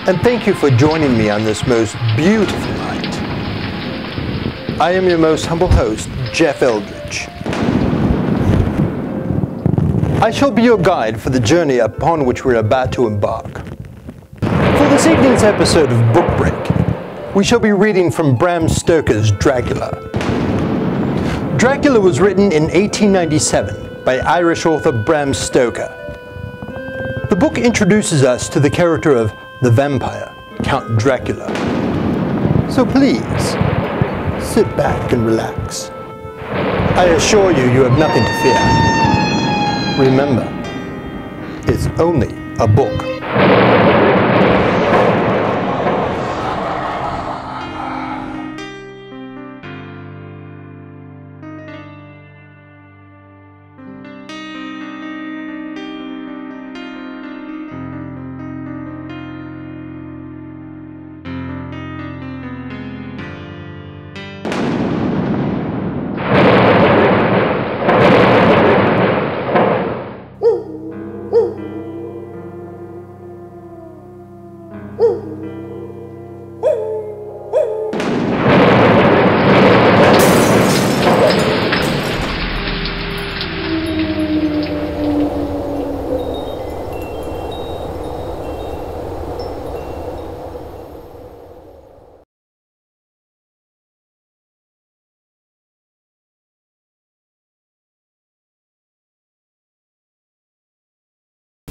and thank you for joining me on this most beautiful night. I am your most humble host, Jeff Eldridge. I shall be your guide for the journey upon which we are about to embark. For this evening's episode of Book Break, we shall be reading from Bram Stoker's Dracula. Dracula was written in 1897 by Irish author Bram Stoker. The book introduces us to the character of the vampire, Count Dracula. So please, sit back and relax. I assure you, you have nothing to fear. Remember, it's only a book.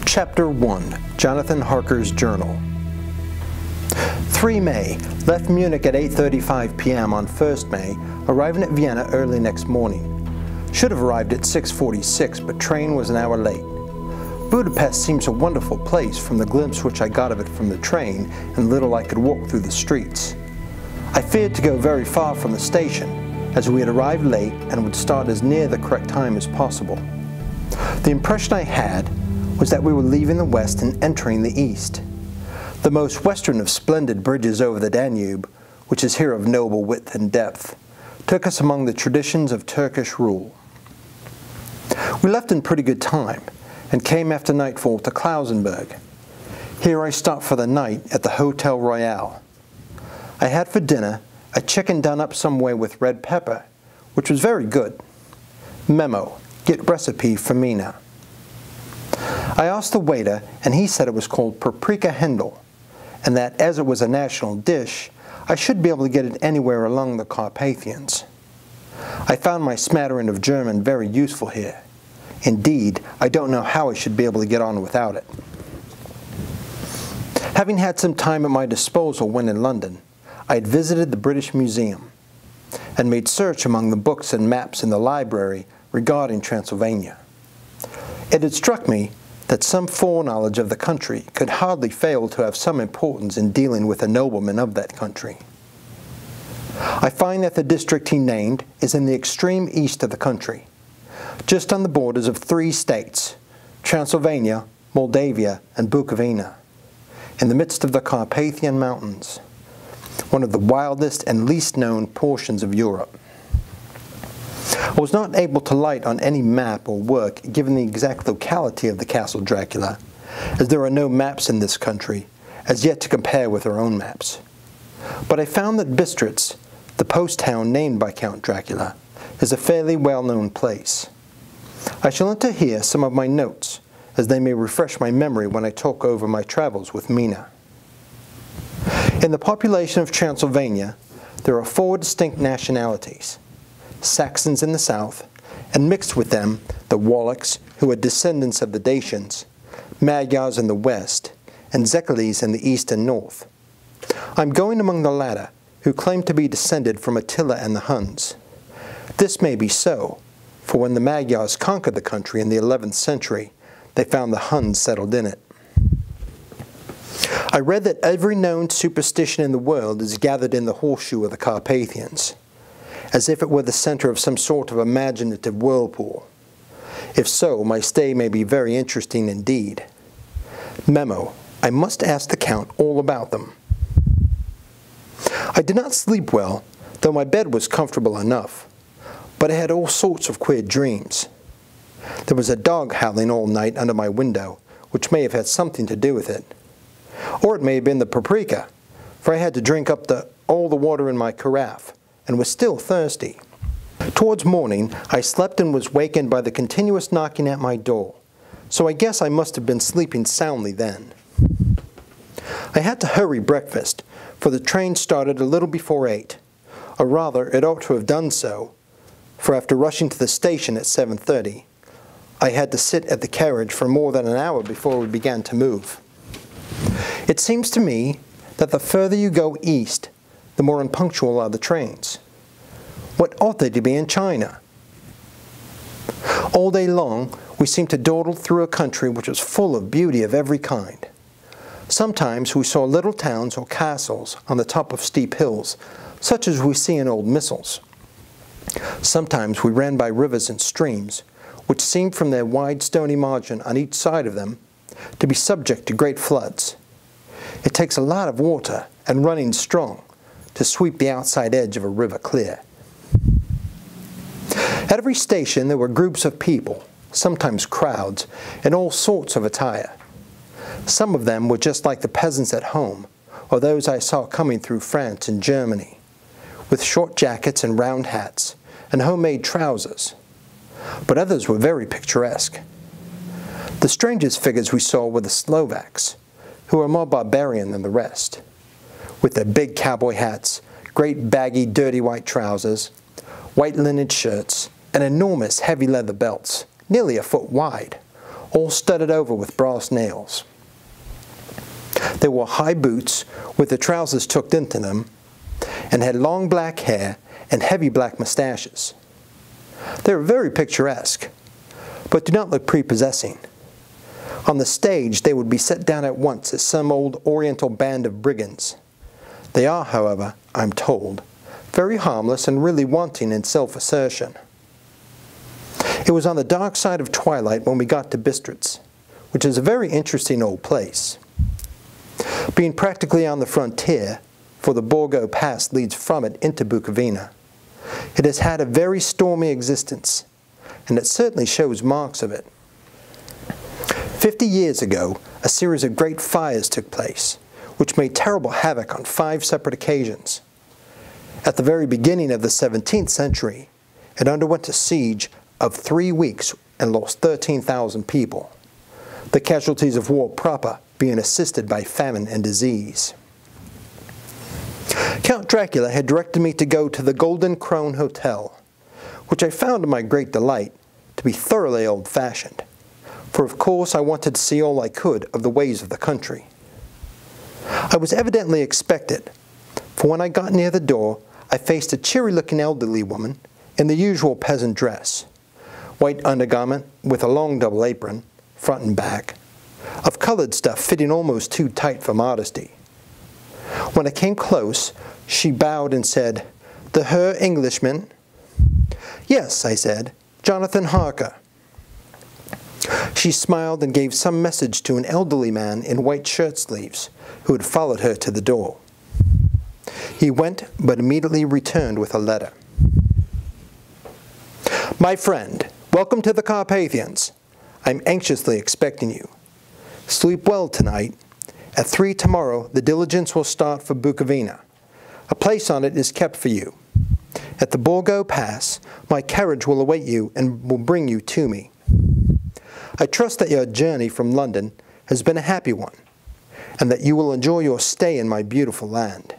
Chapter 1, Jonathan Harker's Journal. 3 May, left Munich at 8:35 p.m. on 1st May, arriving at Vienna early next morning. Should have arrived at 6:46, but train was an hour late. Budapest seems a wonderful place from the glimpse which I got of it from the train and little I could walk through the streets. I feared to go very far from the station, as we had arrived late and would start as near the correct time as possible. The impression I had was that we were leaving the west and entering the east. The most western of splendid bridges over the Danube, which is here of noble width and depth, took us among the traditions of Turkish rule. We left in pretty good time, and came after nightfall to Klausenburg. Here I stopped for the night at the Hotel Royal. I had for dinner a chicken done up some way with red pepper, which was very good. Memo, get recipe for Mina. I asked the waiter, and he said it was called paprika Hendel, and that as it was a national dish, I should be able to get it anywhere along the Carpathians. I found my smattering of German very useful here. Indeed, I don't know how I should be able to get on without it. Having had some time at my disposal when in London, I had visited the British Museum and made search among the books and maps in the library regarding Transylvania. It had struck me that some foreknowledge of the country could hardly fail to have some importance in dealing with a nobleman of that country. I find that the district he named is in the extreme east of the country, just on the borders of 3 states, Transylvania, Moldavia, and Bukovina, in the midst of the Carpathian Mountains, one of the wildest and least known portions of Europe. I was not able to light on any map or work given the exact locality of the Castle Dracula, as there are no maps in this country, as yet to compare with our own maps. But I found that Bistritz, the post town named by Count Dracula, is a fairly well-known place. I shall enter here some of my notes, as they may refresh my memory when I talk over my travels with Mina. In the population of Transylvania, there are 4 distinct nationalities: Saxons in the south, and mixed with them the Wallachs, who are descendants of the Dacians, Magyars in the west, and Zekeles in the east and north. I'm going among the latter, who claim to be descended from Attila and the Huns. This may be so, for when the Magyars conquered the country in the 11th century, they found the Huns settled in it. I read that every known superstition in the world is gathered in the horseshoe of the Carpathians, as if it were the center of some sort of imaginative whirlpool. If so, my stay may be very interesting indeed. Memo, I must ask the Count all about them. I did not sleep well, though my bed was comfortable enough, but I had all sorts of queer dreams. There was a dog howling all night under my window, which may have had something to do with it. Or it may have been the paprika, for I had to drink up all the water in my carafe, and was still thirsty. Towards morning, I slept and was wakened by the continuous knocking at my door, so I guess I must have been sleeping soundly then. I had to hurry breakfast, for the train started a little before 8, or rather, it ought to have done so, for after rushing to the station at 7:30, I had to sit at the carriage for more than an hour before we began to move. It seems to me that the further you go east, the more unpunctual are the trains. What ought they to be in China? All day long, we seemed to dawdle through a country which was full of beauty of every kind. Sometimes we saw little towns or castles on the top of steep hills, such as we see in old missals. Sometimes we ran by rivers and streams, which seemed from their wide stony margin on each side of them to be subject to great floods. It takes a lot of water and running strong to sweep the outside edge of a river clear. At every station there were groups of people, sometimes crowds, in all sorts of attire. Some of them were just like the peasants at home, or those I saw coming through France and Germany, with short jackets and round hats, and homemade trousers. But others were very picturesque. The strangest figures we saw were the Slovaks, who were more barbarian than the rest, with their big cowboy hats, great baggy dirty white trousers, white linen shirts, and enormous heavy leather belts, nearly a foot wide, all studded over with brass nails. They wore high boots with the trousers tucked into them, and had long black hair and heavy black mustaches. They were very picturesque, but do not look prepossessing. On the stage they would be set down at once as some old oriental band of brigands. They are, however, I'm told, very harmless and really wanting in self-assertion. It was on the dark side of twilight when we got to Bistritz, which is a very interesting old place. Being practically on the frontier, for the Borgo Pass leads from it into Bukovina, it has had a very stormy existence, and it certainly shows marks of it. 50 years ago, a series of great fires took place, which made terrible havoc on 5 separate occasions. At the very beginning of the 17th century, it underwent a siege of 3 weeks and lost 13,000 people, the casualties of war proper being assisted by famine and disease. Count Dracula had directed me to go to the Golden Krone Hotel, which I found to my great delight to be thoroughly old-fashioned, for of course I wanted to see all I could of the ways of the country. I was evidently expected, for when I got near the door, I faced a cheery-looking elderly woman in the usual peasant dress, white undergarment with a long double apron, front and back, of colored stuff fitting almost too tight for modesty. When I came close, she bowed and said, "The Herr Englishman?" "Yes," I said, "Jonathan Harker." She smiled and gave some message to an elderly man in white shirt sleeves who had followed her to the door. He went, but immediately returned with a letter. "My friend, welcome to the Carpathians. I'm anxiously expecting you. Sleep well tonight. At 3 tomorrow, the diligence will start for Bukovina. A place on it is kept for you. At the Borgo Pass, my carriage will await you and will bring you to me. I trust that your journey from London has been a happy one, and that you will enjoy your stay in my beautiful land.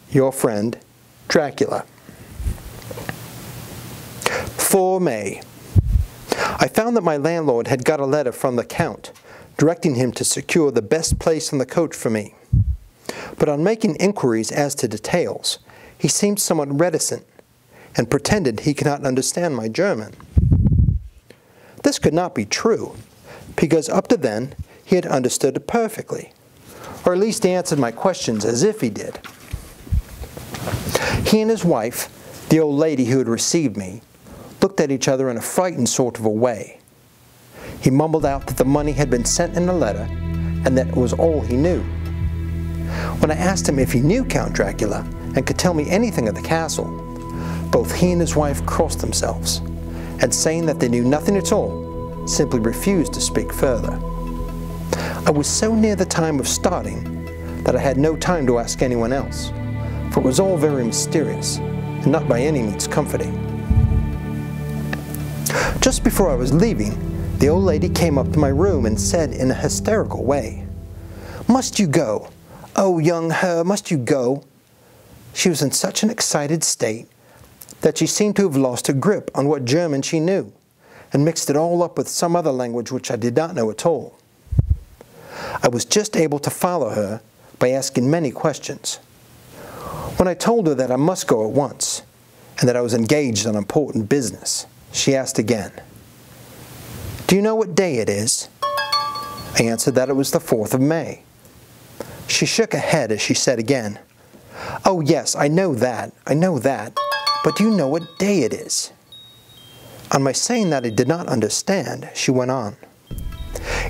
Your friend, Dracula." 4 May. I found that my landlord had got a letter from the Count, directing him to secure the best place on the coach for me. But on making inquiries as to details, he seemed somewhat reticent, and pretended he could not understand my German. This could not be true, because up to then he had understood it perfectly, or at least he answered my questions as if he did. He and his wife, the old lady who had received me, looked at each other in a frightened sort of a way. He mumbled out that the money had been sent in a letter, and that was all he knew. When I asked him if he knew Count Dracula and could tell me anything of the castle, both he and his wife crossed themselves, and saying that they knew nothing at all, simply refused to speak further. I was so near the time of starting that I had no time to ask anyone else, for it was all very mysterious and not by any means comforting. Just before I was leaving, the old lady came up to my room and said in a hysterical way, "Must you go? Oh, young her, must you go?" She was in such an excited state that she seemed to have lost her grip on what German she knew, and mixed it all up with some other language which I did not know at all. I was just able to follow her by asking many questions. When I told her that I must go at once, and that I was engaged on important business, she asked again, "Do you know what day it is?" I answered that it was the 4th of May. She shook her head as she said again, "Oh yes, I know that, but do you know what day it is?" On my saying that I did not understand, she went on,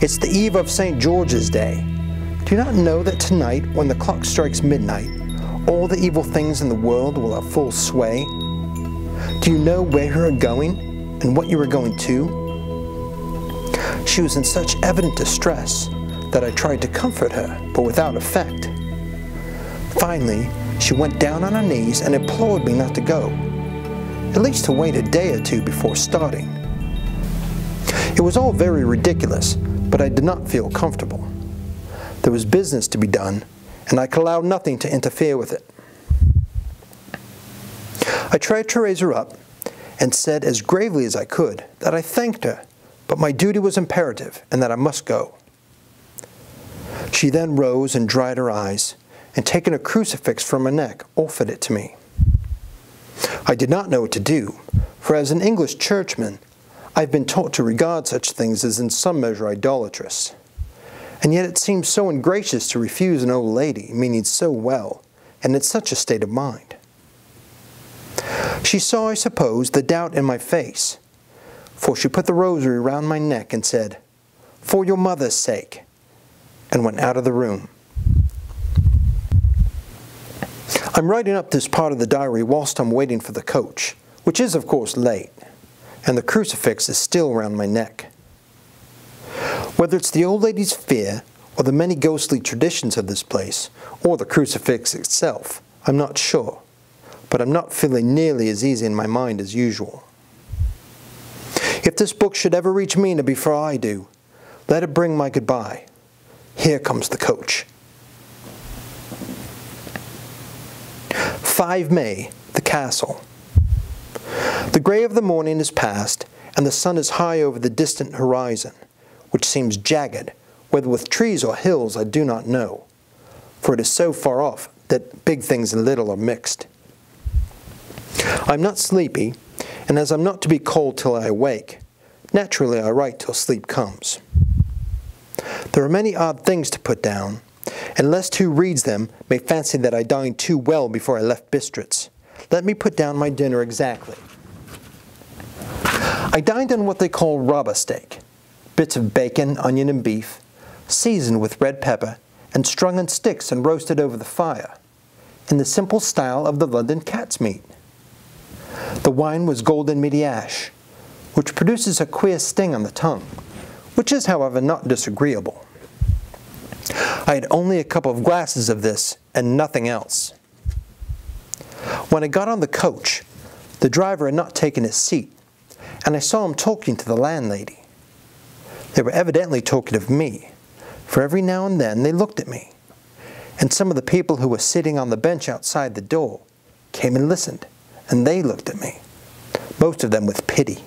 "It's the eve of St. George's Day. Do you not know that tonight, when the clock strikes midnight, all the evil things in the world will have full sway? Do you know where you are going, and what you are going to?" She was in such evident distress that I tried to comfort her, but without effect. Finally, she went down on her knees and implored me not to go, at least to wait a day or two before starting. It was all very ridiculous, but I did not feel comfortable. There was business to be done, and I could allow nothing to interfere with it. I tried to raise her up, and said as gravely as I could that I thanked her, but my duty was imperative, and that I must go. She then rose and dried her eyes, and taking a crucifix from her neck, offered it to me. I did not know what to do, for as an English churchman, I have been taught to regard such things as in some measure idolatrous. And yet it seemed so ungracious to refuse an old lady, meaning so well, and in such a state of mind. She saw, I suppose, the doubt in my face, for she put the rosary round my neck and said, "For your mother's sake," and went out of the room. I'm writing up this part of the diary whilst I'm waiting for the coach, which is of course late, and the crucifix is still round my neck. Whether it's the old lady's fear, or the many ghostly traditions of this place, or the crucifix itself, I'm not sure, but I'm not feeling nearly as easy in my mind as usual. If this book should ever reach Mina before I do, let it bring my goodbye. Here comes the coach. 5 May, the castle. The grey of the morning is past, and the sun is high over the distant horizon, which seems jagged, whether with trees or hills I do not know, for it is so far off that big things and little are mixed. I'm not sleepy, and as I'm not to be cold till I awake, naturally I write till sleep comes. There are many odd things to put down, and lest who reads them may fancy that I dined too well before I left Bistritz, let me put down my dinner exactly. I dined on what they call robber steak, bits of bacon, onion, and beef, seasoned with red pepper, and strung on sticks and roasted over the fire, in the simple style of the London cat's meat. The wine was golden mediash, which produces a queer sting on the tongue, which is, however, not disagreeable. I had only a couple of glasses of this, and nothing else. When I got on the coach, the driver had not taken his seat, and I saw him talking to the landlady. They were evidently talking of me, for every now and then they looked at me, and some of the people who were sitting on the bench outside the door came and listened, and they looked at me, most of them with pity.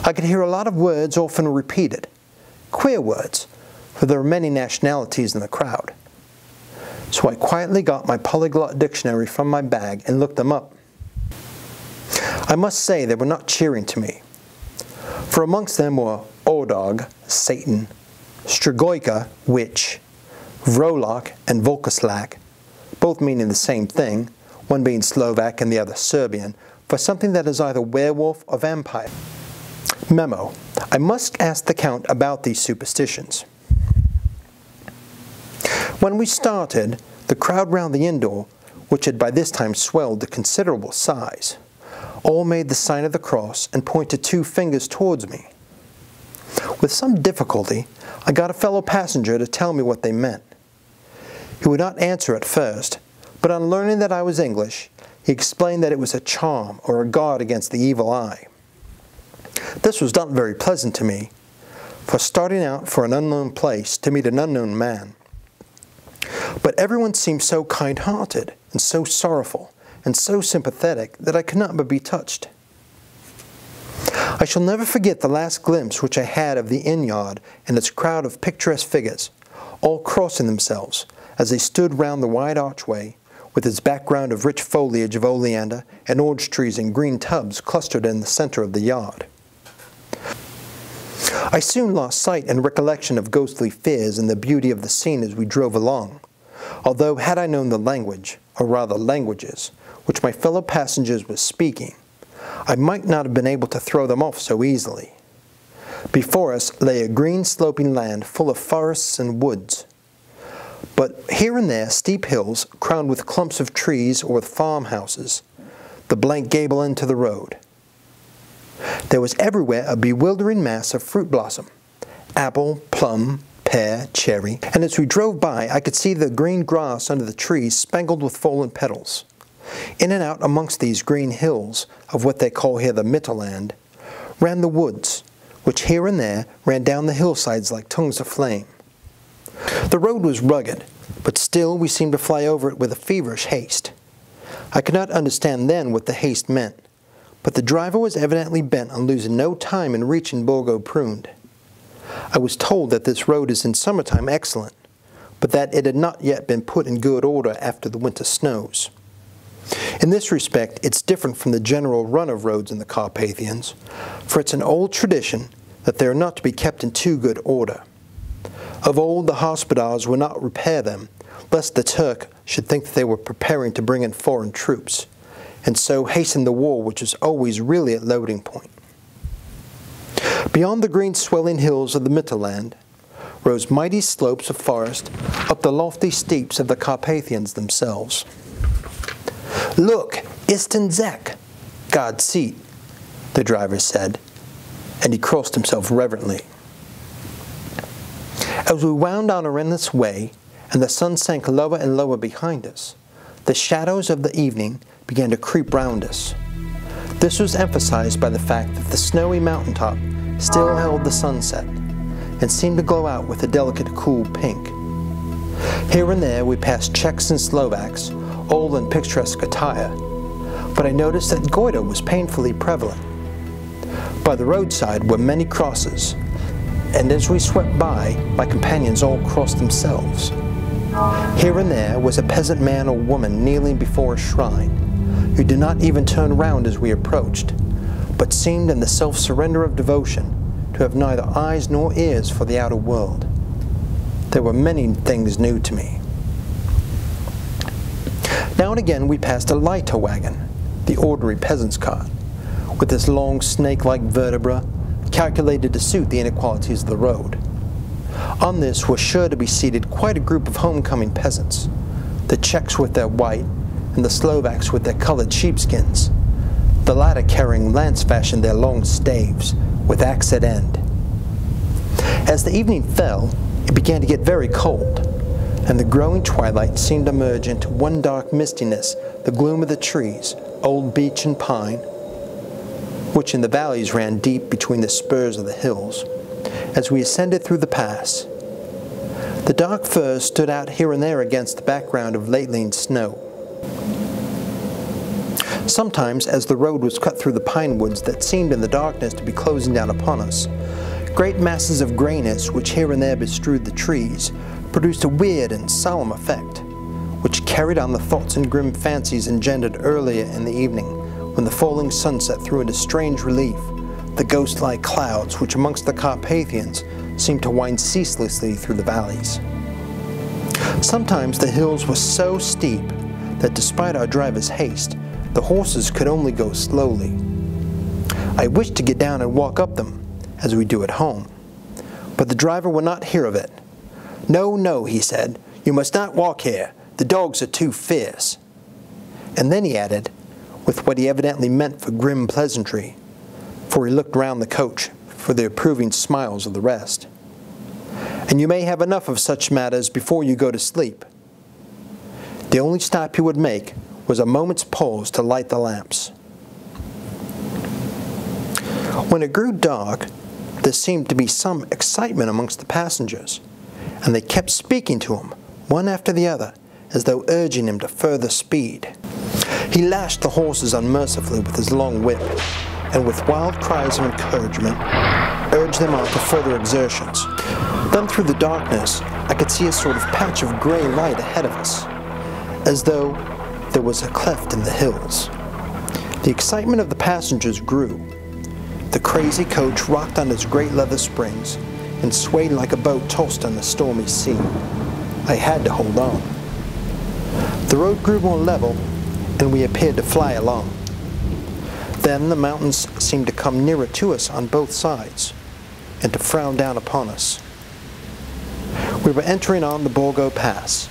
I could hear a lot of words often repeated, queer words, for there were many nationalities in the crowd. So I quietly got my polyglot dictionary from my bag and looked them up. I must say they were not cheering to me, for amongst them were Odog, Satan, Strigojka, witch, Vrolak and Volkoslak, both meaning the same thing, one being Slovak and the other Serbian, for something that is either werewolf or vampire. Memo: I must ask the Count about these superstitions. When we started, the crowd round the inn door, which had by this time swelled to considerable size, all made the sign of the cross and pointed 2 fingers towards me. With some difficulty, I got a fellow passenger to tell me what they meant. He would not answer at first, but on learning that I was English, he explained that it was a charm or a guard against the evil eye. This was not very pleasant to me, for starting out for an unknown place to meet an unknown man. But everyone seemed so kind-hearted and so sorrowful and so sympathetic that I could not but be touched. I shall never forget the last glimpse which I had of the inn yard and its crowd of picturesque figures, all crossing themselves as they stood round the wide archway, with its background of rich foliage of oleander and orange trees in green tubs clustered in the center of the yard. I soon lost sight and recollection of ghostly fears and the beauty of the scene as we drove along, although had I known the language, or rather languages, which my fellow passengers were speaking, I might not have been able to throw them off so easily. Before us lay a green sloping land full of forests and woods, but here and there steep hills crowned with clumps of trees or with farmhouses, the blank gable end to the road. There was everywhere a bewildering mass of fruit blossom, apple, plum, pear, cherry, and as we drove by I could see the green grass under the trees spangled with fallen petals. In and out amongst these green hills of what they call here the Mittelland ran the woods, which here and there ran down the hillsides like tongues of flame. The road was rugged, but still we seemed to fly over it with a feverish haste. I could not understand then what the haste meant, but the driver was evidently bent on losing no time in reaching Borgo Pruned. I was told that this road is in summertime excellent, but that it had not yet been put in good order after the winter snows. In this respect, it's different from the general run of roads in the Carpathians, for it's an old tradition that they are not to be kept in too good order. Of old, the hospodars would not repair them, lest the Turk should think that they were preparing to bring in foreign troops, and so hasten the war which was always really at loading point. Beyond the green swelling hills of the Mittelland rose mighty slopes of forest up the lofty steeps of the Carpathians themselves. "Look, Isten Zek, God's seat," the driver said, and he crossed himself reverently. As we wound on our endless way, and the sun sank lower and lower behind us, the shadows of the evening began to creep round us. This was emphasized by the fact that the snowy mountaintop still held the sunset, and seemed to glow out with a delicate cool pink. Here and there we passed Czechs and Slovaks, all in picturesque attire, but I noticed that goiter was painfully prevalent. By the roadside were many crosses, and as we swept by, my companions all crossed themselves. Here and there was a peasant man or woman kneeling before a shrine, who did not even turn round as we approached, but seemed in the self-surrender of devotion to have neither eyes nor ears for the outer world. There were many things new to me. Now and again we passed a Leiter wagon, the ordinary peasant's cart, with its long snake-like vertebra calculated to suit the inequalities of the road. On this was sure to be seated quite a group of homecoming peasants, the Czechs with their white and the Slovaks with their colored sheepskins, the latter carrying lance-fashion their long staves, with axe at end. As the evening fell, it began to get very cold, and the growing twilight seemed to merge into one dark mistiness the gloom of the trees, old beech and pine, which in the valleys ran deep between the spurs of the hills, as we ascended through the pass. The dark firs stood out here and there against the background of late-lain snow. Sometimes, as the road was cut through the pine woods that seemed in the darkness to be closing down upon us, great masses of grayness which here and there bestrewed the trees produced a weird and solemn effect, which carried on the thoughts and grim fancies engendered earlier in the evening, when the falling sunset threw into strange relief the ghost-like clouds which amongst the Carpathians seemed to wind ceaselessly through the valleys. Sometimes the hills were so steep that despite our driver's haste, the horses could only go slowly. I wished to get down and walk up them, as we do at home, but the driver would not hear of it. "No, no," he said, "you must not walk here. The dogs are too fierce." And then he added, with what he evidently meant for grim pleasantry, for he looked round the coach for the approving smiles of the rest, "And you may have enough of such matters before you go to sleep. The only stop he would make was a moment's pause to light the lamps. When it grew dark, there seemed to be some excitement amongst the passengers, and they kept speaking to him, one after the other, as though urging him to further speed. He lashed the horses unmercifully with his long whip, and with wild cries of encouragement, urged them on to further exertions. Then through the darkness, I could see a sort of patch of gray light ahead of us, as though there was a cleft in the hills. The excitement of the passengers grew. The crazy coach rocked on its great leather springs and swayed like a boat tossed on a stormy sea. I had to hold on. The road grew more level, and we appeared to fly along. Then the mountains seemed to come nearer to us on both sides, and to frown down upon us. We were entering on the Borgo Pass.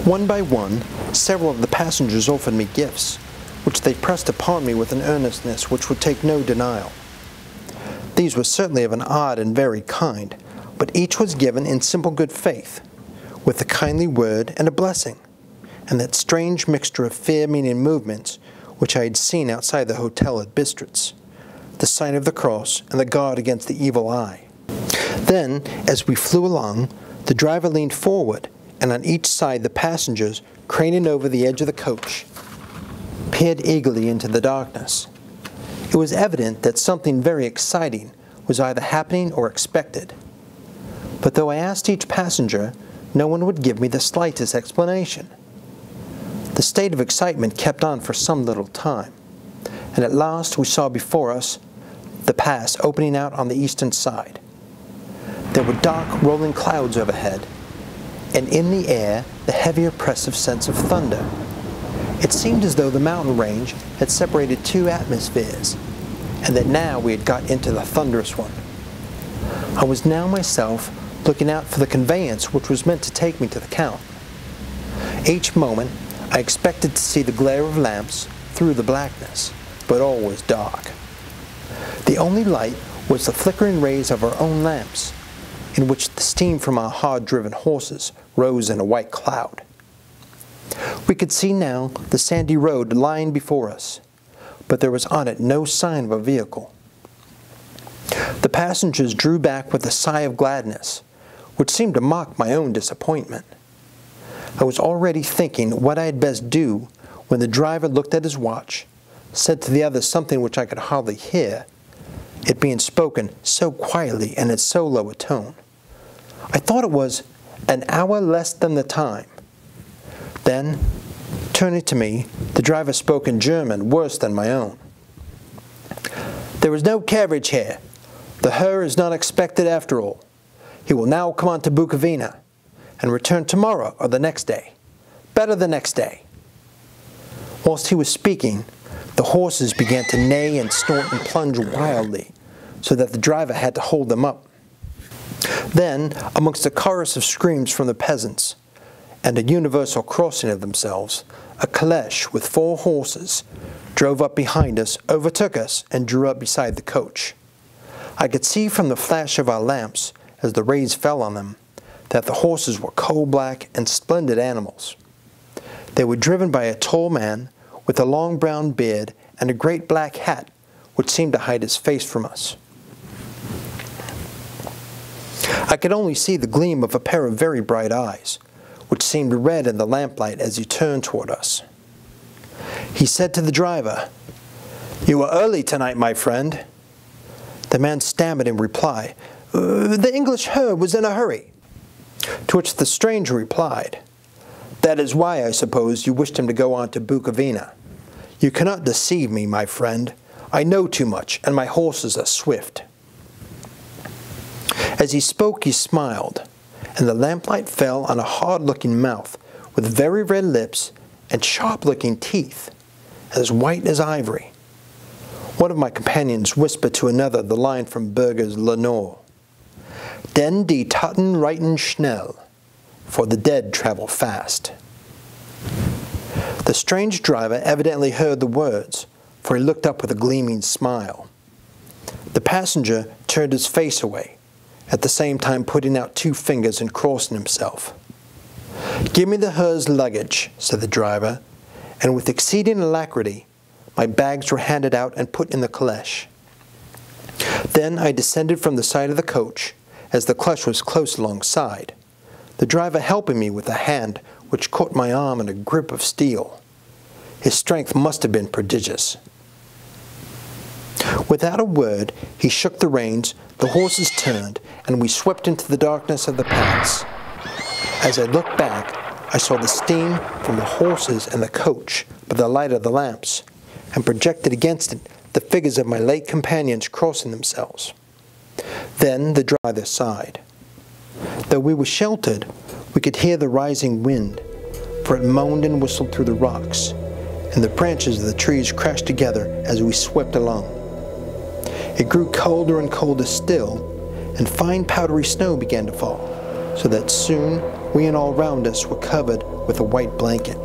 One by one, several of the passengers offered me gifts, which they pressed upon me with an earnestness which would take no denial. These were certainly of an odd and varied kind, but each was given in simple good faith, with a kindly word and a blessing, and that strange mixture of fear-meaning movements which I had seen outside the hotel at Bistritz, the sign of the cross and the guard against the evil eye. Then, as we flew along, the driver leaned forward, and on each side the passengers, craning over the edge of the coach, peered eagerly into the darkness. It was evident that something very exciting was either happening or expected. But though I asked each passenger, no one would give me the slightest explanation. The state of excitement kept on for some little time, and at last we saw before us the pass opening out on the eastern side. There were dark, rolling clouds overhead, and in the air the heavy, oppressive sense of thunder. It seemed as though the mountain range had separated two atmospheres, and that now we had got into the thunderous one. I was now myself looking out for the conveyance which was meant to take me to the Count. Each moment I expected to see the glare of lamps through the blackness, but all was dark. The only light was the flickering rays of our own lamps, in which the steam from our hard-driven horses rose in a white cloud. We could see now the sandy road lying before us, but there was on it no sign of a vehicle. The passengers drew back with a sigh of gladness, which seemed to mock my own disappointment. I was already thinking what I had best do when the driver looked at his watch, said to the others something which I could hardly hear, it being spoken so quietly and in so low a tone. I thought it was an hour less than the time. Then, turning to me, the driver spoke in German worse than my own. "There is no carriage here. The Herr is not expected after all. He will now come on to Bukovina, and return tomorrow or the next day. Better the next day." Whilst he was speaking, the horses began to neigh and snort and plunge wildly, so that the driver had to hold them up. Then, amongst a chorus of screams from the peasants, and a universal crossing of themselves, a calèche with 4 horses drove up behind us, overtook us, and drew up beside the coach. I could see from the flash of our lamps, as the rays fell on them, that the horses were coal-black and splendid animals. They were driven by a tall man with a long brown beard and a great black hat which seemed to hide his face from us. I could only see the gleam of a pair of very bright eyes, which seemed red in the lamplight as he turned toward us. He said to the driver, "You were early tonight, my friend." The man stammered in reply, "The English Herr was in a hurry." To which the stranger replied, "That is why, I suppose, you wished him to go on to Bukovina. You cannot deceive me, my friend. I know too much, and my horses are swift." As he spoke, he smiled, and the lamplight fell on a hard-looking mouth with very red lips and sharp-looking teeth, as white as ivory. One of my companions whispered to another the line from Burger's Lenore, "Den die Toten reiten schnell," for the dead travel fast. The strange driver evidently heard the words, for he looked up with a gleaming smile. The passenger turned his face away, at the same time putting out 2 fingers and crossing himself. "Give me the hearse luggage," said the driver, and with exceeding alacrity, my bags were handed out and put in the caleche. Then I descended from the side of the coach, as the caleche was close alongside, the driver helping me with a hand which caught my arm in a grip of steel. His strength must have been prodigious. Without a word, he shook the reins, the horses turned, and we swept into the darkness of the pass. As I looked back, I saw the steam from the horses and the coach by the light of the lamps, and projected against it the figures of my late companions crossing themselves. Then the driver sighed. Though we were sheltered, we could hear the rising wind, for it moaned and whistled through the rocks, and the branches of the trees crashed together as we swept along. It grew colder and colder still, and fine powdery snow began to fall, so that soon we and all round us were covered with a white blanket.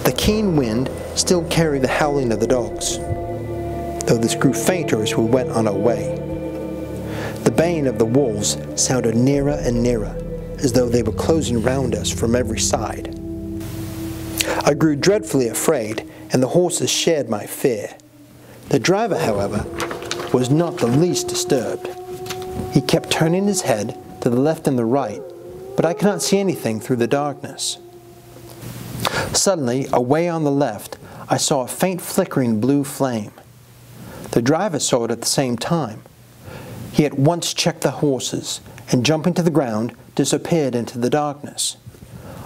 The keen wind still carried the howling of the dogs, though this grew fainter as we went on our way. The baying of the wolves sounded nearer and nearer, as though they were closing round us from every side. I grew dreadfully afraid, and the horses shared my fear. The driver, however, was not the least disturbed. He kept turning his head to the left and the right, but I could not see anything through the darkness. Suddenly, away on the left, I saw a faint flickering blue flame. The driver saw it at the same time. He at once checked the horses, and jumping to the ground, disappeared into the darkness.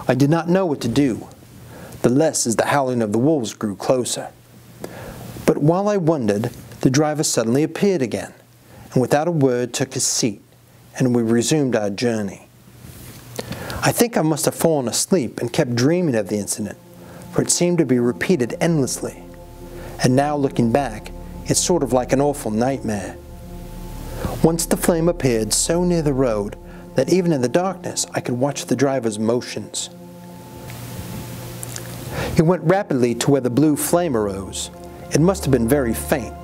I did not know what to do, the less as the howling of the wolves grew closer. But while I wondered, the driver suddenly appeared again, and without a word took his seat, and we resumed our journey. I think I must have fallen asleep and kept dreaming of the incident, for it seemed to be repeated endlessly. And now looking back, it's sort of like an awful nightmare. Once the flame appeared so near the road that even in the darkness I could watch the driver's motions. He went rapidly to where the blue flame arose. It must have been very faint,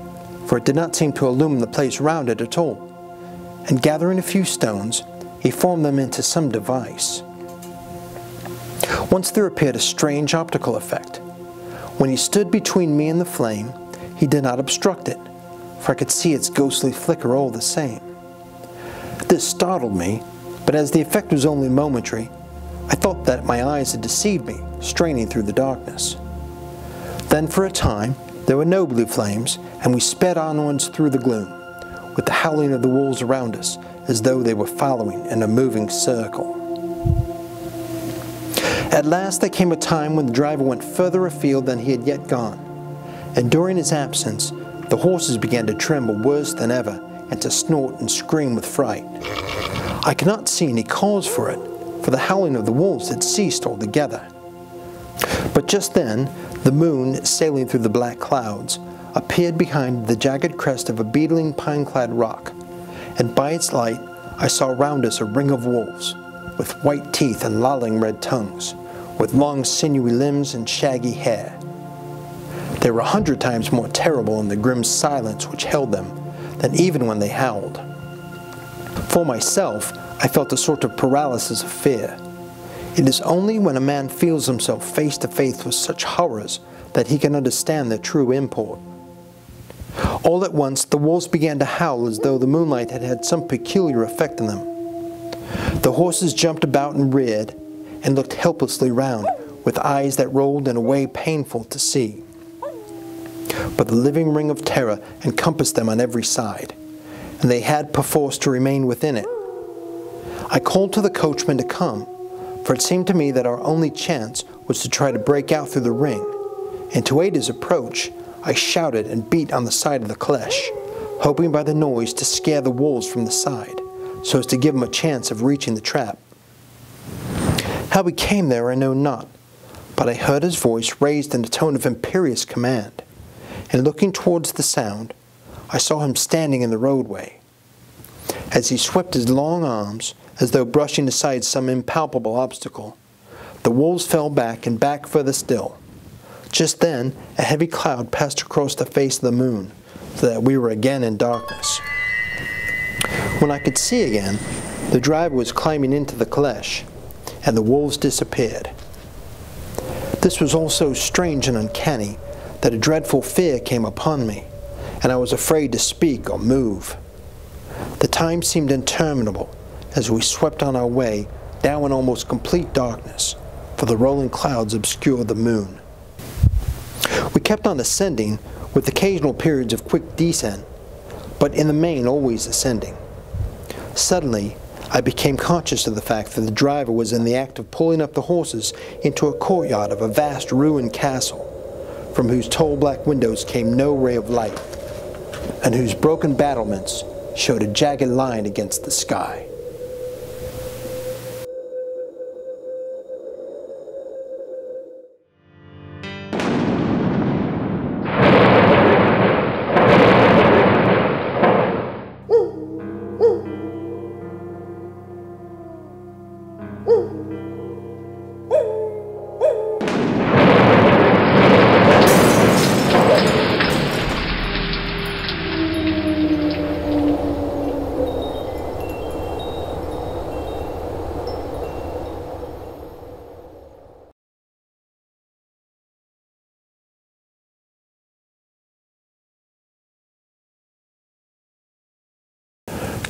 for it did not seem to illumine the place round it at all. And gathering a few stones, he formed them into some device. Once there appeared a strange optical effect. When he stood between me and the flame, he did not obstruct it, for I could see its ghostly flicker all the same. This startled me, but as the effect was only momentary, I thought that my eyes had deceived me, straining through the darkness. Then for a time, there were no blue flames, and we sped onwards through the gloom, with the howling of the wolves around us, as though they were following in a moving circle. At last there came a time when the driver went further afield than he had yet gone, and during his absence, the horses began to tremble worse than ever, and to snort and scream with fright. I could not see any cause for it, for the howling of the wolves had ceased altogether. But just then, the moon, sailing through the black clouds, appeared behind the jagged crest of a beetling pine-clad rock, and by its light I saw round us a ring of wolves, with white teeth and lolling red tongues, with long sinewy limbs and shaggy hair. They were 100 times more terrible in the grim silence which held them than even when they howled. For myself, I felt a sort of paralysis of fear. It is only when a man feels himself face to face with such horrors that he can understand their true import. All at once, the wolves began to howl as though the moonlight had had some peculiar effect on them. The horses jumped about and reared, and looked helplessly round, with eyes that rolled in a way painful to see. But the living ring of terror encompassed them on every side, and they had perforce to remain within it. I called to the coachman to come, for it seemed to me that our only chance was to try to break out through the ring, and to aid his approach, I shouted and beat on the side of the caleche, hoping by the noise to scare the wolves from the side, so as to give them a chance of reaching the trap. How we came there I know not, but I heard his voice raised in a tone of imperious command, and looking towards the sound, I saw him standing in the roadway. As he swept his long arms, as though brushing aside some impalpable obstacle, the wolves fell back and back further still. Just then, a heavy cloud passed across the face of the moon, so that we were again in darkness. When I could see again, the driver was climbing into the caleche, and the wolves disappeared. This was all so strange and uncanny that a dreadful fear came upon me, and I was afraid to speak or move. The time seemed interminable as we swept on our way down in almost complete darkness, for the rolling clouds obscured the moon. We kept on ascending, with occasional periods of quick descent, but in the main always ascending. Suddenly, I became conscious of the fact that the driver was in the act of pulling up the horses into a courtyard of a vast ruined castle, from whose tall black windows came no ray of light, and whose broken battlements showed a jagged line against the sky.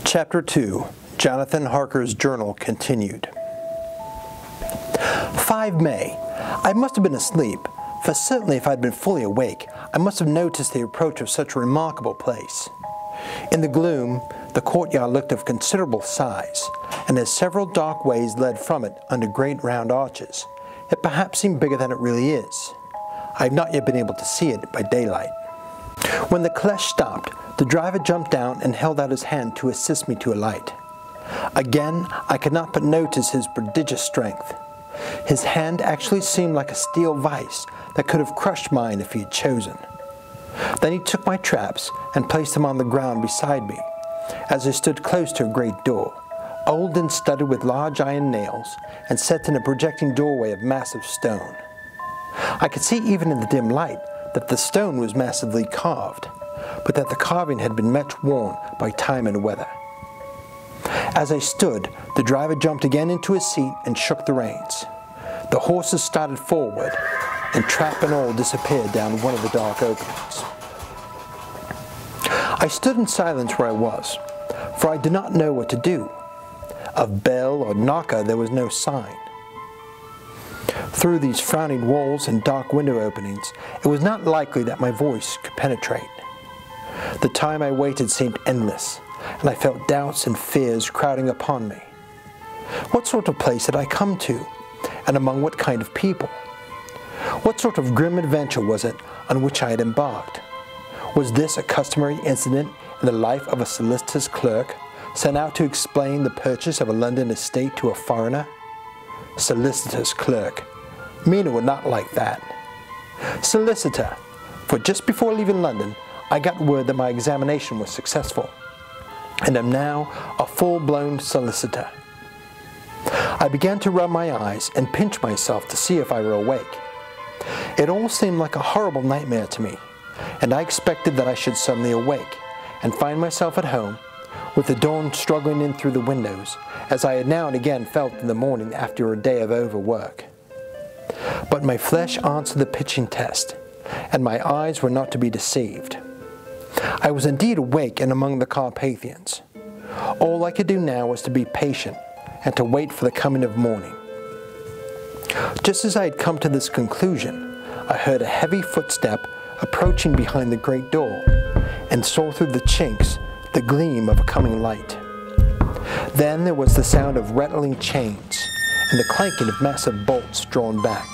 Chapter 2. Jonathan Harker's Journal Continued. 5 May. I must have been asleep, for certainly if I had been fully awake, I must have noticed the approach of such a remarkable place. In the gloom, the courtyard looked of considerable size, and as several dark ways led from it under great round arches, it perhaps seemed bigger than it really is. I have not yet been able to see it by daylight. When the caleche stopped, the driver jumped down and held out his hand to assist me to alight. Again, I could not but notice his prodigious strength. His hand actually seemed like a steel vice that could have crushed mine if he had chosen. Then he took my traps and placed them on the ground beside me, as I stood close to a great door, old and studded with large iron nails, and set in a projecting doorway of massive stone. I could see even in the dim light that the stone was massively carved, but that the carving had been much worn by time and weather. As I stood, the driver jumped again into his seat and shook the reins. The horses started forward, and trap and all disappeared down one of the dark openings. I stood in silence where I was, for I did not know what to do. Of bell or knocker there was no sign. Through these frowning walls and dark window openings, it was not likely that my voice could penetrate. The time I waited seemed endless, and I felt doubts and fears crowding upon me. What sort of place had I come to, and among what kind of people? What sort of grim adventure was it on which I had embarked? Was this a customary incident in the life of a solicitor's clerk, sent out to explain the purchase of a London estate to a foreigner? Solicitor's clerk. Mina would not like that. Solicitor, for just before leaving London, I got word that my examination was successful, and am now a full-blown solicitor. I began to rub my eyes and pinch myself to see if I were awake. It all seemed like a horrible nightmare to me, and I expected that I should suddenly awake and find myself at home, with the dawn struggling in through the windows, as I had now and again felt in the morning after a day of overwork. But my flesh answered the pitching test, and my eyes were not to be deceived. I was indeed awake and among the Carpathians. All I could do now was to be patient and to wait for the coming of morning. Just as I had come to this conclusion, I heard a heavy footstep approaching behind the great door, and saw through the chinks the gleam of a coming light. Then there was the sound of rattling chains and the clanking of massive bolts drawn back.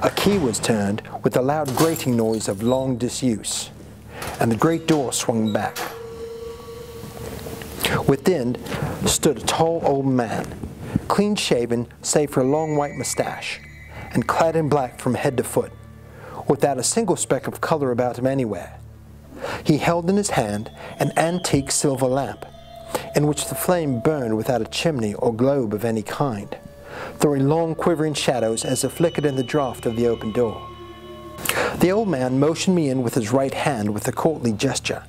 A key was turned with a loud grating noise of long disuse, and the great door swung back. Within stood a tall old man, clean-shaven save for a long white mustache, and clad in black from head to foot, without a single speck of color about him anywhere. He held in his hand an antique silver lamp, in which the flame burned without a chimney or globe of any kind, throwing long quivering shadows as it flickered in the draught of the open door. The old man motioned me in with his right hand with a courtly gesture,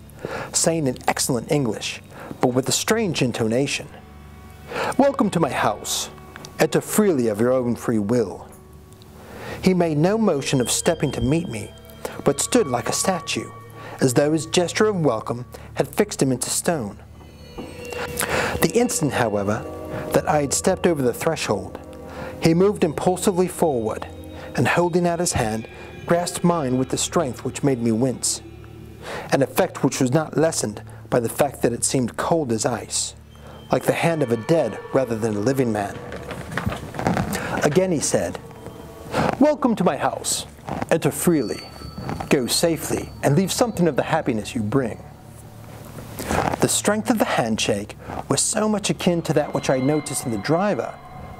saying in excellent English, but with a strange intonation, "Welcome to my house. Enter freely of your own free will." He made no motion of stepping to meet me, but stood like a statue, as though his gesture of welcome had fixed him into stone. The instant, however, that I had stepped over the threshold, he moved impulsively forward, and holding out his hand, grasped mine with the strength which made me wince, an effect which was not lessened by the fact that it seemed cold as ice, like the hand of a dead rather than a living man. Again he said, "Welcome to my house. Enter freely, go safely, and leave something of the happiness you bring." The strength of the handshake was so much akin to that which I noticed in the driver,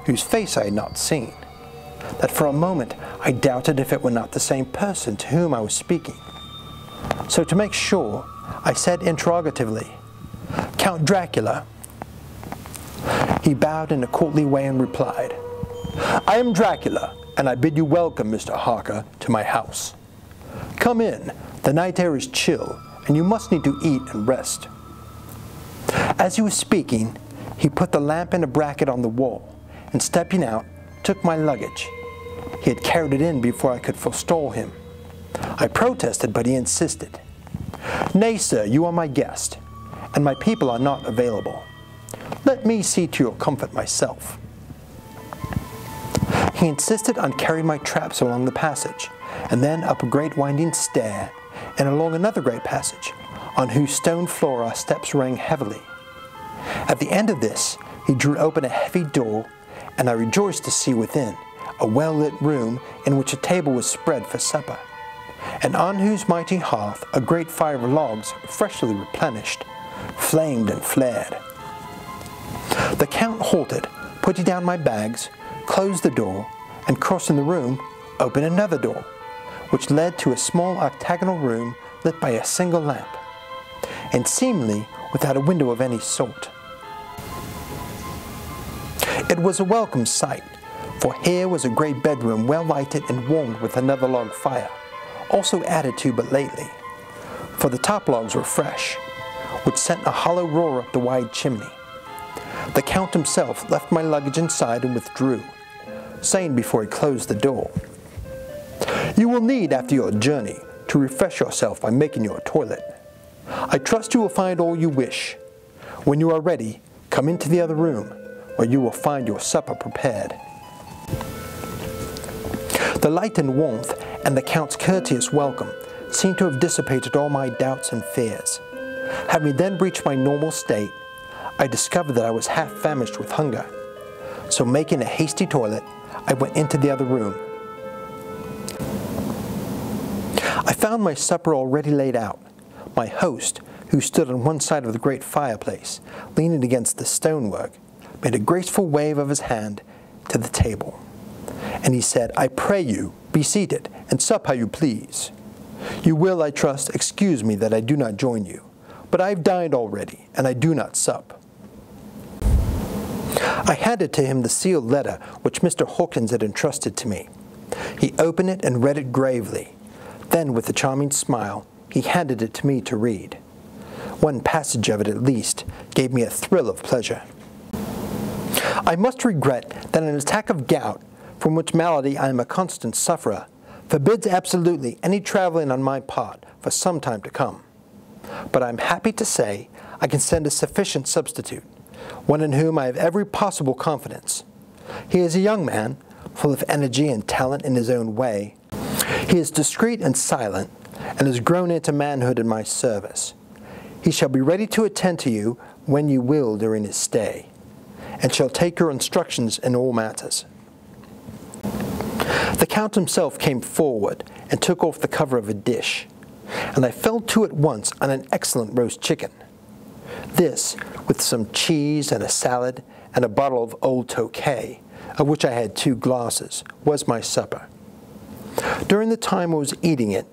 whose face I had not seen, that for a moment I doubted if it were not the same person to whom I was speaking. So to make sure, I said interrogatively, "Count Dracula?" He bowed in a courtly way and replied, "I am Dracula, and I bid you welcome, Mr. Harker, to my house. Come in, the night air is chill, and you must need to eat and rest." As he was speaking, he put the lamp in a bracket on the wall, and stepping out, took my luggage. He had carried it in before I could forestall him. I protested, but he insisted. "Nay, sir, you are my guest, and my people are not available. Let me see to your comfort myself." He insisted on carrying my traps along the passage, and then up a great winding stair, and along another great passage, on whose stone floor our steps rang heavily. At the end of this, he drew open a heavy door, and I rejoiced to see within a well-lit room in which a table was spread for supper, and on whose mighty hearth a great fire of logs, freshly replenished, flamed and flared. The Count halted, putting down my bags, closed the door, and crossing the room, opened another door, which led to a small octagonal room lit by a single lamp, and seemingly without a window of any sort. It was a welcome sight, for here was a great bedroom well lighted and warmed with another log fire, also added to but lately, for the top logs were fresh, which sent a hollow roar up the wide chimney. The Count himself left my luggage inside and withdrew, saying before he closed the door, "You will need, after your journey, to refresh yourself by making your toilet. I trust you will find all you wish. When you are ready, come into the other room, where you will find your supper prepared." The light and warmth and the Count's courteous welcome seemed to have dissipated all my doubts and fears. Having then reached my normal state, I discovered that I was half famished with hunger. So making a hasty toilet, I went into the other room. I found my supper already laid out. My host, who stood on one side of the great fireplace, leaning against the stonework, made a graceful wave of his hand to the table. And he said, "I pray you, be seated, and sup how you please. You will, I trust, excuse me that I do not join you, but I have dined already, and I do not sup." I handed to him the sealed letter which Mr. Hawkins had entrusted to me. He opened it and read it gravely. Then, with a charming smile, he handed it to me to read. One passage of it, at least, gave me a thrill of pleasure. "I must regret that an attack of gout, from which malady I am a constant sufferer, forbids absolutely any traveling on my part for some time to come. But I am happy to say I can send a sufficient substitute, one in whom I have every possible confidence. He is a young man, full of energy and talent in his own way. He is discreet and silent, and has grown into manhood in my service. He shall be ready to attend to you when you will during his stay, and shall take your instructions in all matters." The Count himself came forward and took off the cover of a dish, and I fell to at once on an excellent roast chicken. This, with some cheese and a salad and a bottle of old Tokay, of which I had 2 glasses, was my supper. During the time I was eating it,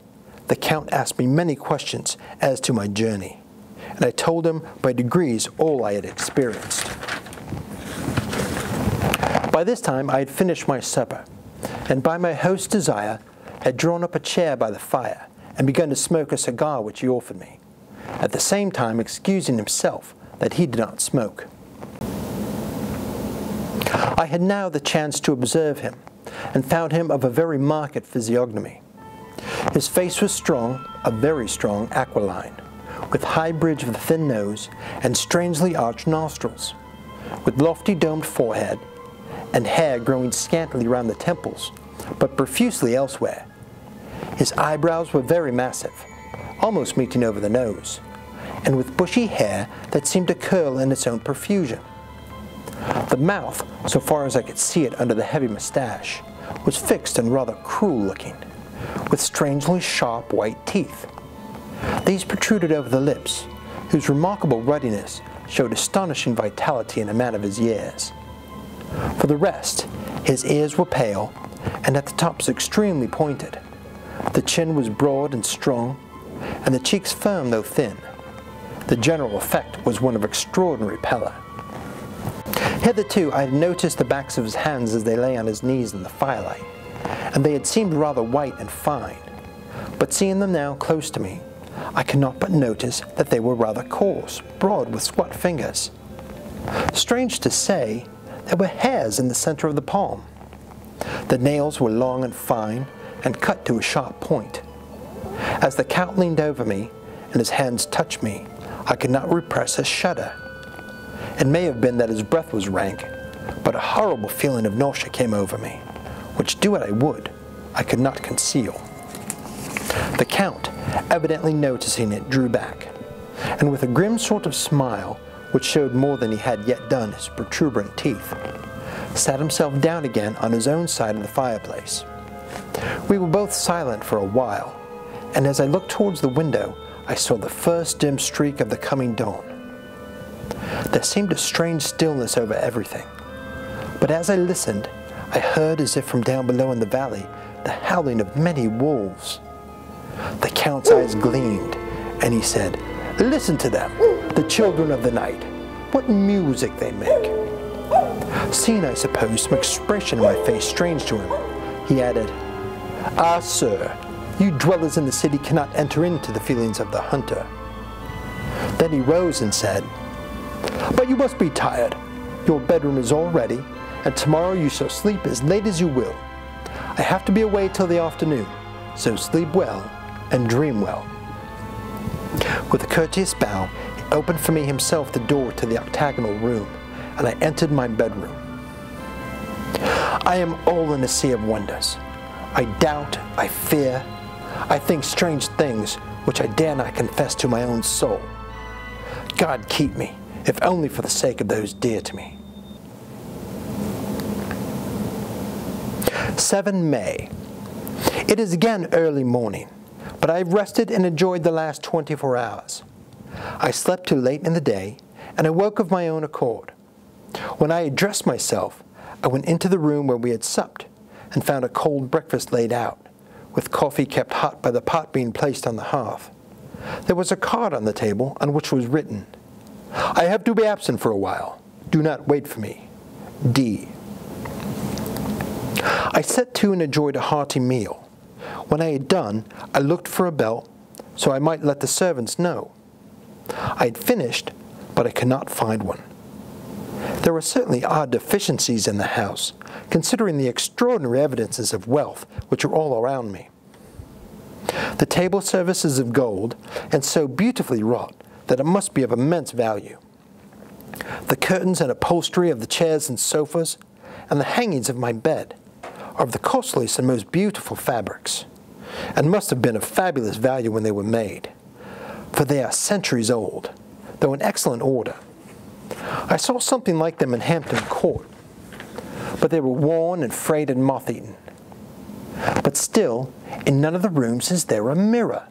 the Count asked me many questions as to my journey, and I told him by degrees all I had experienced. By this time I had finished my supper, and by my host's desire had drawn up a chair by the fire and begun to smoke a cigar which he offered me, at the same time excusing himself that he did not smoke. I had now the chance to observe him, and found him of a very marked physiognomy. His face was strong, a very strong aquiline, with high bridge of the thin nose and strangely arched nostrils, with lofty domed forehead, and hair growing scantily round the temples, but profusely elsewhere. His eyebrows were very massive, almost meeting over the nose, and with bushy hair that seemed to curl in its own profusion. The mouth, so far as I could see it under the heavy moustache, was fixed and rather cruel-looking, with strangely sharp white teeth. These protruded over the lips, whose remarkable ruddiness showed astonishing vitality in a man of his years. For the rest, his ears were pale, and at the tops extremely pointed. The chin was broad and strong, and the cheeks firm though thin. The general effect was one of extraordinary pallor. Hitherto I had noticed the backs of his hands as they lay on his knees in the firelight, and they had seemed rather white and fine. But seeing them now close to me, I could not but notice that they were rather coarse, broad, with squat fingers. Strange to say, there were hairs in the center of the palm. The nails were long and fine, and cut to a sharp point. As the Count leaned over me, and his hands touched me, I could not repress a shudder. It may have been that his breath was rank, but a horrible feeling of nausea came over me, which, do what I would, I could not conceal. The Count, evidently noticing it, drew back, and with a grim sort of smile, which showed more than he had yet done his protuberant teeth, sat himself down again on his own side of the fireplace. We were both silent for a while, and as I looked towards the window, I saw the first dim streak of the coming dawn. There seemed a strange stillness over everything, but as I listened, I heard, as if from down below in the valley, the howling of many wolves. The Count's eyes gleamed, and he said, "Listen to them, the children of the night. What music they make." Seeing, I suppose, some expression in my face strange to him, he added, "Ah, sir, you dwellers in the city cannot enter into the feelings of the hunter." Then he rose and said, "But you must be tired. Your bedroom is all ready, and tomorrow you shall sleep as late as you will. I have to be away till the afternoon, so sleep well and dream well." With a courteous bow, he opened for me himself the door to the octagonal room, and I entered my bedroom. I am all in a sea of wonders. I doubt, I fear, I think strange things which I dare not confess to my own soul. God keep me, if only for the sake of those dear to me. 7 May. It is again early morning, but I have rested and enjoyed the last 24 hours. I slept too late in the day, and I woke of my own accord. When I had dressed myself, I went into the room where we had supped, and found a cold breakfast laid out, with coffee kept hot by the pot being placed on the hearth. There was a card on the table on which was written, "I have to be absent for a while. Do not wait for me. D." I set to and enjoyed a hearty meal. When I had done, I looked for a bell, so I might let the servants know. I had finished, but I could not find one. There were certainly odd deficiencies in the house, considering the extraordinary evidences of wealth which are all around me. The table service is of gold, and so beautifully wrought that it must be of immense value. The curtains and upholstery of the chairs and sofas, and the hangings of my bed, are of the costliest and most beautiful fabrics, and must have been of fabulous value when they were made, for they are centuries old, though in excellent order. I saw something like them in Hampton Court, but they were worn and frayed and moth-eaten. But still, in none of the rooms is there a mirror.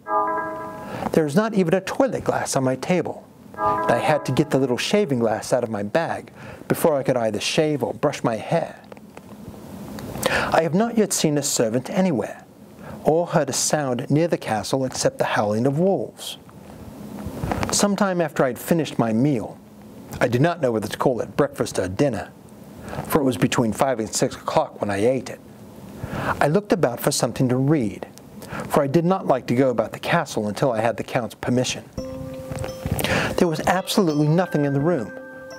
There is not even a toilet glass on my table, and I had to get the little shaving glass out of my bag before I could either shave or brush my hair. I have not yet seen a servant anywhere, or heard a sound near the castle except the howling of wolves. Some time after I had finished my meal, I do not know whether to call it breakfast or dinner, for it was between 5 and 6 o'clock when I ate it. I looked about for something to read, for I did not like to go about the castle until I had the Count's permission. There was absolutely nothing in the room,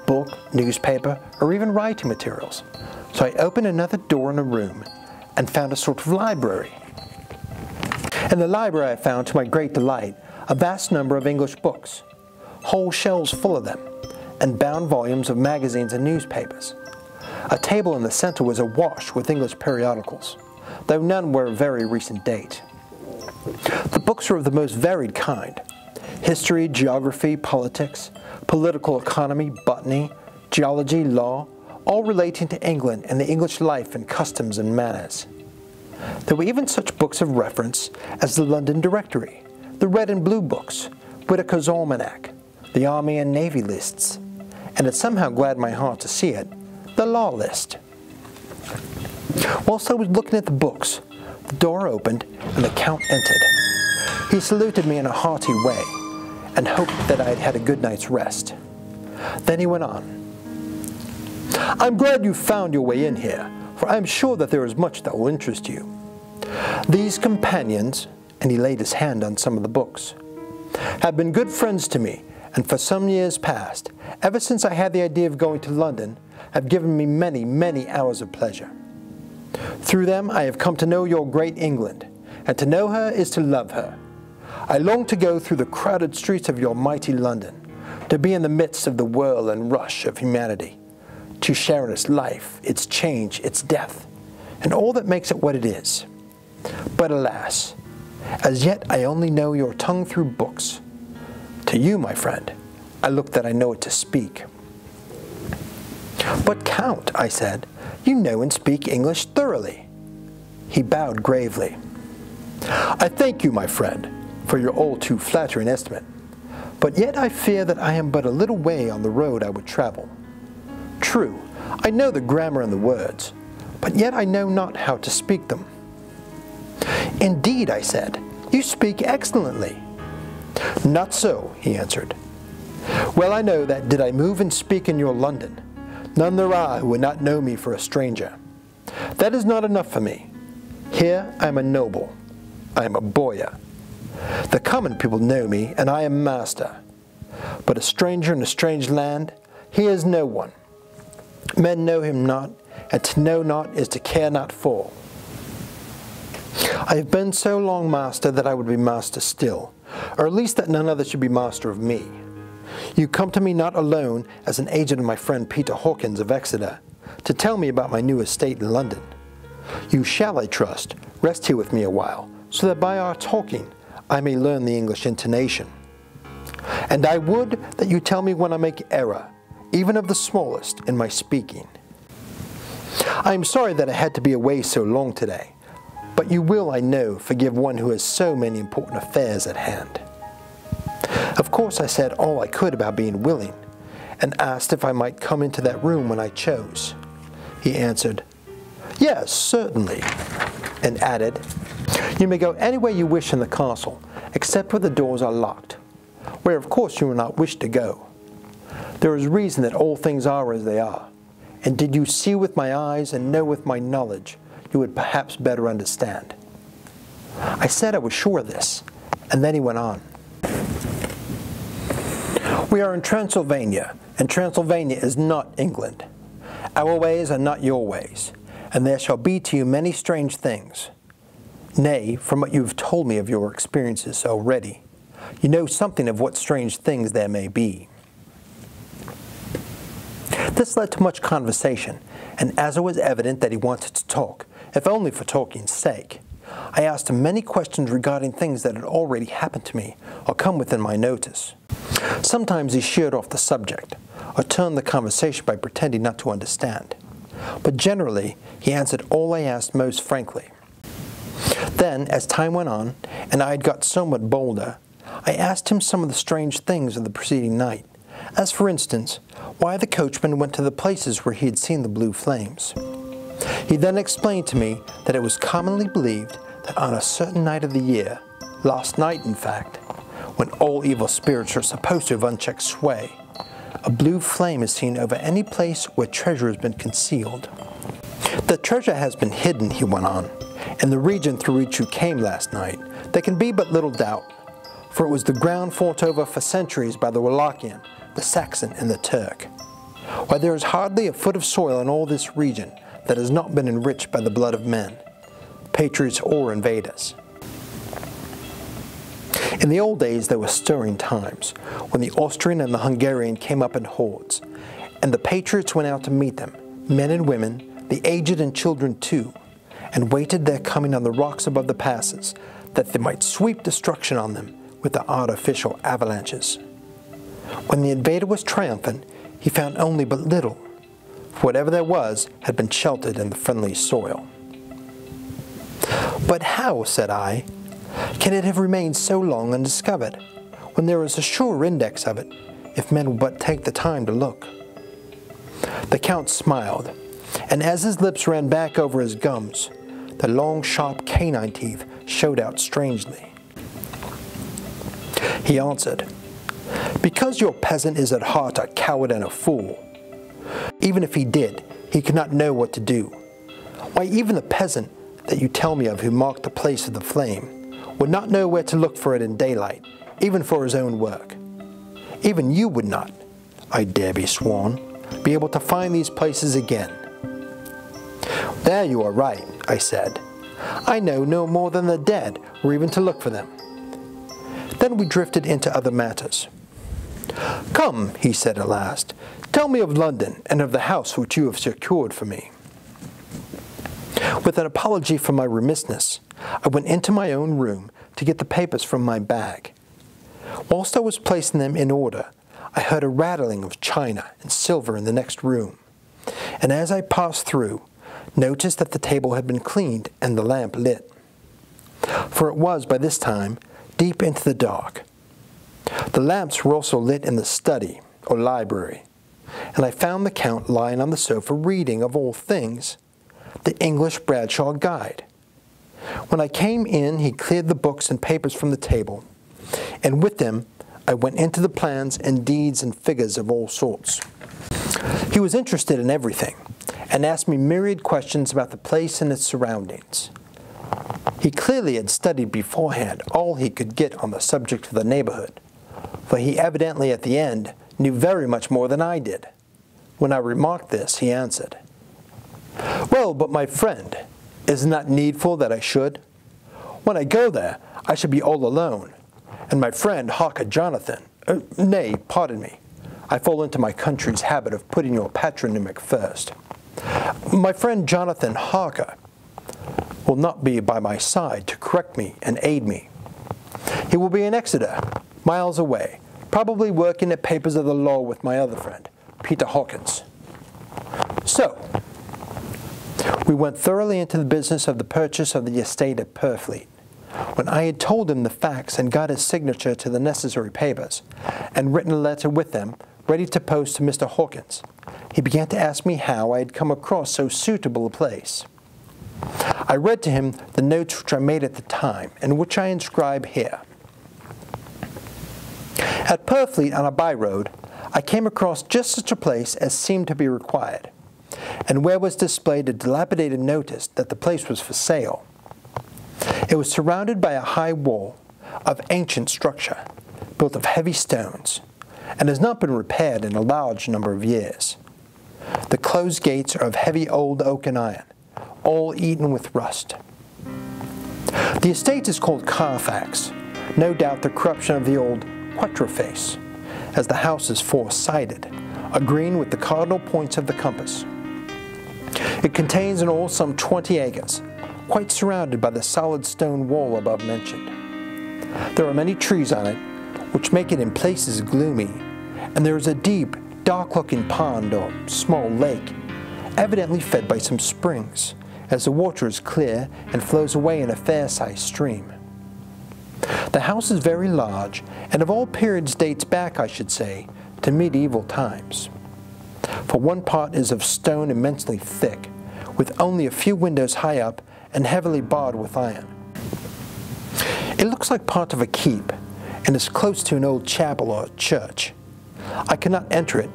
book, newspaper, or even writing materials. So I opened another door in a room and found a sort of library. In the library I found, to my great delight, a vast number of English books, whole shelves full of them, and bound volumes of magazines and newspapers. A table in the center was awash with English periodicals, though none were of very recent date. The books were of the most varied kind: history, geography, politics, political economy, botany, geology, law, all relating to England and the English life and customs and manners. There were even such books of reference as the London Directory, the Red and Blue books, Whitaker's Almanac, the Army and Navy lists, and it somehow gladdened my heart to see it, the Law List. Whilst I was looking at the books, the door opened and the Count entered. He saluted me in a hearty way and hoped that I had had a good night's rest. Then he went on. "I'm glad you found your way in here, for I am sure that there is much that will interest you. These companions," and he laid his hand on some of the books, "have been good friends to me, and for some years past, ever since I had the idea of going to London, have given me many, many hours of pleasure. Through them I have come to know your great England, and to know her is to love her. I long to go through the crowded streets of your mighty London, to be in the midst of the whirl and rush of humanity, to share in its life, its change, its death, and all that makes it what it is. But alas, as yet I only know your tongue through books. To you, my friend, I look that I know it to speak." "But Count," I said, "you know and speak English thoroughly." He bowed gravely. "I thank you, my friend, for your all too flattering estimate, but yet I fear that I am but a little way on the road I would travel. True, I know the grammar and the words, but yet I know not how to speak them." "Indeed," I said, "you speak excellently." "Not so," he answered. "Well I know that did I move and speak in your London, none there are who would not know me for a stranger. That is not enough for me. Here I am a noble. I am a boyar. The common people know me, and I am master. But a stranger in a strange land, he is no one. Men know him not, and to know not is to care not for. I have been so long master that I would be master still, or at least that none other should be master of me. You come to me not alone as an agent of my friend Peter Hawkins of Exeter, to tell me about my new estate in London. You shall, I trust, rest here with me a while, so that by our talking I may learn the English intonation. And I would that you tell me when I make error, even of the smallest, in my speaking. I am sorry that I had to be away so long today, but you will, I know, forgive one who has so many important affairs at hand." Of course I said all I could about being willing, and asked if I might come into that room when I chose. He answered, "Yes, certainly," and added, "You may go anywhere you wish in the castle, except where the doors are locked, where of course you will not wish to go. There is reason that all things are as they are, and did you see with my eyes and know with my knowledge, you would perhaps better understand." I said I was sure of this, and then he went on. "We are in Transylvania, and Transylvania is not England. Our ways are not your ways, and there shall be to you many strange things. Nay, from what you have told me of your experiences already, you know something of what strange things there may be." This led to much conversation, and as it was evident that he wanted to talk, if only for talking's sake, I asked him many questions regarding things that had already happened to me or come within my notice. Sometimes he sheered off the subject, or turned the conversation by pretending not to understand, but generally he answered all I asked most frankly. Then, as time went on, and I had got somewhat bolder, I asked him some of the strange things of the preceding night, as for instance, why the coachman went to the places where he had seen the blue flames. He then explained to me that it was commonly believed that on a certain night of the year, last night in fact, when all evil spirits are supposed to have unchecked sway, a blue flame is seen over any place where treasure has been concealed. "The treasure has been hidden," he went on, "in the region through which you came last night. There can be but little doubt, for it was the ground fought over for centuries by the Wallachian, the Saxon, and the Turk. Why, there is hardly a foot of soil in all this region that has not been enriched by the blood of men, patriots or invaders. In the old days there were stirring times, when the Austrian and the Hungarian came up in hordes, and the patriots went out to meet them, men and women, the aged and children too, and waited their coming on the rocks above the passes, that they might sweep destruction on them with the artificial avalanches. When the invader was triumphant, he found only but little, for whatever there was had been sheltered in the friendly soil. But how, said I, can it have remained so long undiscovered, when there is a sure index of it, if men will but take the time to look? The Count smiled, and as his lips ran back over his gums, the long, sharp canine teeth showed out strangely. He answered, "Because your peasant is at heart a coward and a fool. Even if he did, he could not know what to do. Why, even the peasant that you tell me of who marked the place of the flame would not know where to look for it in daylight, even for his own work. Even you would not, I dare be sworn, be able to find these places again." "There you are right," I said. "I know no more than the dead or even to look for them." Then we drifted into other matters. "Come," he said at last, "tell me of London and of the house which you have secured for me." With an apology for my remissness, I went into my own room to get the papers from my bag. Whilst I was placing them in order, I heard a rattling of china and silver in the next room, and as I passed through, noticed that the table had been cleaned and the lamp lit. For it was, by this time, deep into the dark. The lamps were also lit in the study, or library, and I found the Count lying on the sofa reading, of all things, the English Bradshaw Guide. When I came in, he cleared the books and papers from the table, and with them I went into the plans and deeds and figures of all sorts. He was interested in everything, and asked me myriad questions about the place and its surroundings. He clearly had studied beforehand all he could get on the subject of the neighborhood, for he evidently at the end knew very much more than I did. When I remarked this, he answered, "Well, but my friend, is it not needful that I should? When I go there, I shall be all alone, and my friend Hawker Jonathan, nay, pardon me, I fall into my country's habit of putting your patronymic first. My friend Jonathan Harker will not be by my side to correct me and aid me. He will be in Exeter, miles away, probably working at papers of the law with my other friend, Peter Hawkins." So, we went thoroughly into the business of the purchase of the estate at Purfleet. When I had told him the facts and got his signature to the necessary papers, and written a letter with them, ready to post to Mr. Hawkins, he began to ask me how I had come across so suitable a place. I read to him the notes which I made at the time, and which I inscribe here. At Purfleet, on a by-road, I came across just such a place as seemed to be required, and where was displayed a dilapidated notice that the place was for sale. It was surrounded by a high wall of ancient structure, built of heavy stones, and has not been repaired in a large number of years. The closed gates are of heavy old oak and iron, all eaten with rust. The estate is called Carfax, no doubt the corruption of the old Quatreface, as the house is four-sided, agreeing with the cardinal points of the compass. It contains in all some 20 acres, quite surrounded by the solid stone wall above mentioned. There are many trees on it, which make it in places gloomy, and there is a deep, dark-looking pond or small lake, evidently fed by some springs, as the water is clear and flows away in a fair-sized stream. The house is very large, and of all periods dates back, I should say, to medieval times. For one part is of stone immensely thick, with only a few windows high up and heavily barred with iron. It looks like part of a keep, and is close to an old chapel or church. I could not enter it,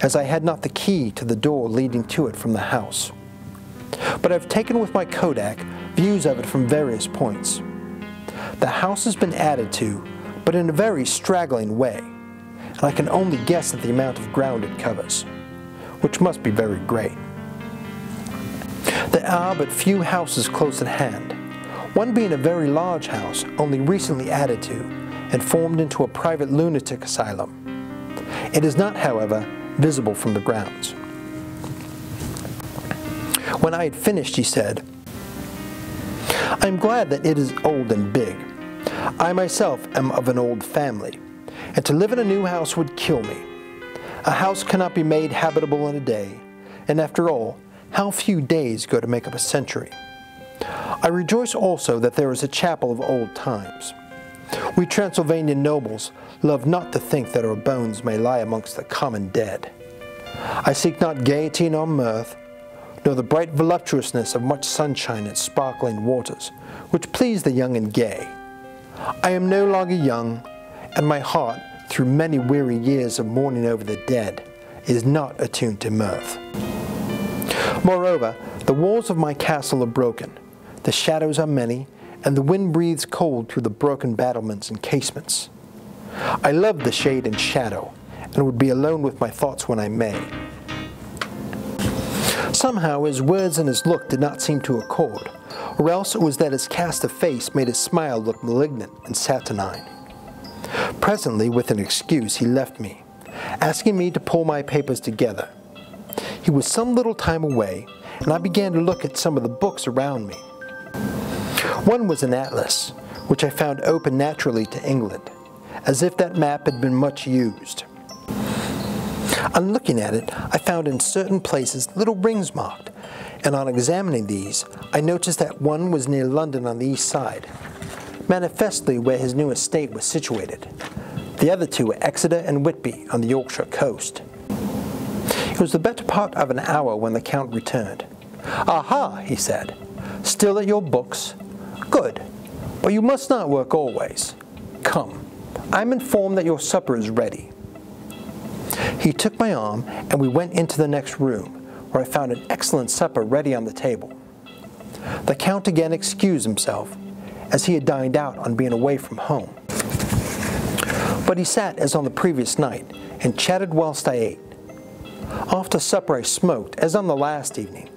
as I had not the key to the door leading to it from the house. But I have taken with my Kodak views of it from various points. The house has been added to, but in a very straggling way, and I can only guess at the amount of ground it covers. which must be very great. There are but few houses close at hand, one being a very large house only recently added to and formed into a private lunatic asylum. It is not, however, visible from the grounds. When I had finished, he said, "I am glad that it is old and big. I myself am of an old family, and to live in a new house would kill me. A house cannot be made habitable in a day, and after all, how few days go to make up a century. I rejoice also that there is a chapel of old times. We Transylvanian nobles love not to think that our bones may lie amongst the common dead. I seek not gaiety nor mirth, nor the bright voluptuousness of much sunshine and sparkling waters, which please the young and gay. I am no longer young, and my heart, through many weary years of mourning over the dead, is not attuned to mirth. Moreover, the walls of my castle are broken, the shadows are many, and the wind breathes cold through the broken battlements and casements. I love the shade and shadow, and would be alone with my thoughts when I may." Somehow his words and his look did not seem to accord, or else it was that his cast of face made his smile look malignant and saturnine. Presently, with an excuse, he left me, asking me to pull my papers together. He was some little time away, and I began to look at some of the books around me. One was an atlas, which I found open naturally to England, as if that map had been much used. On looking at it, I found in certain places little rings marked, and on examining these, I noticed that one was near London on the east side, manifestly where his new estate was situated. The other two were Exeter and Whitby on the Yorkshire coast. It was the better part of an hour when the Count returned. "Aha," he said, "still at your books? Good, but you must not work always. Come, I am informed that your supper is ready." He took my arm, and we went into the next room, where I found an excellent supper ready on the table. The Count again excused himself, as he had dined out on being away from home. But he sat as on the previous night, and chatted whilst I ate. After supper I smoked, as on the last evening,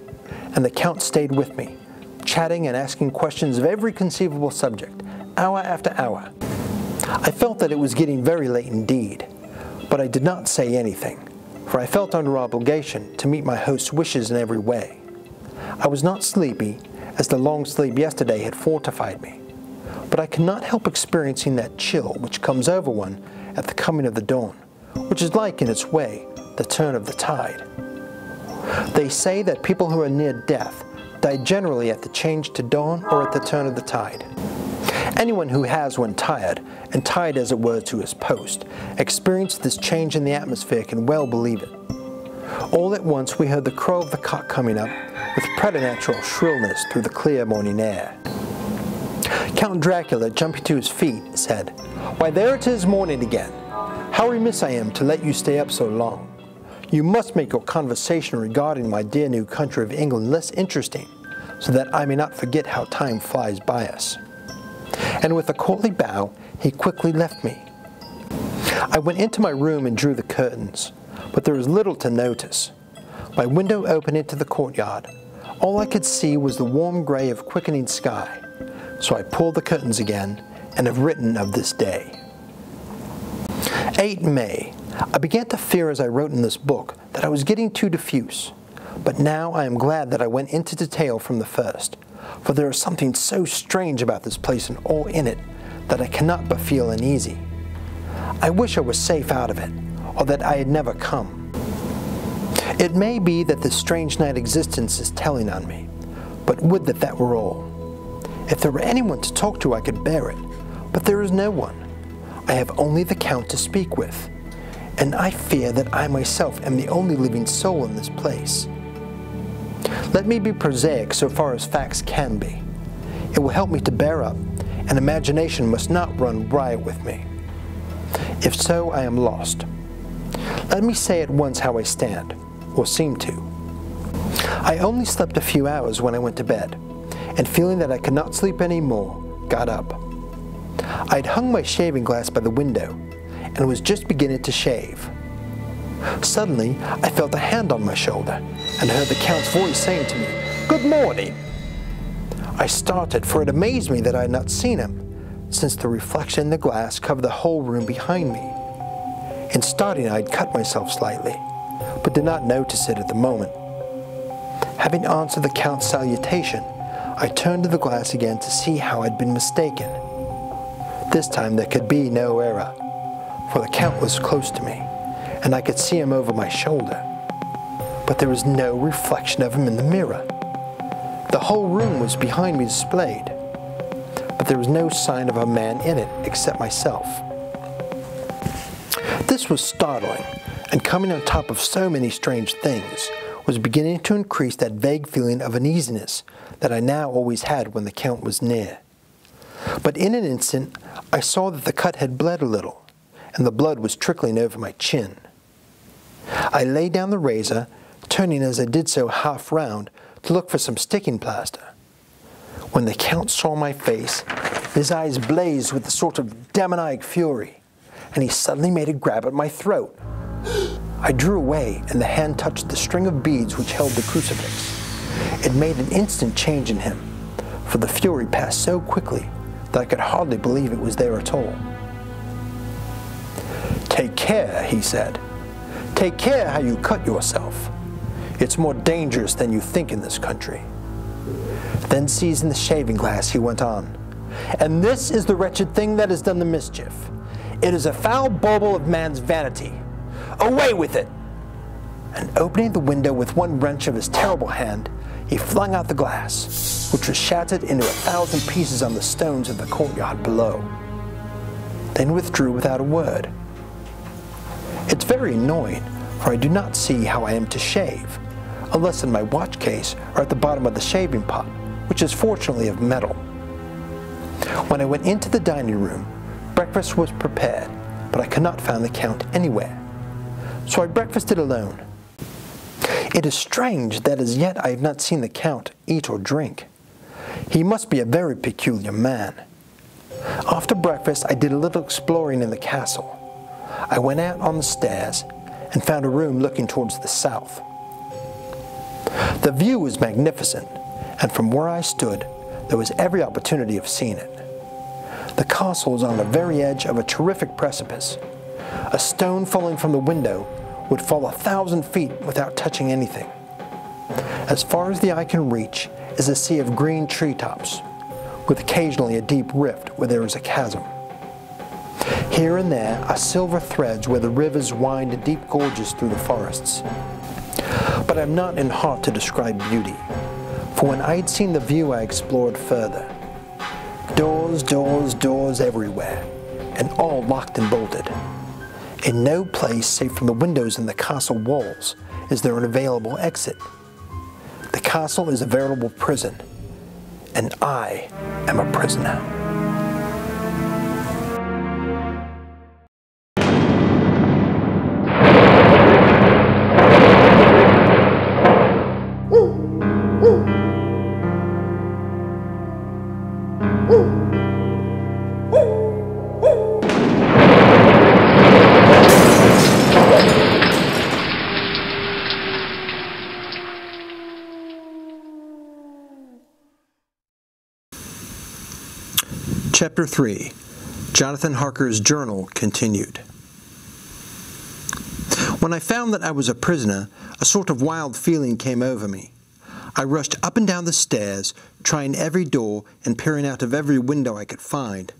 and the Count stayed with me, chatting and asking questions of every conceivable subject, hour after hour. I felt that it was getting very late indeed, but I did not say anything, for I felt under obligation to meet my host's wishes in every way. I was not sleepy, as the long sleep yesterday had fortified me, but I cannot help experiencing that chill which comes over one at the coming of the dawn, which is like, in its way, the turn of the tide. They say that people who are near death die generally at the change to dawn or at the turn of the tide. Anyone who has, when tired, and tied as it were to his post, experienced this change in the atmosphere can well believe it. All at once we heard the crow of the cock coming up with preternatural shrillness through the clear morning air. Count Dracula, jumping to his feet, said, "Why, there it is morning again. How remiss I am to let you stay up so long. You must make your conversation regarding my dear new country of England less interesting, so that I may not forget how time flies by us." And with a courtly bow, he quickly left me. I went into my room and drew the curtains, but there was little to notice. My window opened into the courtyard. All I could see was the warm gray of quickening sky, so I pulled the curtains again and have written of this day. 8 May. I began to fear as I wrote in this book that I was getting too diffuse, but now I am glad that I went into detail from the first, for there is something so strange about this place and all in it that I cannot but feel uneasy. I wish I was safe out of it, or that I had never come. It may be that this strange night existence is telling on me, but would that that were all. If there were anyone to talk to, I could bear it, but there is no one. I have only the Count to speak with, and I fear that I myself am the only living soul in this place. Let me be prosaic so far as facts can be. It will help me to bear up, and imagination must not run riot with me. If so, I am lost. Let me say at once how I stand, or seem to. I only slept a few hours when I went to bed, and feeling that I could not sleep any more, got up. I had hung my shaving glass by the window, and was just beginning to shave. Suddenly, I felt a hand on my shoulder and heard the Count's voice saying to me, "Good morning." I started, for it amazed me that I had not seen him, since the reflection in the glass covered the whole room behind me. In starting, I had cut myself slightly, but did not notice it at the moment. Having answered the Count's salutation, I turned to the glass again to see how I had been mistaken. This time there could be no error, for the Count was close to me, and I could see him over my shoulder. But there was no reflection of him in the mirror. The whole room was behind me displayed, but there was no sign of a man in it except myself. This was startling, and coming on top of so many strange things, was beginning to increase that vague feeling of uneasiness that I now always had when the Count was near. But in an instant, I saw that the cut had bled a little, and the blood was trickling over my chin. I laid down the razor, turning as I did so half round to look for some sticking plaster. When the Count saw my face, his eyes blazed with a sort of demoniac fury, and he suddenly made a grab at my throat. I drew away, and the hand touched the string of beads which held the crucifix. It made an instant change in him, for the fury passed so quickly that I could hardly believe it was there at all. "Take care," he said. "Take care how you cut yourself. It's more dangerous than you think in this country." Then seizing the shaving glass, he went on, "And this is the wretched thing that has done the mischief. It is a foul bauble of man's vanity. Away with it!" And opening the window with one wrench of his terrible hand, he flung out the glass, which was shattered into 1,000 pieces on the stones of the courtyard below, then withdrew without a word. It's very annoying, for I do not see how I am to shave, unless in my watch case or at the bottom of the shaving pot, which is fortunately of metal. When I went into the dining room, breakfast was prepared, but I could not find the Count anywhere, so I breakfasted alone. It is strange that as yet I have not seen the Count eat or drink. He must be a very peculiar man. After breakfast, I did a little exploring in the castle. I went out on the stairs and found a room looking towards the south. The view was magnificent, and from where I stood, there was every opportunity of seeing it. The castle was on the very edge of a terrific precipice. A stone falling from the window would fall 1,000 feet without touching anything. As far as the eye can reach is a sea of green treetops, with occasionally a deep rift where there is a chasm. Here and there are silver threads where the rivers wind in deep gorges through the forests. But I am not in heart to describe beauty, for when I had seen the view I explored further. Doors, doors, doors everywhere, and all locked and bolted. In no place, save from the windows in the castle walls, is there an available exit. The castle is a veritable prison, and I am a prisoner. Chapter 3. Jonathan Harker's Journal Continued. When I found that I was a prisoner, a sort of wild feeling came over me. I rushed up and down the stairs, trying every door and peering out of every window I could find.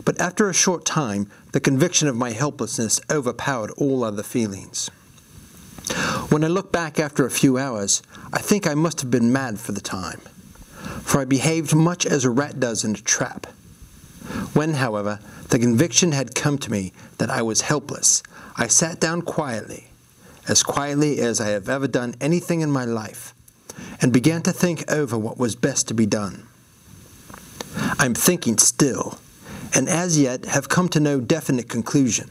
But after a short time, the conviction of my helplessness overpowered all other feelings. When I look back after a few hours, I think I must have been mad for the time, for I behaved much as a rat does in a trap. When, however, the conviction had come to me that I was helpless, I sat down quietly as I have ever done anything in my life, and began to think over what was best to be done. I'm thinking still, and as yet have come to no definite conclusion.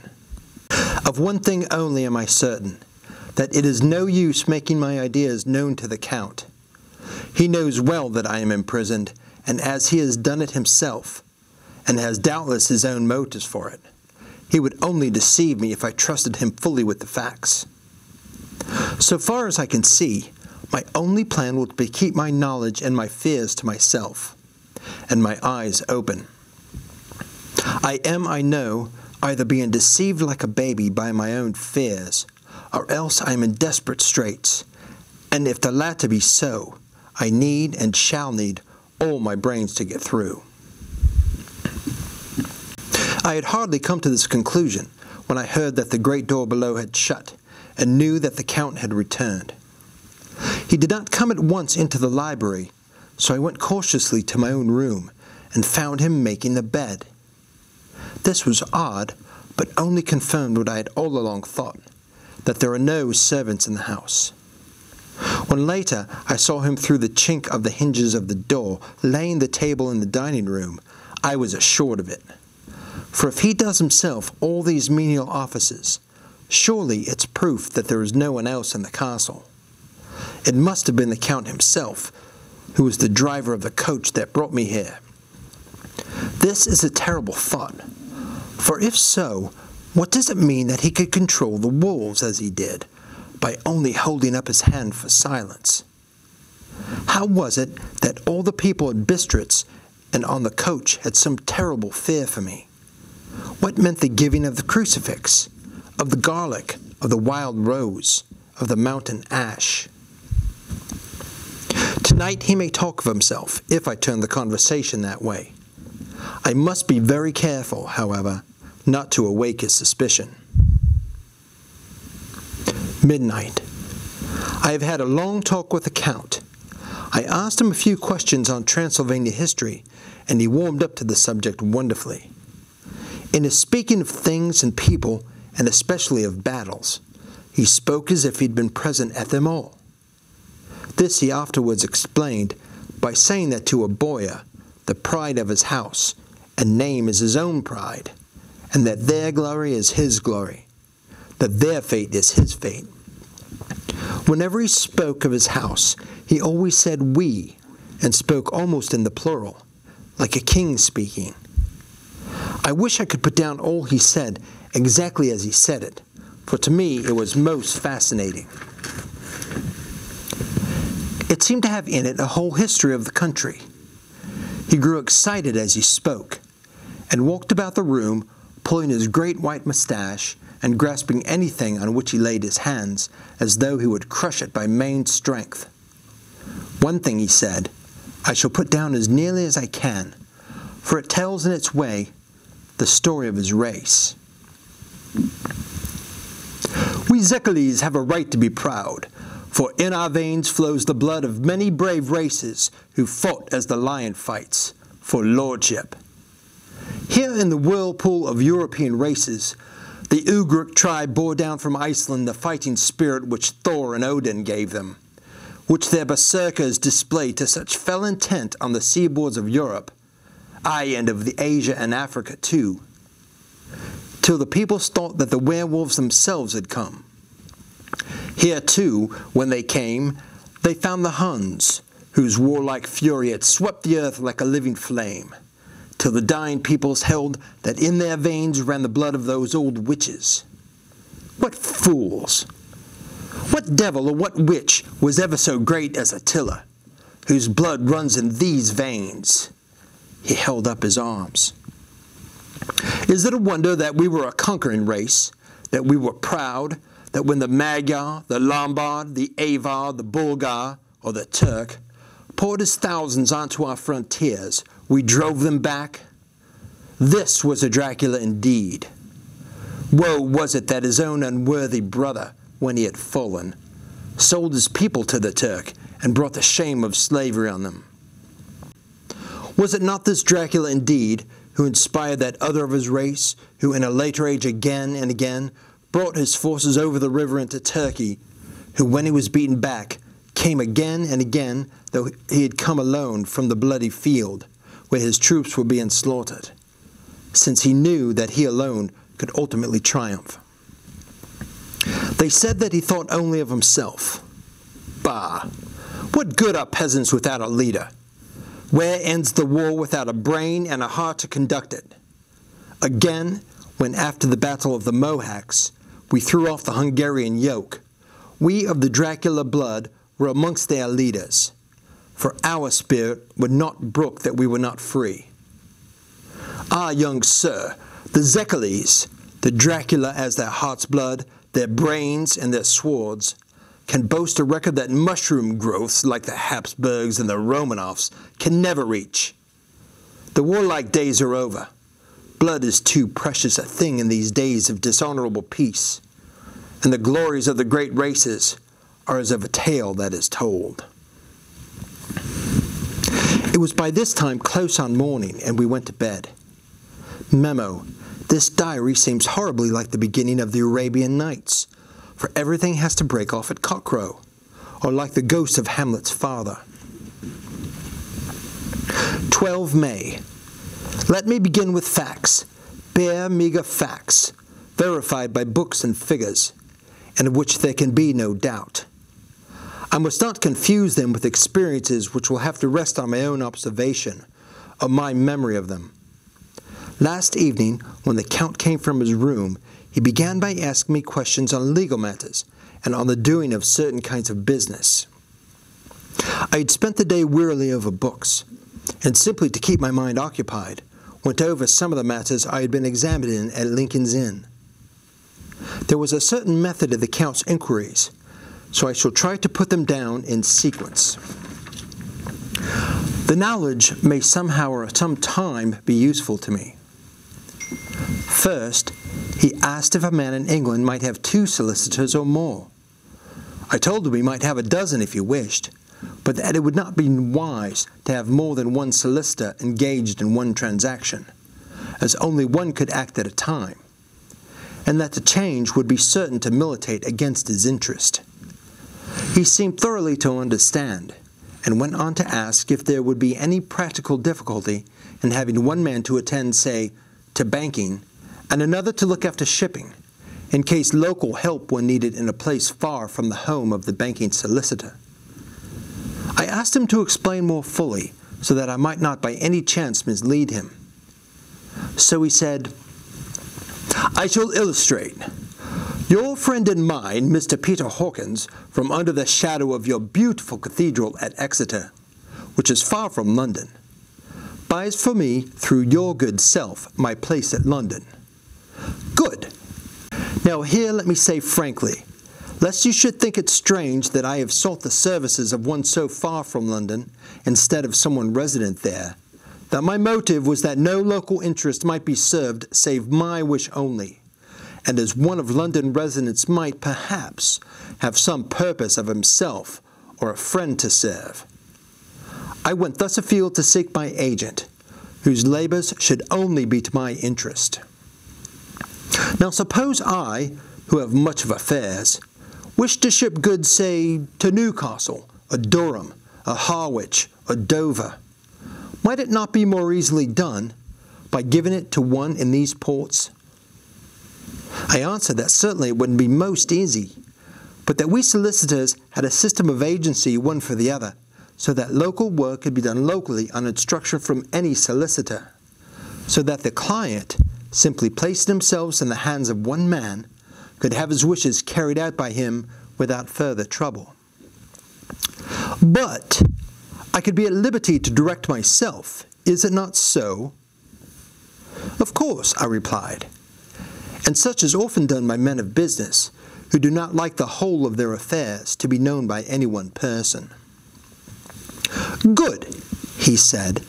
Of one thing only am I certain, that it is no use making my ideas known to the Count. He knows well that I am imprisoned, and as he has done it himself, and has doubtless his own motives for it, he would only deceive me if I trusted him fully with the facts. So far as I can see, my only plan will be to keep my knowledge and my fears to myself, and my eyes open. I am, I know, either being deceived like a baby by my own fears, or else I am in desperate straits, and if the latter be so, I need and shall need all my brains to get through. I had hardly come to this conclusion when I heard that the great door below had shut, and knew that the Count had returned. He did not come at once into the library, so I went cautiously to my own room, and found him making the bed. This was odd, but only confirmed what I had all along thought, that there are no servants in the house. When later I saw him through the chink of the hinges of the door, laying the table in the dining room, I was assured of it. For if he does himself all these menial offices, surely it's proof that there is no one else in the castle. It must have been the Count himself, who was the driver of the coach that brought me here. This is a terrible thought, for if so, what does it mean that he could control the wolves as he did, by only holding up his hand for silence? How was it that all the people at Bistritz and on the coach had some terrible fear for me? What meant the giving of the crucifix, of the garlic, of the wild rose, of the mountain ash? Tonight he may talk of himself, if I turn the conversation that way. I must be very careful, however, not to awake his suspicion. Midnight. I have had a long talk with the Count. I asked him a few questions on Transylvania history, and he warmed up to the subject wonderfully. In his speaking of things and people, and especially of battles, he spoke as if he'd been present at them all. This he afterwards explained by saying that to a boyar, the pride of his house, and name is his own pride, and that their glory is his glory, that their fate is his fate. Whenever he spoke of his house, he always said we, and spoke almost in the plural, like a king speaking. I wish I could put down all he said exactly as he said it, for to me it was most fascinating. It seemed to have in it a whole history of the country. He grew excited as he spoke, and walked about the room, pulling his great white mustache and grasping anything on which he laid his hands, as though he would crush it by main strength. One thing he said, I shall put down as nearly as I can, for it tells in its way the story of his race. We Zekulis have a right to be proud, for in our veins flows the blood of many brave races who fought as the lion fights, for lordship. Here in the whirlpool of European races, the Ugruk tribe bore down from Iceland the fighting spirit which Thor and Odin gave them, which their berserkers displayed to such fell intent on the seaboards of Europe, aye, and of the Asia and Africa too, till the peoples thought that the werewolves themselves had come. Here too, when they came, they found the Huns, whose warlike fury had swept the earth like a living flame, till the dying peoples held that in their veins ran the blood of those old witches. What fools! What devil or what witch was ever so great as Attila, whose blood runs in these veins? He held up his arms. Is it a wonder that we were a conquering race, that we were proud, that when the Magyar, the Lombard, the Avar, the Bulgar, or the Turk poured his thousands onto our frontiers, we drove them back? This was a Dracula indeed. Woe was it that his own unworthy brother, when he had fallen, sold his people to the Turk and brought the shame of slavery on them. Was it not this Dracula indeed who inspired that other of his race, who in a later age again and again brought his forces over the river into Turkey, who when he was beaten back came again and again, though he had come alone from the bloody field where his troops were being slaughtered, since he knew that he alone could ultimately triumph. They said that he thought only of himself. Bah! What good are peasants without a leader? Where ends the war without a brain and a heart to conduct it? Again, when after the Battle of the Mohawks we threw off the Hungarian yoke, we of the Dracula blood were amongst their leaders, for our spirit would not brook that we were not free. Ah, young sir, the Zekiles, the Dracula as their heart's blood, their brains and their swords, can boast a record that mushroom growths like the Habsburgs and the Romanovs can never reach. The warlike days are over. Blood is too precious a thing in these days of dishonorable peace, and the glories of the great races are as of a tale that is told. It was by this time close on morning, and we went to bed. Memo: this diary seems horribly like the beginning of the Arabian Nights, for everything has to break off at cockcrow, or like the ghost of Hamlet's father. 12 May. Let me begin with facts, bare, meager facts, verified by books and figures, and of which there can be no doubt. I must not confuse them with experiences which will have to rest on my own observation, or my memory of them. Last evening, when the Count came from his room, he began by asking me questions on legal matters and on the doing of certain kinds of business. I had spent the day wearily over books, and simply to keep my mind occupied, went over some of the matters I had been examining at Lincoln's Inn. There was a certain method of the Count's inquiries, so I shall try to put them down in sequence. The knowledge may somehow or at some time be useful to me. First, he asked if a man in England might have 2 solicitors or more. I told him he might have a dozen if he wished, but that it would not be wise to have more than one solicitor engaged in one transaction, as only one could act at a time, and that the change would be certain to militate against his interest. He seemed thoroughly to understand, and went on to ask if there would be any practical difficulty in having one man to attend, say, to banking, and another to look after shipping, in case local help were needed in a place far from the home of the banking solicitor. I asked him to explain more fully, so that I might not by any chance mislead him. So he said, "I shall illustrate. Your friend and mine, Mr. Peter Hawkins, from under the shadow of your beautiful cathedral at Exeter, which is far from London, buys for me, through your good self, my place at London. Good. Now here let me say frankly, lest you should think it strange that I have sought the services of one so far from London, instead of someone resident there, that my motive was that no local interest might be served save my wish only, and as one of London residents might, perhaps, have some purpose of himself or a friend to serve. I went thus afield to seek my agent, whose labors should only be to my interest. Now suppose I, who have much of affairs, wish to ship goods, say, to Newcastle, or Durham, or Harwich, or Dover. Might it not be more easily done by giving it to one in these ports? I answered that certainly it would be most easy, but that we solicitors had a system of agency one for the other, so that local work could be done locally on instruction from any solicitor, so that the client, simply placing themselves in the hands of one man, could have his wishes carried out by him without further trouble. But I could be at liberty to direct myself, is it not so? Of course, I replied, and such is often done by men of business, who do not like the whole of their affairs to be known by any one person. Good, he said,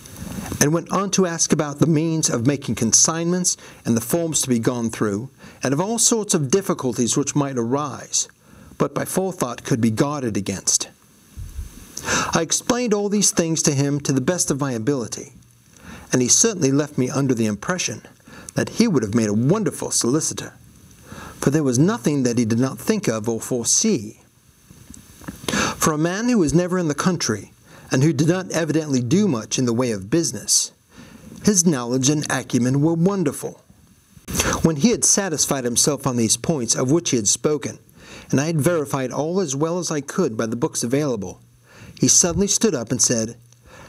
and went on to ask about the means of making consignments and the forms to be gone through, and of all sorts of difficulties which might arise, but by forethought could be guarded against. I explained all these things to him to the best of my ability, and he certainly left me under the impression that he would have made a wonderful solicitor, for there was nothing that he did not think of or foresee. For a man who was never in the country, and who did not evidently do much in the way of business, his knowledge and acumen were wonderful. When he had satisfied himself on these points of which he had spoken, and I had verified all as well as I could by the books available, he suddenly stood up and said,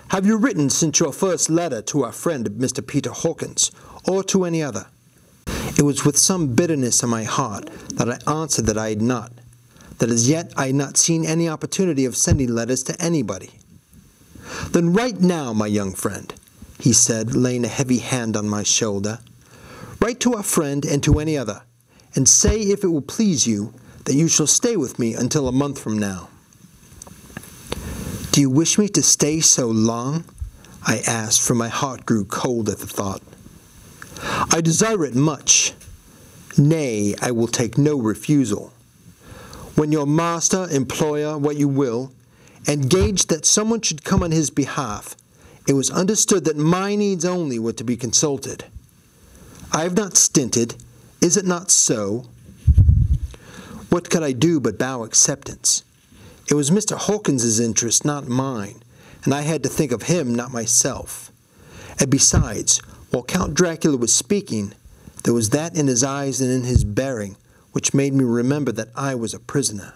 "Have you written since your first letter to our friend Mr. Peter Hawkins, or to any other?" It was with some bitterness in my heart that I answered that I had not, that as yet I had not seen any opportunity of sending letters to anybody. "Then write now, my young friend," he said, laying a heavy hand on my shoulder. "Write to our friend and to any other, and say, if it will please you, that you shall stay with me until a month from now." "Do you wish me to stay so long?" I asked, for my heart grew cold at the thought. "I desire it much. Nay, I will take no refusal. When your master, employer, what you will, engaged that someone should come on his behalf, it was understood that my needs only were to be consulted. I have not stinted. Is it not so?" What could I do but bow acceptance? It was Mr. Hawkins's interest, not mine, and I had to think of him, not myself. And besides, while Count Dracula was speaking, there was that in his eyes and in his bearing which made me remember that I was a prisoner,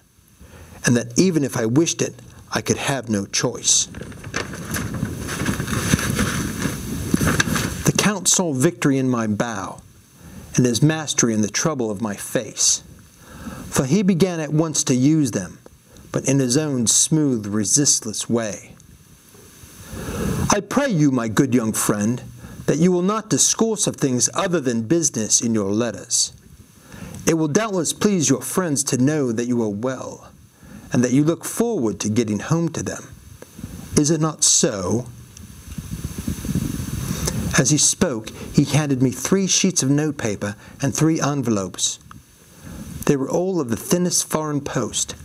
and that even if I wished it, I could have no choice. The Count saw victory in my bow, and his mastery in the trouble of my face, for he began at once to use them, but in his own smooth, resistless way. "I pray you, my good young friend, that you will not discourse of things other than business in your letters. It will doubtless please your friends to know that you are well, and that you look forward to getting home to them. Is it not so?" As he spoke, he handed me 3 sheets of notepaper and 3 envelopes. They were all of the thinnest foreign post,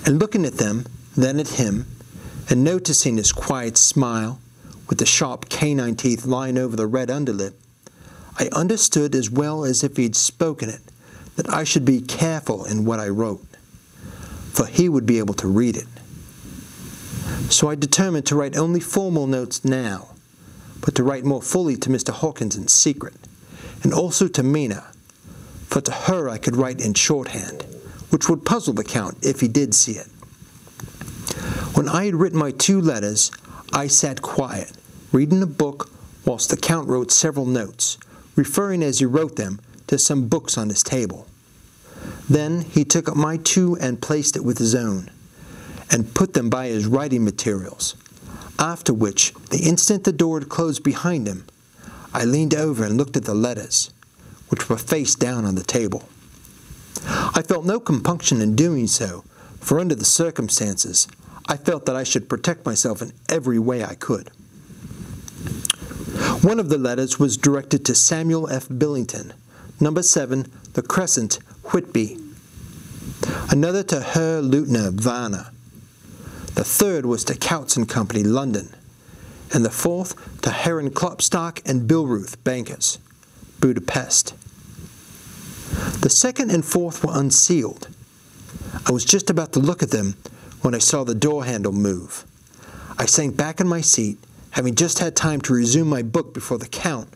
and looking at them, then at him, and noticing his quiet smile, with the sharp canine teeth lying over the red underlip, I understood as well as if he had spoken it that I should be careful in what I wrote, for he would be able to read it. So I determined to write only formal notes now, but to write more fully to Mr. Hawkins in secret, and also to Mina, for to her I could write in shorthand, which would puzzle the Count if he did see it. When I had written my 2 letters, I sat quiet, reading a book, whilst the Count wrote several notes, referring as he wrote them to some books on his table. Then he took up my 2 and placed it with his own, and put them by his writing materials, after which, the instant the door had closed behind him, I leaned over and looked at the letters, which were face down on the table. I felt no compunction in doing so, for under the circumstances, I felt that I should protect myself in every way I could. One of the letters was directed to Samuel F. Billington, No. 7, The Crescent, Whitby. Another to Herr Lieutenant Vanner. The third was to Coutts and Company, London. And the fourth to Herren Klopstock and Billruth, bankers, Budapest. The second and fourth were unsealed. I was just about to look at them when I saw the door handle move. I sank back in my seat, having just had time to resume my book before the Count,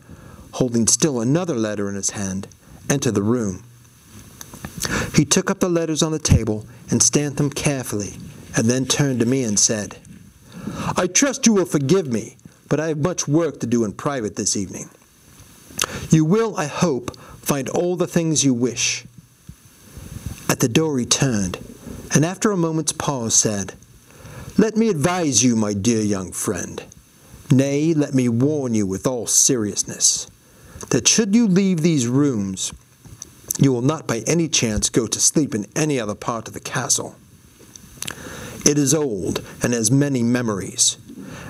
holding still another letter in his hand, entered the room. He took up the letters on the table and stamped them carefully, and then turned to me and said, "I trust you will forgive me, but I have much work to do in private this evening. You will, I hope, find all the things you wish." At the door he turned, and after a moment's pause said, "Let me advise you, my dear young friend, nay, let me warn you with all seriousness, that should you leave these rooms, you will not by any chance go to sleep in any other part of the castle. It is old and has many memories,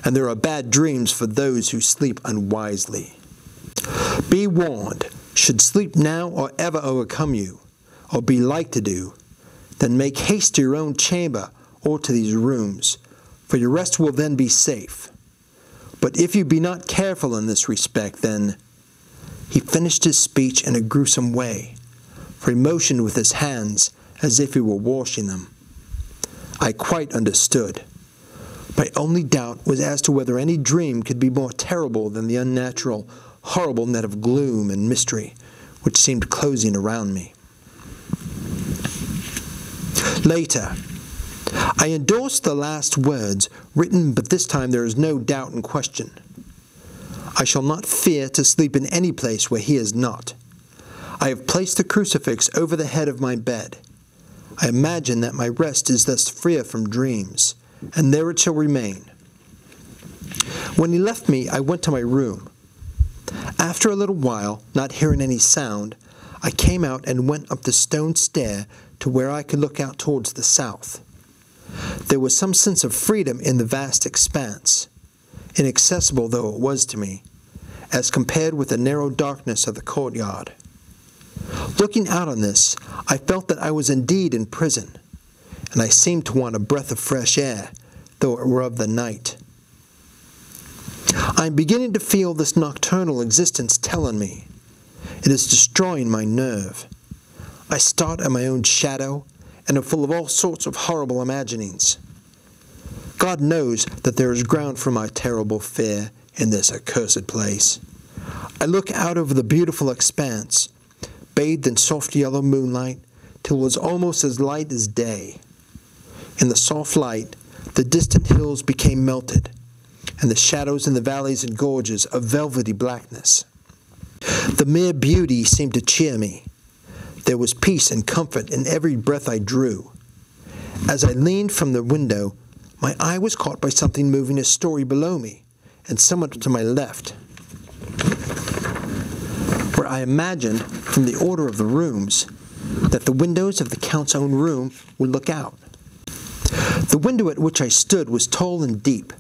and there are bad dreams for those who sleep unwisely. Be warned, should sleep now or ever overcome you, or be like to do, then make haste to your own chamber or to these rooms, for your rest will then be safe. But if you be not careful in this respect, then—" He finished his speech in a gruesome way, for he motioned with his hands as if he were washing them. I quite understood. My only doubt was as to whether any dream could be more terrible than the unnatural, horrible net of gloom and mystery which seemed closing around me. Later, I endorsed the last words, written, but this time there is no doubt in question. I shall not fear to sleep in any place where he is not. I have placed the crucifix over the head of my bed. I imagine that my rest is thus freer from dreams, and there it shall remain. When he left me, I went to my room. After a little while, not hearing any sound, I came out and went up the stone stair to where I could look out towards the south. There was some sense of freedom in the vast expanse, inaccessible though it was to me, as compared with the narrow darkness of the courtyard. Looking out on this, I felt that I was indeed in prison, and I seemed to want a breath of fresh air, though it were of the night. I am beginning to feel this nocturnal existence tell on me. It is destroying my nerve. I start at my own shadow, and am full of all sorts of horrible imaginings. God knows that there is ground for my terrible fear in this accursed place. I look out over the beautiful expanse, bathed in soft yellow moonlight, till it was almost as light as day. In the soft light, the distant hills became melted, and the shadows in the valleys and gorges of velvety blackness. The mere beauty seemed to cheer me. There was peace and comfort in every breath I drew. As I leaned from the window, my eye was caught by something moving a story below me, and somewhat to my left, where I imagined, from the order of the rooms, that the windows of the Count's own room would look out. The window at which I stood was tall and deep,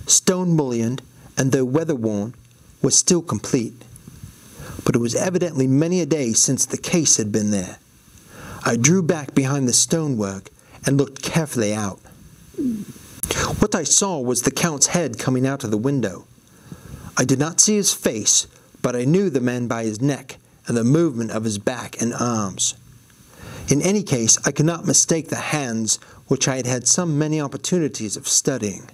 stone-mullioned, and though weather-worn, was still complete. But it was evidently many a day since the case had been there. I drew back behind the stonework and looked carefully out. What I saw was the Count's head coming out of the window. I did not see his face, but I knew the man by his neck and the movement of his back and arms. In any case, I could not mistake the hands which I had had so many opportunities of studying.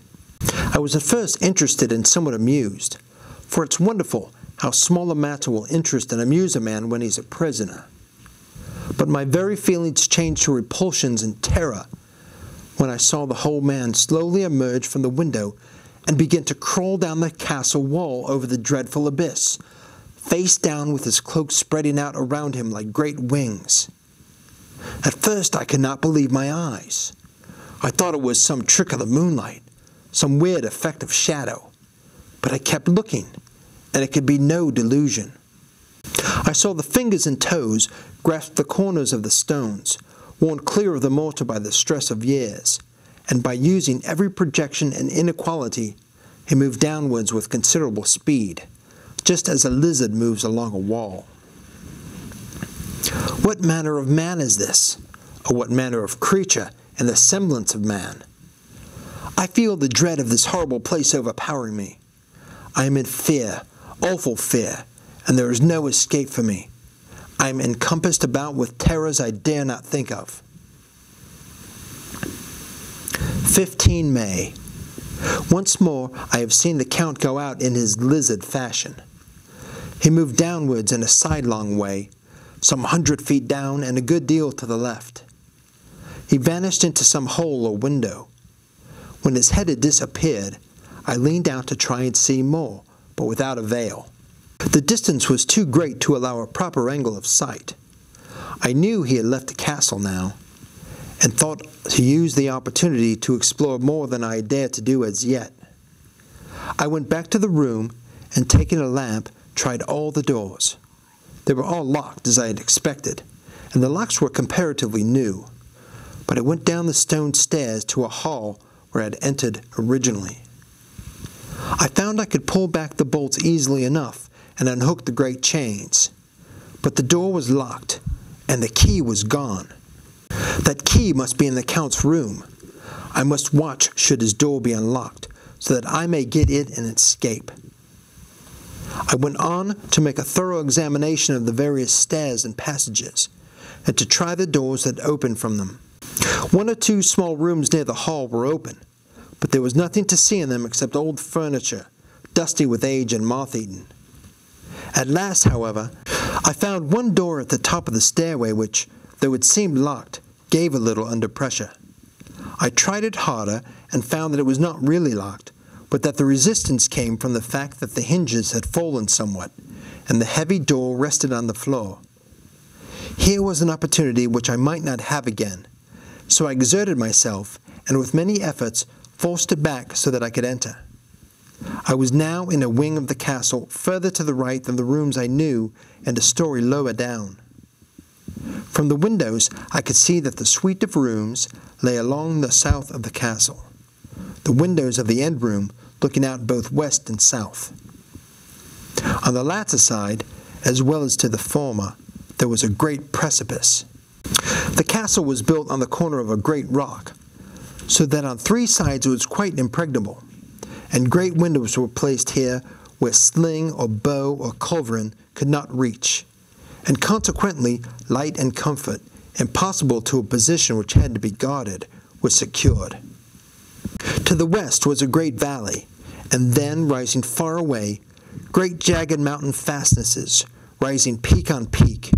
I was at first interested and somewhat amused, for it's wonderful how small a matter will interest and amuse a man when he's a prisoner. But my very feelings changed to repulsions and terror when I saw the whole man slowly emerge from the window and begin to crawl down the castle wall over the dreadful abyss, face down with his cloak spreading out around him like great wings. At first I could not believe my eyes. I thought it was some trick of the moonlight, some weird effect of shadow. But I kept looking, and it could be no delusion. I saw the fingers and toes grasp the corners of the stones, worn clear of the mortar by the stress of years, and by using every projection and inequality, he moved downwards with considerable speed, just as a lizard moves along a wall. What manner of man is this, or what manner of creature in the semblance of man? I feel the dread of this horrible place overpowering me. I am in fear, awful fear, and there is no escape for me. I am encompassed about with terrors I dare not think of. 15 May. Once more I have seen the Count go out in his lizard fashion. He moved downwards in a sidelong way, some 100 feet down and a good deal to the left. He vanished into some hole or window. When his head had disappeared, I leaned out to try and see more, but without avail. The distance was too great to allow a proper angle of sight. I knew he had left the castle now, and thought to use the opportunity to explore more than I had dared to do as yet. I went back to the room, and taking a lamp, tried all the doors. They were all locked, as I had expected, and the locks were comparatively new. But I went down the stone stairs to a hall where I had entered originally. I found I could pull back the bolts easily enough and unhook the great chains. But the door was locked, and the key was gone. That key must be in the Count's room. I must watch should his door be unlocked, so that I may get it and escape. I went on to make a thorough examination of the various stairs and passages, and to try the doors that opened from them. One or two small rooms near the hall were open, but there was nothing to see in them except old furniture, dusty with age and moth-eaten. At last, however, I found one door at the top of the stairway which, though it seemed locked, gave a little under pressure. I tried it harder and found that it was not really locked, but that the resistance came from the fact that the hinges had fallen somewhat, and the heavy door rested on the floor. Here was an opportunity which I might not have again, So I exerted myself, and with many efforts forced it back so that I could enter. I was now in a wing of the castle further to the right than the rooms I knew and a story lower down. From the windows I could see that the suite of rooms lay along the south of the castle, the windows of the end room looking out both west and south. On the latter side, as well as to the former, there was a great precipice. The castle was built on the corner of a great rock, so that on three sides it was quite impregnable, and great windows were placed here where sling or bow or culverin could not reach, and consequently light and comfort, impossible to a position which had to be guarded, was secured. To the west was a great valley, and then, rising far away, great jagged mountain fastnesses, rising peak on peak,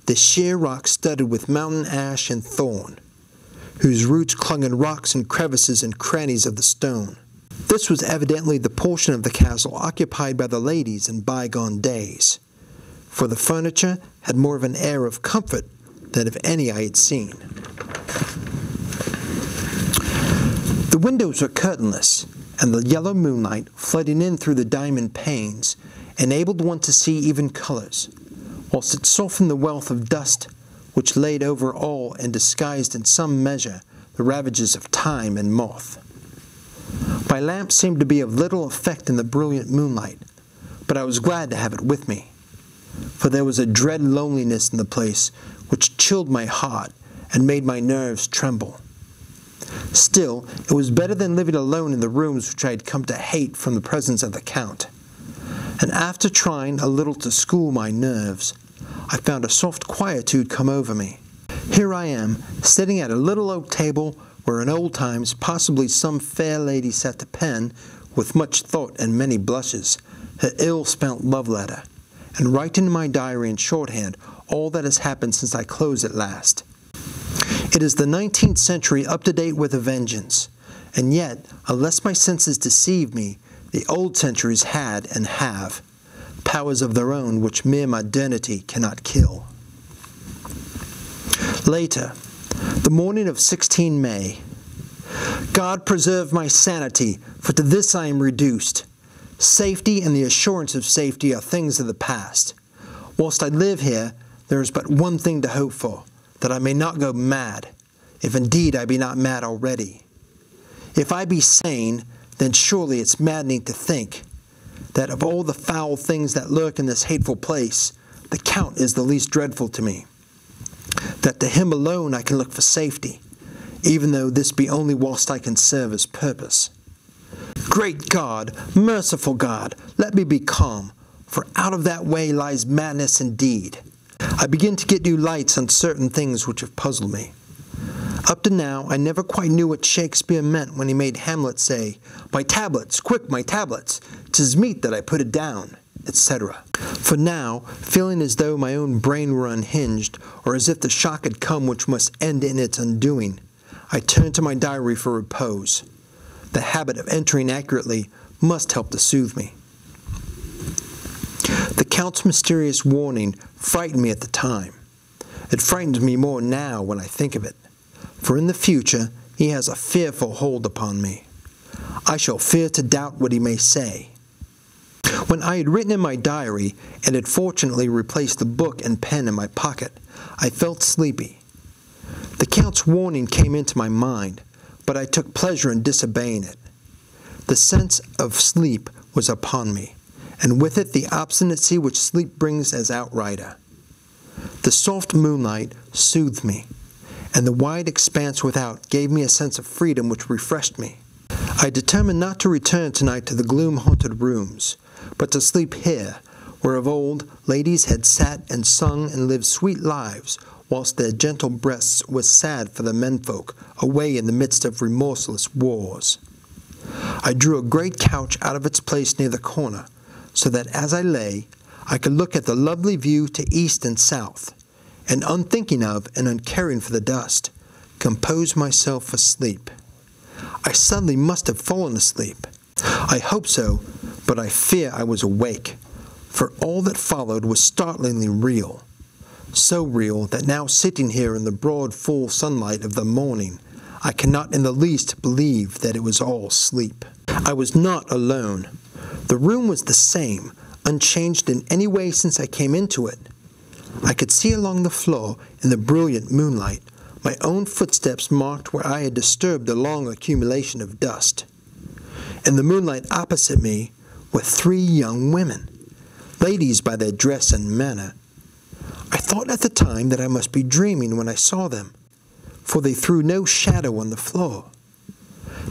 the sheer rock studded with mountain ash and thorn, whose roots clung in rocks and crevices and crannies of the stone. This was evidently the portion of the castle occupied by the ladies in bygone days, for the furniture had more of an air of comfort than of any I had seen. The windows were curtainless, and the yellow moonlight, flooding in through the diamond panes, enabled one to see even colors, whilst it softened the wealth of dust which laid over all and disguised in some measure the ravages of time and moth. My lamp seemed to be of little effect in the brilliant moonlight, but I was glad to have it with me, for there was a dread loneliness in the place which chilled my heart and made my nerves tremble. Still, it was better than living alone in the rooms which I had come to hate from the presence of the Count. And after trying a little to school my nerves, I found a soft quietude come over me. Here I am, sitting at a little oak table where in old times possibly some fair lady sat to pen, with much thought and many blushes, her ill-spelt love letter, and writing in my diary in shorthand all that has happened since I closed it last. It is the 19th century up to date with a vengeance, and yet, unless my senses deceive me, the old centuries had, and have, powers of their own which mere modernity cannot kill. Later, the morning of 16 May. God preserve my sanity, for to this I am reduced. Safety and the assurance of safety are things of the past. Whilst I live here, there is but one thing to hope for, that I may not go mad, if indeed I be not mad already. If I be sane, then surely it's maddening to think that of all the foul things that lurk in this hateful place, the Count is the least dreadful to me. That to him alone I can look for safety, even though this be only whilst I can serve his purpose. Great God, merciful God, let me be calm, for out of that way lies madness indeed. I begin to get new lights on certain things which have puzzled me. Up to now, I never quite knew what Shakespeare meant when he made Hamlet say, "My tablets, quick, my tablets, 'tis meet that I put it down," etc. For now, feeling as though my own brain were unhinged, or as if the shock had come which must end in its undoing, I turned to my diary for repose. The habit of entering accurately must help to soothe me. The Count's mysterious warning frightened me at the time. It frightens me more now when I think of it, for in the future he has a fearful hold upon me. I shall fear to doubt what he may say. When I had written in my diary, and had fortunately replaced the book and pen in my pocket, I felt sleepy. The Count's warning came into my mind, but I took pleasure in disobeying it. The sense of sleep was upon me, and with it the obstinacy which sleep brings as outrider. The soft moonlight soothed me, and the wide expanse without gave me a sense of freedom which refreshed me. I determined not to return tonight to the gloom-haunted rooms, but to sleep here, where of old ladies had sat and sung and lived sweet lives, whilst their gentle breasts were sad for the menfolk away in the midst of remorseless wars. I drew a great couch out of its place near the corner, so that as I lay, I could look at the lovely view to east and south, and unthinking of and uncaring for the dust, compose myself for sleep. I suddenly must have fallen asleep. I hope so, but I fear I was awake, for all that followed was startlingly real. so real that now sitting here in the broad full sunlight of the morning, I cannot in the least believe that it was all sleep. I was not alone. The room was the same, unchanged in any way since I came into it. I could see along the floor in the brilliant moonlight my own footsteps marked where I had disturbed the long accumulation of dust. In the moonlight opposite me were 3 young women, ladies by their dress and manner. I thought at the time that I must be dreaming when I saw them, for they threw no shadow on the floor.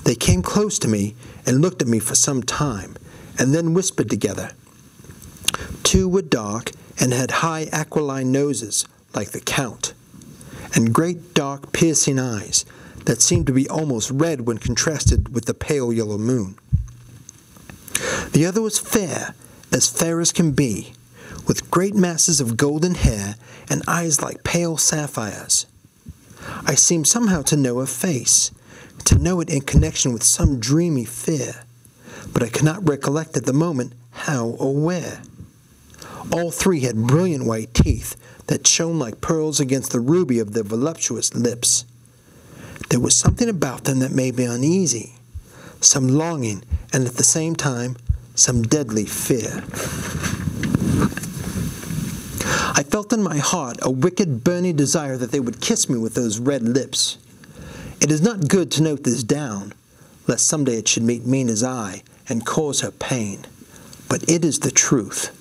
They came close to me and looked at me for some time, and then whispered together. 2 were dark and had high aquiline noses, like the Count, and great dark piercing eyes that seemed to be almost red when contrasted with the pale yellow moon. The other was fair as can be, with great masses of golden hair and eyes like pale sapphires. I seemed somehow to know her face, to know it in connection with some dreamy fear, but I cannot recollect at the moment how or where. All 3 had brilliant white teeth that shone like pearls against the ruby of their voluptuous lips. There was something about them that made me uneasy, some longing, and at the same time, some deadly fear. I felt in my heart a wicked, burning desire that they would kiss me with those red lips. It is not good to note this down, lest someday it should meet Mina's eye and cause her pain, but it is the truth.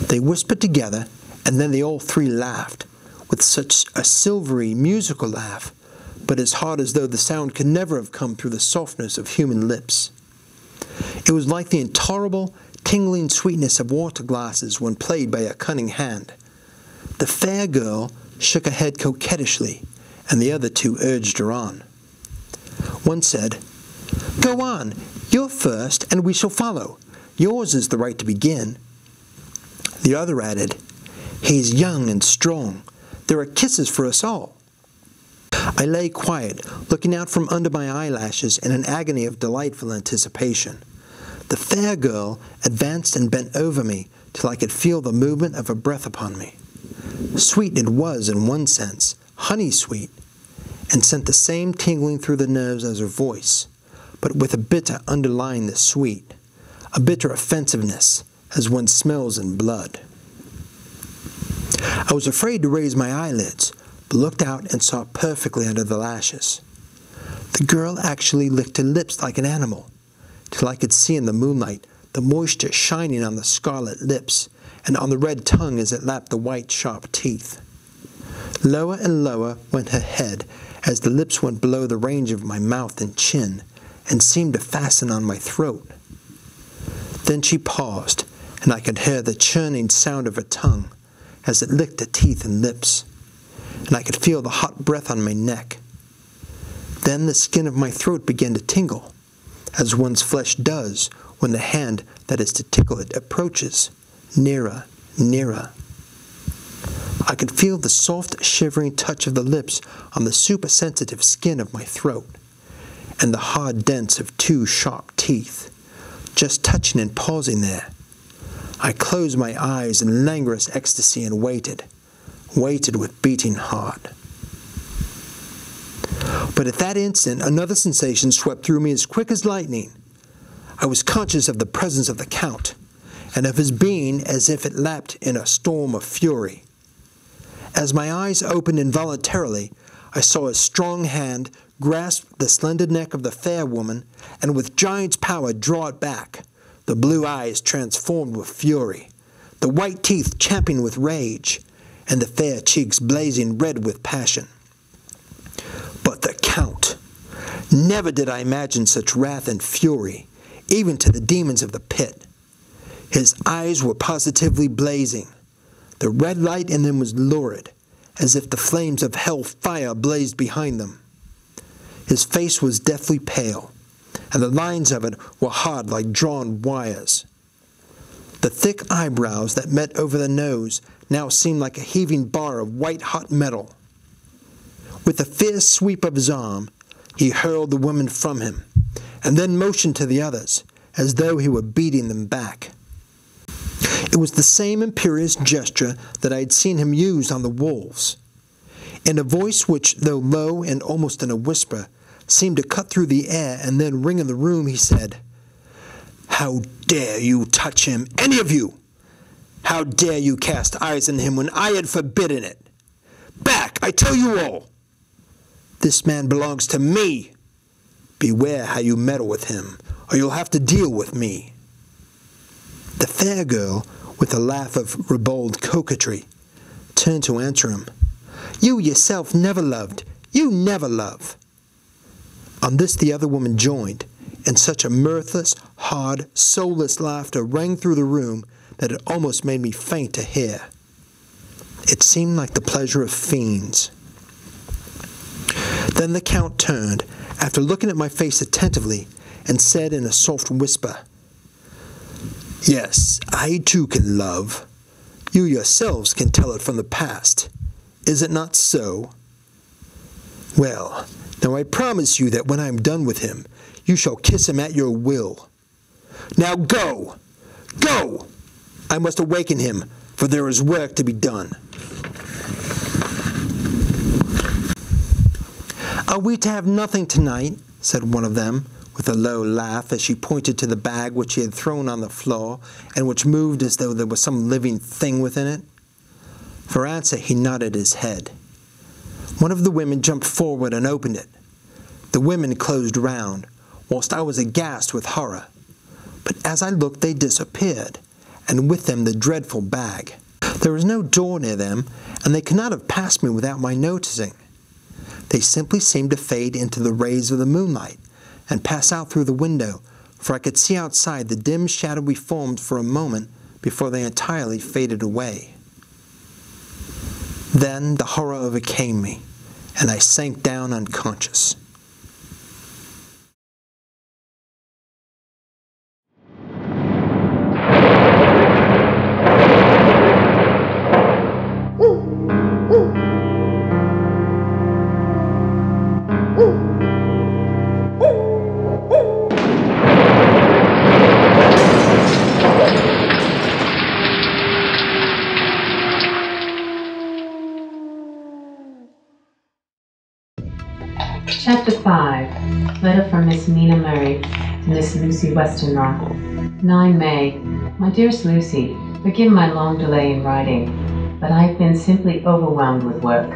They whispered together, and then they all 3 laughed, with such a silvery, musical laugh, but as hard as though the sound could never have come through the softness of human lips. It was like the intolerable, tingling sweetness of water glasses when played by a cunning hand. The fair girl shook her head coquettishly, and the other 2 urged her on. One said, "Go on, you're first, and we shall follow. Yours is the right to begin." The other added, "He's young and strong. There are kisses for us all." I lay quiet, looking out from under my eyelashes in an agony of delightful anticipation. The fair girl advanced and bent over me till I could feel the movement of her breath upon me. Sweet it was in one sense, honey-sweet, and sent the same tingling through the nerves as her voice, but with a bitter underlying the sweet, a bitter offensiveness, as one smells in blood. I was afraid to raise my eyelids, but looked out and saw perfectly under the lashes. The girl actually licked her lips like an animal, till I could see in the moonlight the moisture shining on the scarlet lips and on the red tongue as it lapped the white, sharp teeth. Lower and lower went her head as the lips went below the range of my mouth and chin, and seemed to fasten on my throat. Then she paused, and I could hear the churning sound of her tongue as it licked the teeth and lips, and I could feel the hot breath on my neck. Then the skin of my throat began to tingle, as one's flesh does when the hand that is to tickle it approaches, nearer, nearer. I could feel the soft, shivering touch of the lips on the supersensitive skin of my throat, and the hard dents of 2 sharp teeth, just touching and pausing there. I closed my eyes in languorous ecstasy and waited with beating heart. But at that instant, another sensation swept through me as quick as lightning. I was conscious of the presence of the Count, and of his being as if it lapped in a storm of fury. As my eyes opened involuntarily, I saw his strong hand grasp the slender neck of the fair woman, and with giant's power draw it back, the blue eyes transformed with fury, the white teeth champing with rage, and the fair cheeks blazing red with passion. But the Count! Never did I imagine such wrath and fury, even to the demons of the pit. His eyes were positively blazing. The red light in them was lurid, as if the flames of hell fire blazed behind them. His face was deathly pale, and the lines of it were hard like drawn wires. The thick eyebrows that met over the nose now seemed like a heaving bar of white-hot metal. With a fierce sweep of his arm, he hurled the women from him, and then motioned to the others, as though he were beating them back. It was the same imperious gesture that I had seen him use on the wolves. In a voice which, though low and almost in a whisper, seemed to cut through the air and then ring in the room, he said, "How dare you touch him, any of you? How dare you cast eyes on him when I had forbidden it? Back, I tell you all! This man belongs to me. Beware how you meddle with him, or you'll have to deal with me." The fair girl, with a laugh of ribald coquetry, turned to answer him. "You yourself never loved. You never love." On this the other woman joined, and such a mirthless, hard, soulless laughter rang through the room that it almost made me faint to hear. It seemed like the pleasure of fiends. Then the Count turned, after looking at my face attentively, and said in a soft whisper, "Yes, I too can love. You yourselves can tell it from the past. Is it not so? Well, now I promise you that when I am done with him, you shall kiss him at your will. Now go! Go! I must awaken him, for there is work to be done." "Are we to have nothing tonight?" said one of them, with a low laugh as she pointed to the bag which he had thrown on the floor and which moved as though there was some living thing within it. For answer he nodded his head. One of the women jumped forward and opened it. The women closed round, whilst I was aghast with horror. But as I looked they disappeared, and with them the dreadful bag. There was no door near them, and they could not have passed me without my noticing. They simply seemed to fade into the rays of the moonlight, and pass out through the window, for I could see outside the dim shadowy forms for a moment before they entirely faded away. Then the horror overcame me, and I sank down unconscious. Chapter 5. Letter from Miss Mina Murray to Miss Lucy Westenra. 9 May. My dearest Lucy, forgive my long delay in writing, but I have been simply overwhelmed with work.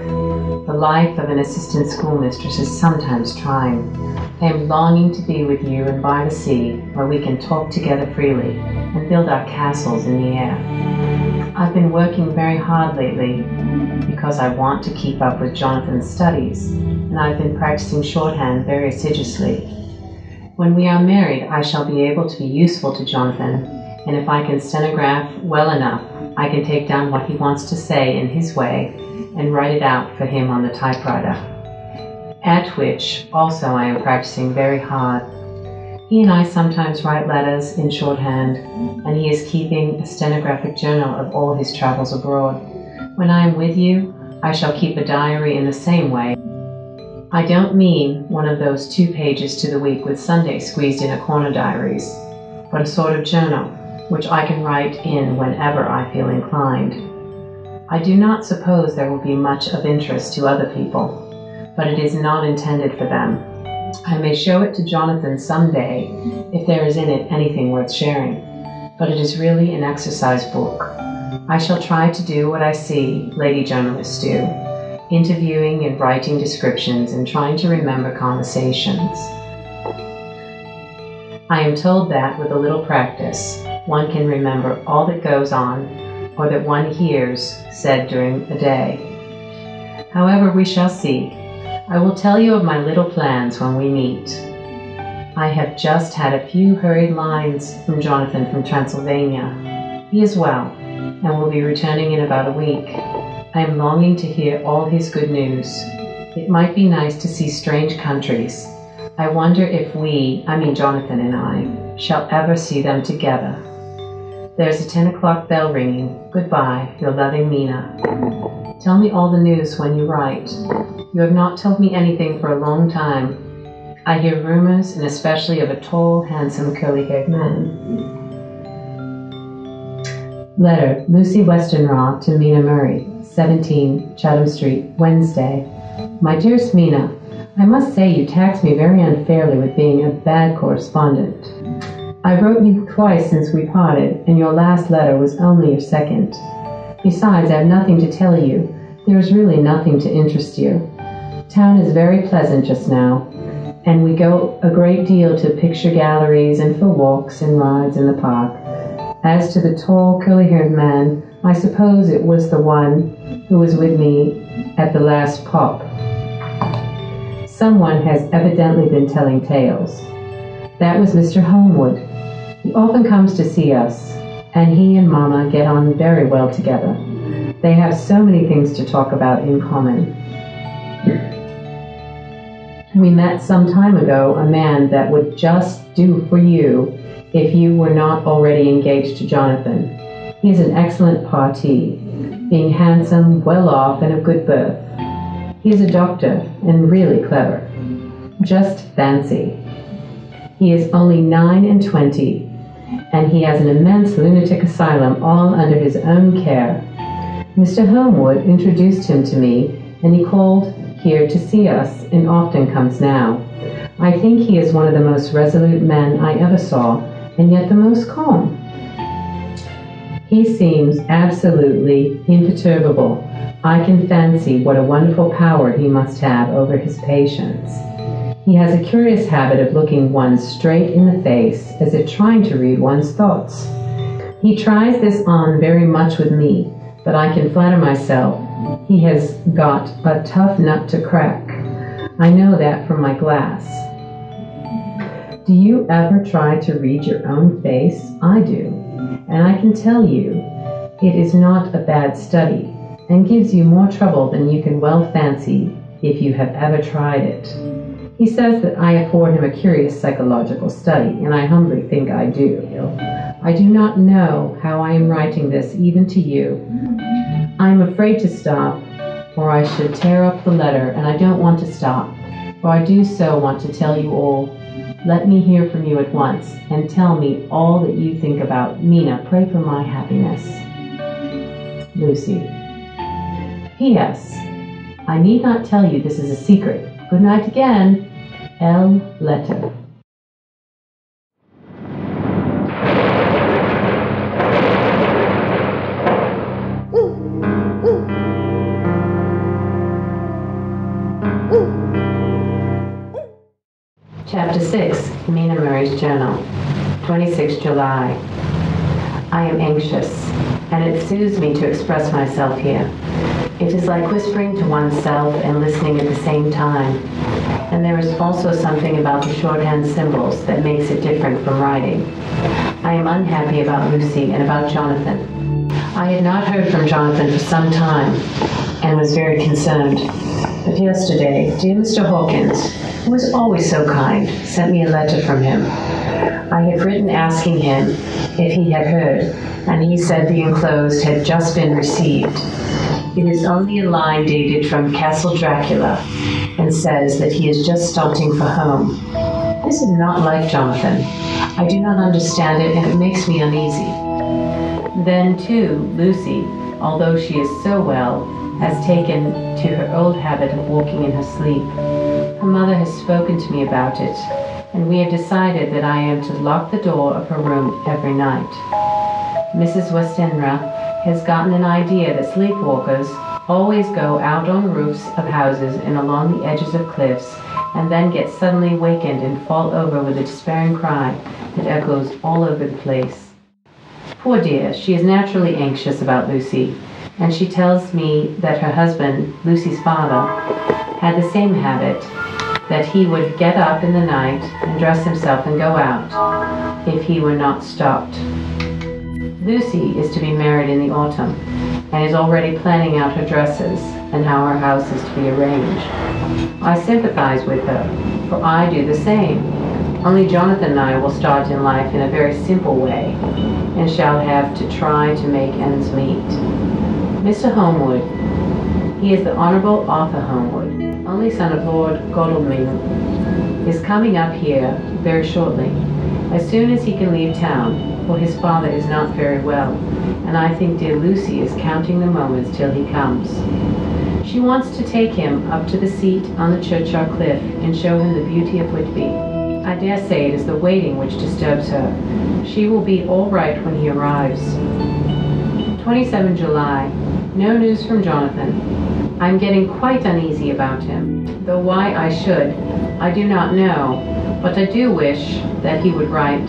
The life of an assistant schoolmistress is sometimes trying. I am longing to be with you and by the sea, where we can talk together freely and build our castles in the air. I've been working very hard lately because I want to keep up with Jonathan's studies, and I've been practicing shorthand very assiduously. When we are married, I shall be able to be useful to Jonathan, and if I can stenograph well enough, I can take down what he wants to say in his way and write it out for him on the typewriter, at which also I am practicing very hard. He and I sometimes write letters in shorthand, and he is keeping a stenographic journal of all his travels abroad. When I am with you, I shall keep a diary in the same way. I don't mean one of those 2 pages to the week with Sunday squeezed in a corner diaries, but a sort of journal, which I can write in whenever I feel inclined. I do not suppose there will be much of interest to other people, but it is not intended for them. I may show it to Jonathan some day, if there is in it anything worth sharing, but it is really an exercise book. I shall try to do what I see lady journalists do, interviewing and writing descriptions and trying to remember conversations. I am told that, with a little practice, one can remember all that goes on, or that one hears said during a day. However, we shall see. I will tell you of my little plans when we meet. I have just had a few hurried lines from Jonathan from Transylvania. He is well, and will be returning in about a week. I am longing to hear all his good news. It might be nice to see strange countries. I wonder if we, I mean Jonathan and I, shall ever see them together. There's a 10 o'clock bell ringing. Goodbye, your loving Mina. Tell me all the news when you write. You have not told me anything for a long time. I hear rumors, and especially of a tall, handsome, curly-haired man. Letter, Lucy Westenra to Mina Murray, 17 Chatham Street, Wednesday. My dearest Mina, I must say you tax me very unfairly with being a bad correspondent. I wrote you twice since we parted, and your last letter was only your second. Besides, I have nothing to tell you. There is really nothing to interest you. Town is very pleasant just now, and we go a great deal to picture galleries and for walks and rides in the park. As to the tall, curly-haired man, I suppose it was the one who was with me at the last pop. Someone has evidently been telling tales. That was Mr. Homewood. He often comes to see us, and he and Mama get on very well together. They have so many things to talk about in common. We met some time ago a man that would just do for you if you were not already engaged to Jonathan. He is an excellent parti, being handsome, well off, and of good birth. He is a doctor, and really clever. Just fancy. He is only 29, and he has an immense lunatic asylum all under his own care. Mr. Homewood introduced him to me, and he called here to see us, and often comes now. I think he is one of the most resolute men I ever saw, and yet the most calm. He seems absolutely imperturbable. I can fancy what a wonderful power he must have over his patients. He has a curious habit of looking one straight in the face, as if trying to read one's thoughts. He tries this on very much with me, but I can flatter myself he has got a tough nut to crack. I know that from my glass. Do you ever try to read your own face? I do, and I can tell you it is not a bad study, and gives you more trouble than you can well fancy if you have ever tried it. He says that I afford him a curious psychological study, and I humbly think I do. I do not know how I am writing this even to you. I am afraid to stop, or I should tear up the letter, and I don't want to stop, for I do so want to tell you all. Let me hear from you at once, and tell me all that you think about Mina. Pray for my happiness. Lucy. P.S. I need not tell you this is a secret. Good night again. L. Letter. Chapter 6, Mina Murray's Journal, 26 July. I am anxious, and it soothes me to express myself here. It is like whispering to oneself and listening at the same time. And there is also something about the shorthand symbols that makes it different from writing. I am unhappy about Lucy and about Jonathan. I had not heard from Jonathan for some time, and was very concerned. But yesterday, dear Mr. Hawkins, who was always so kind, sent me a letter from him. I had written asking him if he had heard, and he said the enclosed had just been received. It is only a line dated from Castle Dracula, and says that he is just starting for home. This is not like Jonathan. I do not understand it, and it makes me uneasy. Then, too, Lucy, although she is so well, has taken to her old habit of walking in her sleep. Her mother has spoken to me about it, and we have decided that I am to lock the door of her room every night. Mrs. Westenra has gotten an idea that sleepwalkers always go out on roofs of houses and along the edges of cliffs, and then get suddenly wakened and fall over with a despairing cry that echoes all over the place. Poor dear, she is naturally anxious about Lucy, and she tells me that her husband, Lucy's father, had the same habit, that he would get up in the night and dress himself and go out, if he were not stopped. Lucy is to be married in the autumn, and is already planning out her dresses, and how her house is to be arranged. I sympathize with her, for I do the same, only Jonathan and I will start in life in a very simple way, and shall have to try to make ends meet. Mr. Homewood, he is the Honorable Arthur Homewood, only son of Lord Godalming, is coming up here very shortly. as soon as he can leave town, for his father is not very well, and I think dear Lucy is counting the moments till he comes. She wants to take him up to the seat on the churchyard cliff and show him the beauty of Whitby. I dare say it is the waiting which disturbs her. She will be all right when he arrives. 27 July. No news from Jonathan. I'm getting quite uneasy about him, though why I should, I do not know, but I do wish that he would write,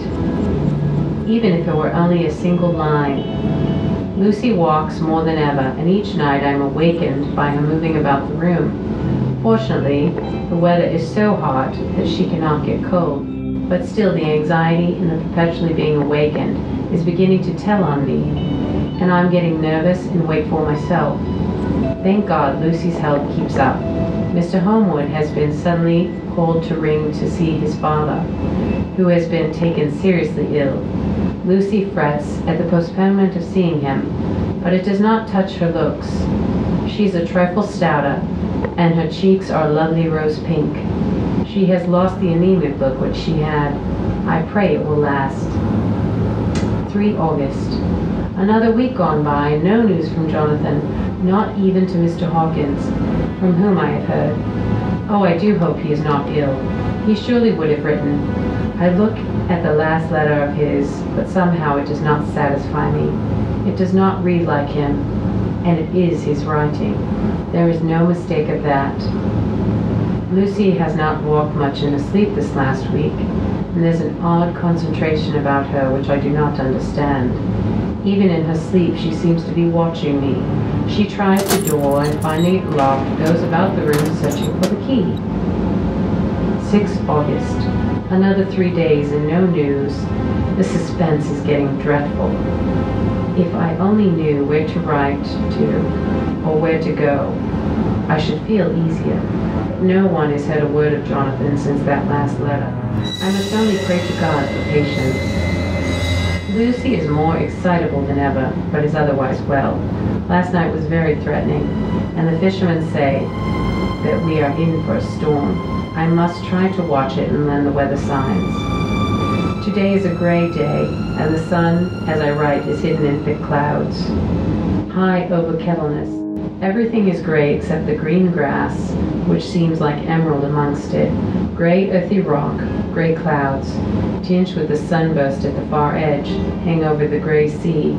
even if it were only a single line. Lucy walks more than ever, and each night I am awakened by her moving about the room. Fortunately, the weather is so hot that she cannot get cold, but still the anxiety and the perpetually being awakened is beginning to tell on me, and I'm getting nervous and wakeful myself. Thank God Lucy's health keeps up. Mr. Homewood has been suddenly called to ring to see his father, who has been taken seriously ill. Lucy frets at the postponement of seeing him, but it does not touch her looks. She's a trifle stouter, and her cheeks are lovely rose pink. She has lost the anemic look which she had. I pray it will last. 3 August. Another week gone by, and no news from Jonathan, not even to Mr. Hawkins, from whom I have heard. Oh, I do hope he is not ill. He surely would have written. I look at the last letter of his, but somehow it does not satisfy me. It does not read like him, and it is his writing. There is no mistake of that. Lucy has not walked much in her sleep this last week, and there's an odd concentration about her which I do not understand. Even in her sleep she seems to be watching me. She tries the door, and finding it locked, goes about the room searching for the key. 6 August. Another 3 days and no news. The suspense is getting dreadful. If I only knew where to write to, or where to go, I should feel easier. But no one has heard a word of Jonathan since that last letter. I must only pray to God for patience. Lucy is more excitable than ever, but is otherwise well. Last night was very threatening, and the fishermen say that we are in for a storm. I must try to watch it and learn the weather signs. Today is a gray day, and the sun, as I write, is hidden in thick clouds. High over Kettleness. Everything is gray except the green grass, which seems like emerald amongst it. Gray earthy rock, gray clouds, tinged with the sunburst at the far edge, hang over the gray sea,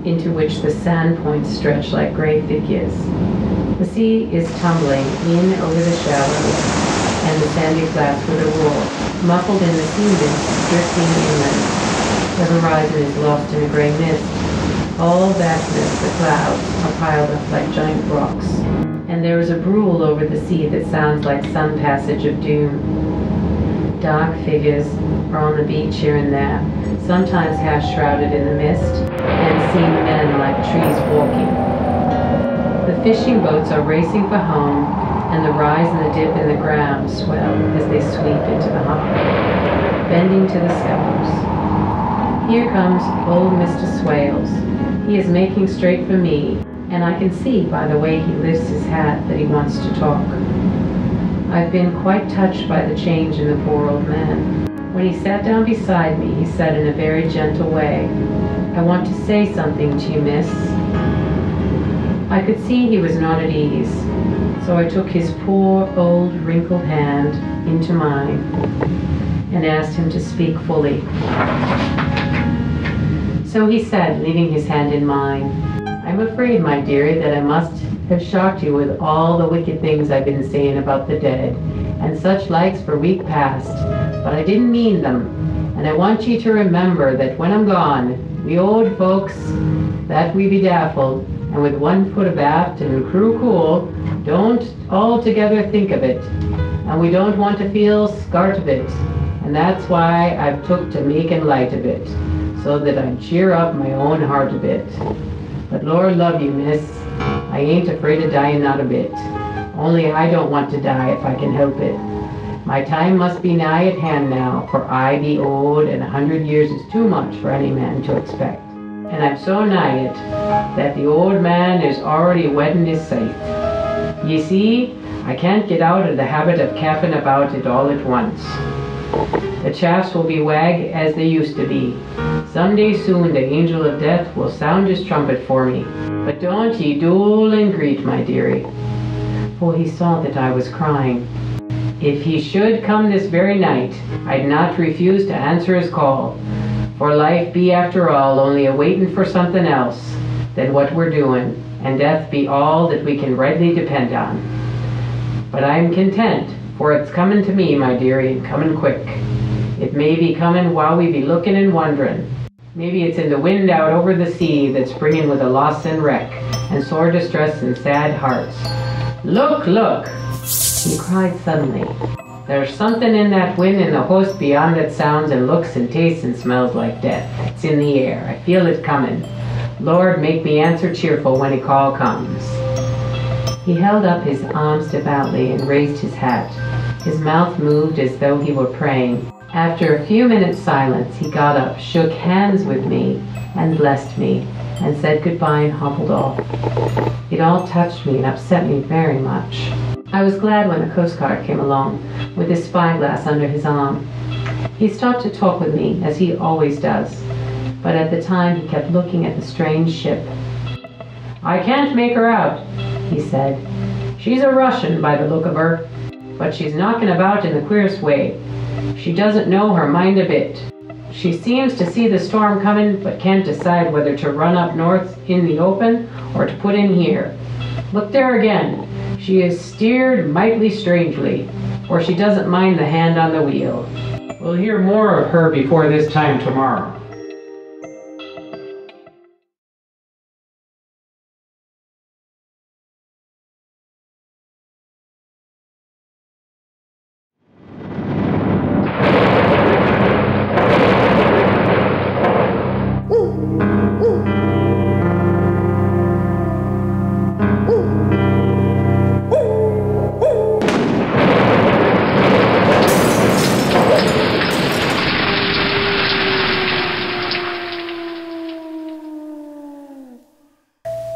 into which the sand points stretch like gray figures. The sea is tumbling in over the shallows and the sandy flats with a roar, muffled in the sea mist drifting inland. The horizon is lost in a gray mist. All vastness, the clouds, are piled up like giant rocks, and there is a brool over the sea that sounds like some passage of doom. Dark figures are on the beach here and there, sometimes half shrouded in the mist, and seem men like trees walking. The fishing boats are racing for home, and the rise and the dip in the ground swell as they sweep into the harbor, bending to the scuppers. Here comes old Mr. Swales. He is making straight for me, and I can see by the way he lifts his hat that he wants to talk. I've been quite touched by the change in the poor old man. When he sat down beside me, he said in a very gentle way, "I want to say something to you, miss." I could see he was not at ease, so I took his poor, old, wrinkled hand into mine and asked him to speak fully. So he said, leaving his hand in mine, "I'm afraid, my dearie, that I must have shocked you with all the wicked things I've been saying about the dead, and such likes for week past, but I didn't mean them, and I want you to remember that when I'm gone, we old folks, that we be daffled, and with one foot abaft and crew cool, don't altogether think of it, and we don't want to feel scart of it, and that's why I've took to making light of it, so that I'd cheer up my own heart a bit. But Lord love you, miss, I ain't afraid of dying not a bit, only I don't want to die if I can help it. My time must be nigh at hand now, for I be old, and 100 years is too much for any man to expect. And I'm so nigh it, that the old man is already whetting his scythe. Ye see, I can't get out of the habit of capping about it all at once. The chaffs will be wag as they used to be. Someday soon the angel of death will sound his trumpet for me. But don't ye dole and greet, my dearie. For he saw that I was crying. If he should come this very night, I'd not refuse to answer his call. For life be after all only a waitin' for something else than what we're doing, and death be all that we can rightly depend on. But I am content, for it's comin' to me, my dearie, and comin' quick. It may be comin' while we be lookin' and wonderin'. Maybe it's in the wind out over the sea that's bringin' with a loss and wreck, and sore distress and sad hearts. Look, look! He cried suddenly. There's something in that wind in the host beyond that sounds and looks and tastes and smells like death. It's in the air. I feel it comin'. Lord, make me answer cheerful when he call comes. He held up his arms devoutly and raised his hat. His mouth moved as though he were praying. After a few minutes' silence, he got up, shook hands with me, and blessed me, and said goodbye and hobbled off. It all touched me and upset me very much. I was glad when the Coast Guard came along, with his spyglass under his arm. He stopped to talk with me, as he always does, but at the time he kept looking at the strange ship. I can't make her out, he said. She's a Russian by the look of her, but she's knocking about in the queerest way. She doesn't know her mind a bit. She seems to see the storm coming, but can't decide whether to run up north in the open or to put in here. Look there again. She is steered mightily strangely, for she doesn't mind the hand on the wheel. We'll hear more of her before this time tomorrow.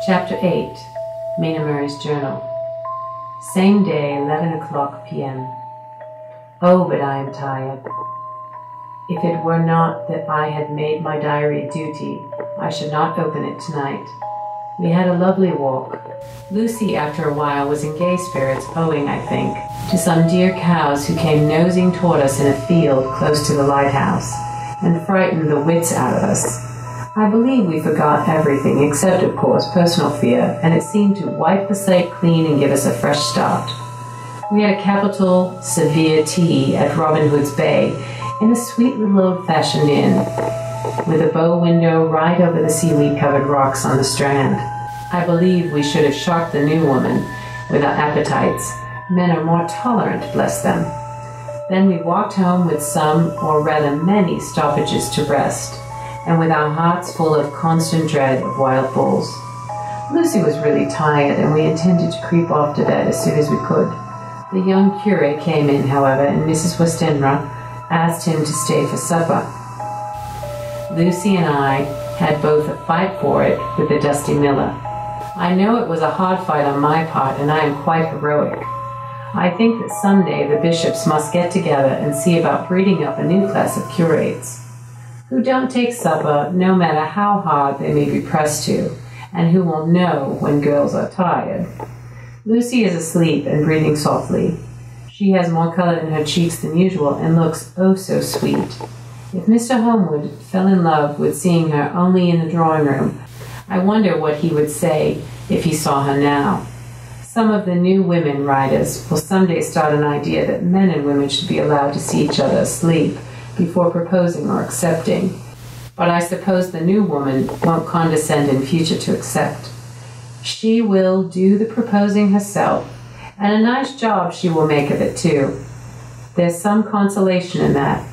Chapter 8. Mina Murray's Journal. Same day, 11 o'clock p.m. Oh, but I am tired. If it were not that I had made my diary a duty, I should not open it tonight. We had a lovely walk. Lucy, after a while, was in gay spirits, owing, I think, to some dear cows who came nosing toward us in a field close to the lighthouse, and frightened the wits out of us. I believe we forgot everything except, of course, personal fear, and it seemed to wipe the slate clean and give us a fresh start. We had a capital, severe tea at Robin Hood's Bay in a sweet little old-fashioned inn, with a bow window right over the seaweed-covered rocks on the strand. I believe we should have shocked the new woman with our appetites. Men are more tolerant, bless them. Then we walked home with some, or rather many, stoppages to rest, and with our hearts full of constant dread of wild bulls. Lucy was really tired, and we intended to creep off to bed as soon as we could. The young curate came in, however, and Mrs. Westenra asked him to stay for supper. Lucy and I had both a fight for it with the dusty miller. I know it was a hard fight on my part, and I am quite heroic. I think that someday the bishops must get together and see about breeding up a new class of curates, who don't take supper no matter how hard they may be pressed to, and who will know when girls are tired. Lucy is asleep and breathing softly. She has more color in her cheeks than usual and looks oh so sweet. If Mr. Homewood fell in love with seeing her only in the drawing room, I wonder what he would say if he saw her now. Some of the new women writers will someday start an idea that men and women should be allowed to see each other asleep before proposing or accepting, but I suppose the new woman won't condescend in future to accept. She will do the proposing herself, and a nice job she will make of it too. There's some consolation in that.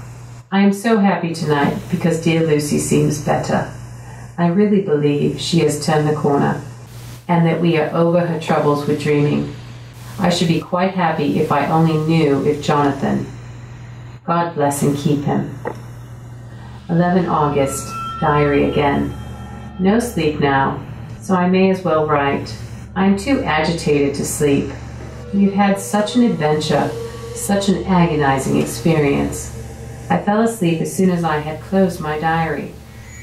I am so happy tonight because dear Lucy seems better. I really believe she has turned the corner, and that we are over her troubles with dreaming. I should be quite happy if I only knew if Jonathan. God bless and keep him. 11 August, diary again. No sleep now, so I may as well write. I am too agitated to sleep. We've had such an adventure, such an agonizing experience. I fell asleep as soon as I had closed my diary.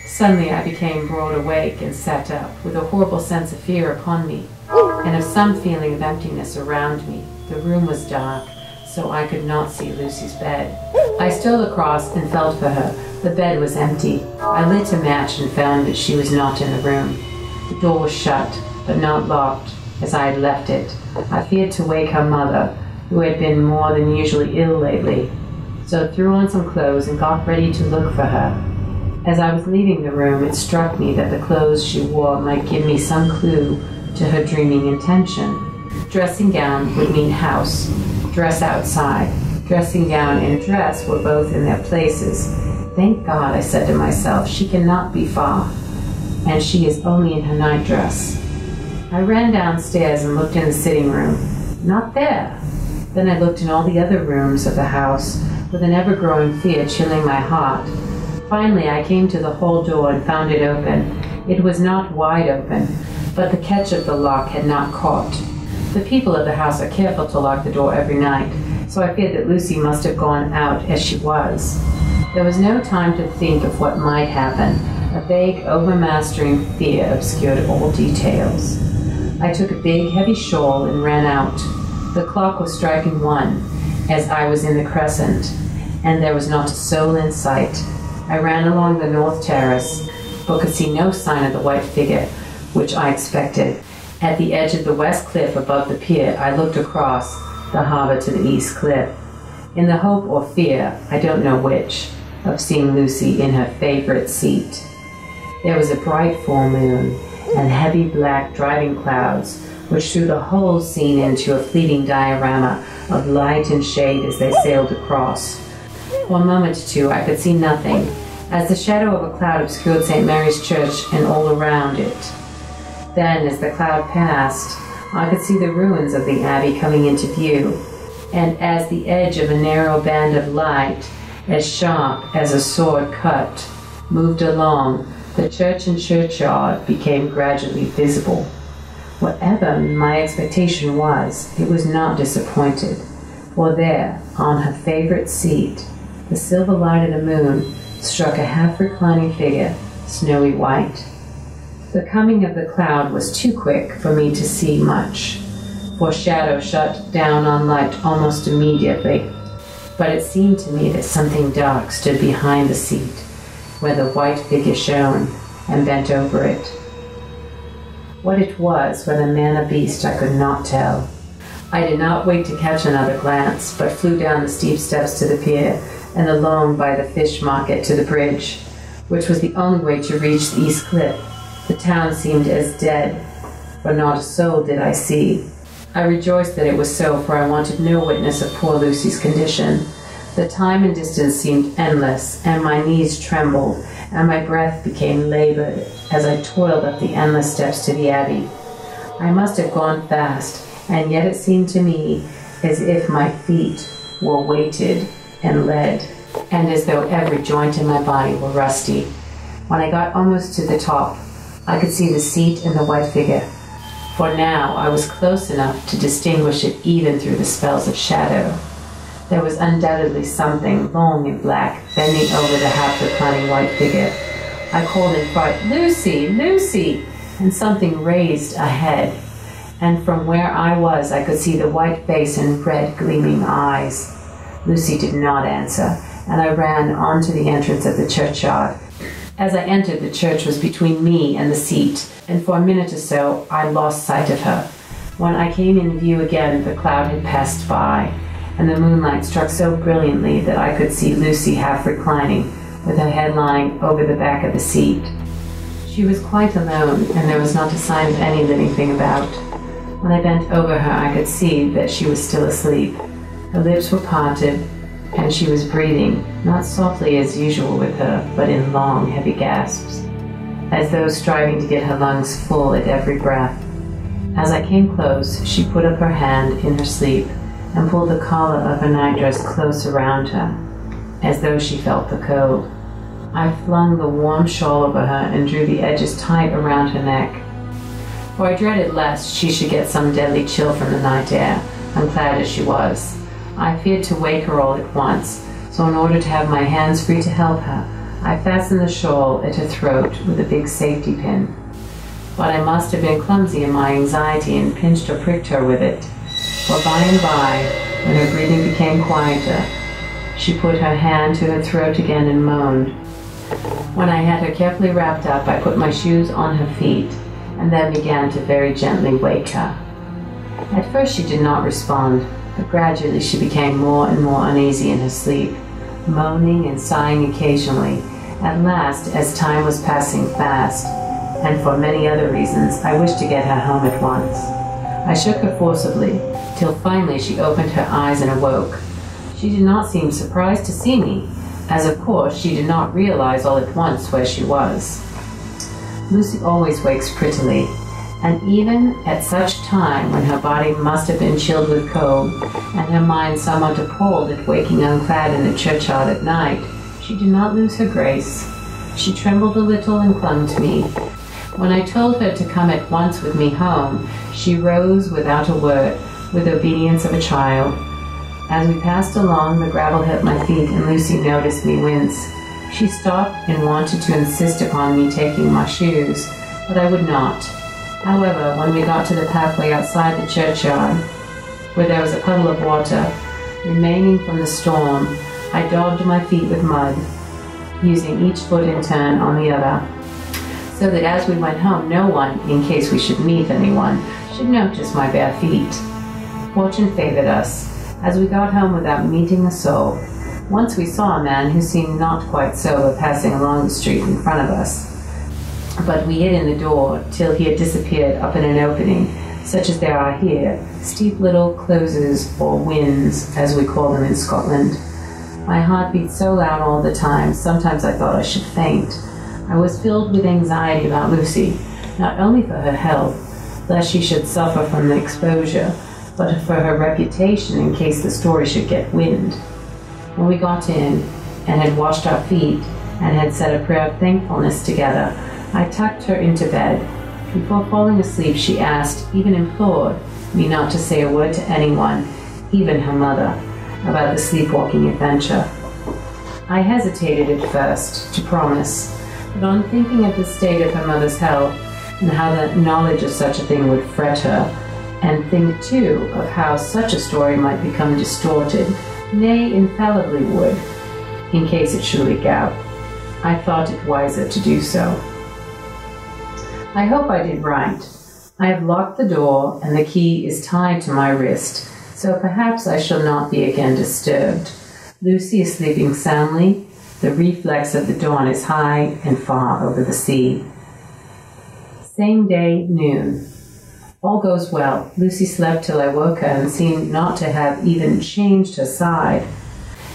Suddenly I became broad awake and sat up, with a horrible sense of fear upon me, and of some feeling of emptiness around me. The room was dark, so I could not see Lucy's bed. I stole across and felt for her. The bed was empty. I lit a match and found that she was not in the room. The door was shut, but not locked, as I had left it. I feared to wake her mother, who had been more than usually ill lately, so threw on some clothes and got ready to look for her. As I was leaving the room, it struck me that the clothes she wore might give me some clue to her dreaming intention. Dressing gown would mean house, dress outside. Dressing gown and dress were both in their places. Thank God, I said to myself, she cannot be far, and she is only in her nightdress. I ran downstairs and looked in the sitting room. Not there. Then I looked in all the other rooms of the house, with an ever-growing fear chilling my heart. Finally, I came to the hall door and found it open. It was not wide open, but the catch of the lock had not caught. The people of the house are careful to lock the door every night, so I feared that Lucy must have gone out as she was. There was no time to think of what might happen. A vague, overmastering fear obscured all details. I took a big, heavy shawl and ran out. The clock was striking 1, as I was in the crescent, and there was not a soul in sight. I ran along the north terrace, but could see no sign of the white figure, which I expected. At the edge of the west cliff above the pier, I looked across the harbor to the east cliff, in the hope or fear, I don't know which, of seeing Lucy in her favorite seat. There was a bright full moon, and heavy black driving clouds, which threw the whole scene into a fleeting diorama of light and shade as they sailed across. For a moment or two I could see nothing, as the shadow of a cloud obscured St. Mary's Church and all around it. Then, as the cloud passed, I could see the ruins of the abbey coming into view, and as the edge of a narrow band of light, as sharp as a sword cut, moved along, the church and churchyard became gradually visible. Whatever my expectation was, it was not disappointed, for there, on her favorite seat, the silver light of the moon struck a half-reclining figure, snowy white. The coming of the cloud was too quick for me to see much, for shadow shut down on light almost immediately. But it seemed to me that something dark stood behind the seat, where the white figure shone, and bent over it. What it was, whether man or beast, I could not tell. I did not wait to catch another glance, but flew down the steep steps to the pier, and along by the fish market to the bridge, which was the only way to reach the east cliff. The town seemed as dead, for not a soul did I see. I rejoiced that it was so, for I wanted no witness of poor Lucy's condition. The time and distance seemed endless, and my knees trembled, and my breath became labored as I toiled up the endless steps to the abbey. I must have gone fast, and yet it seemed to me as if my feet were weighted and lead, and as though every joint in my body were rusty. When I got almost to the top, I could see the seat and the white figure, for now I was close enough to distinguish it even through the spells of shadow. There was undoubtedly something long and black bending over the half-reclining white figure. I called in fright, "Lucy, Lucy!" and something raised a head, and from where I was I could see the white face and red gleaming eyes. Lucy did not answer, and I ran on to the entrance of the churchyard. As I entered, the church was between me and the seat, and for a minute or so I lost sight of her. When I came in view again, the cloud had passed by, and the moonlight struck so brilliantly that I could see Lucy half reclining, with her head lying over the back of the seat. She was quite alone, and there was not a sign of any living thing about. When I bent over her, I could see that she was still asleep. Her lips were parted, and she was breathing, not softly as usual with her, but in long, heavy gasps, as though striving to get her lungs full at every breath. As I came close, she put up her hand in her sleep and pulled the collar of her nightdress close around her, as though she felt the cold. I flung the warm shawl over her and drew the edges tight around her neck, for I dreaded lest she should get some deadly chill from the night air, unclad as she was. I feared to wake her all at once, so in order to have my hands free to help her, I fastened the shawl at her throat with a big safety pin. But I must have been clumsy in my anxiety and pinched or pricked her with it, for by and by, when her breathing became quieter, she put her hand to her throat again and moaned. When I had her carefully wrapped up, I put my shoes on her feet and then began to very gently wake her. At first she did not respond, but gradually she became more and more uneasy in her sleep, moaning and sighing occasionally. At last, as time was passing fast, and for many other reasons, I wished to get her home at once. I shook her forcibly, till finally she opened her eyes and awoke. She did not seem surprised to see me, as of course she did not realize all at once where she was. Lucy always wakes prettily, and even at such time when her body must have been chilled with cold, and her mind somewhat appalled at waking unclad in the churchyard at night, she did not lose her grace. She trembled a little and clung to me. When I told her to come at once with me home, she rose without a word, with obedience of a child. As we passed along, the gravel hit my feet, and Lucy noticed me wince. She stopped and wanted to insist upon me taking my shoes, but I would not. However, when we got to the pathway outside the churchyard, where there was a puddle of water remaining from the storm, I daubed my feet with mud, using each foot in turn on the other, so that as we went home, no one, in case we should meet anyone, should notice my bare feet. Fortune favored us, as we got home without meeting a soul. Once we saw a man who seemed not quite sober passing along the street in front of us, but we hid in the door till he had disappeared up in an opening, such as there are here, steep little closes or wynds, as we call them in Scotland. My heart beat so loud all the time, sometimes I thought I should faint. I was filled with anxiety about Lucy, not only for her health, lest she should suffer from the exposure, but for her reputation in case the story should get wind. When we got in, and had washed our feet, and had said a prayer of thankfulness together, I tucked her into bed. Before falling asleep, she asked, even implored, me not to say a word to anyone, even her mother, about the sleepwalking adventure. I hesitated at first to promise, but on thinking of the state of her mother's health, and how the knowledge of such a thing would fret her, and think too of how such a story might become distorted, nay, infallibly would, in case it should leak out, I thought it wiser to do so. I hope I did right. I have locked the door, and the key is tied to my wrist, so perhaps I shall not be again disturbed. Lucy is sleeping soundly. The reflex of the dawn is high and far over the sea. Same day, noon. All goes well. Lucy slept till I woke her and seemed not to have even changed her side.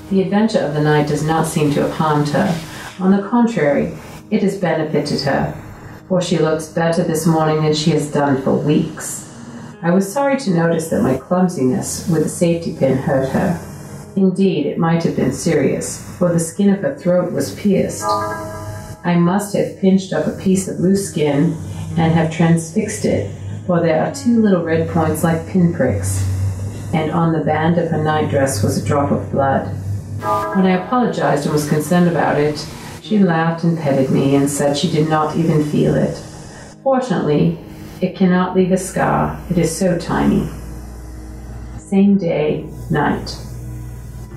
The adventure of the night does not seem to have harmed her. On the contrary, it has benefited her, for she looks better this morning than she has done for weeks. I was sorry to notice that my clumsiness with the safety pin hurt her. Indeed, it might have been serious, for the skin of her throat was pierced. I must have pinched up a piece of loose skin and have transfixed it, for there are two little red points like pinpricks, and on the band of her nightdress was a drop of blood. When I apologized and was concerned about it, she laughed and petted me and said she did not even feel it. Fortunately, it cannot leave a scar. It is so tiny. Same day, night.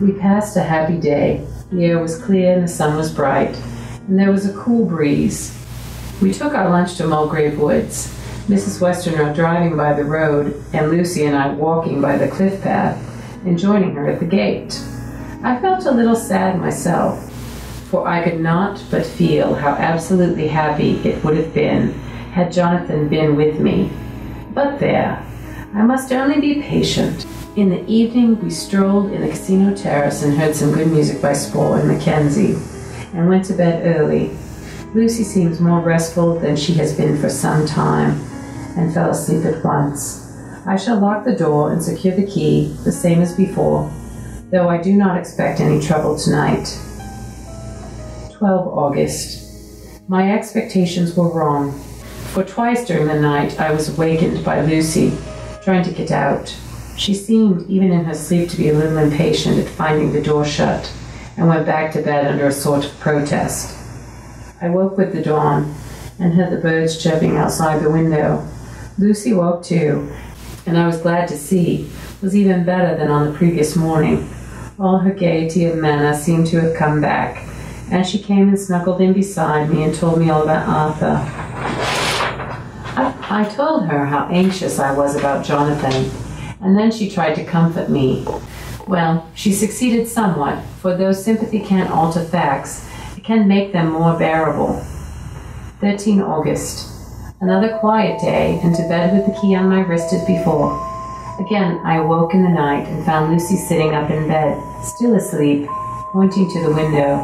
We passed a happy day. The air was clear and the sun was bright, and there was a cool breeze. We took our lunch to Mulgrave Woods, Mrs. Westerner driving by the road, and Lucy and I walking by the cliff path, and joining her at the gate. I felt a little sad myself, for I could not but feel how absolutely happy it would have been had Jonathan been with me. But there, I must only be patient. In the evening, we strolled in the casino terrace and heard some good music by Spohr and Mackenzie, and went to bed early. Lucy seems more restful than she has been for some time, and fell asleep at once. I shall lock the door and secure the key, the same as before, though I do not expect any trouble tonight. 12 August. My expectations were wrong, for twice during the night I was awakened by Lucy, trying to get out. She seemed, even in her sleep, to be a little impatient at finding the door shut, and went back to bed under a sort of protest. I woke with the dawn and heard the birds chirping outside the window. Lucy woke too, and I was glad to see was even better than on the previous morning. All her gaiety of manner seemed to have come back, and she came and snuggled in beside me and told me all about Arthur. I told her how anxious I was about Jonathan, and then she tried to comfort me. Well, she succeeded somewhat, for though sympathy can't alter facts, it can make them more bearable. 13 August. Another quiet day, and to bed with the key on my wrist as before. Again, I awoke in the night and found Lucy sitting up in bed, still asleep, pointing to the window.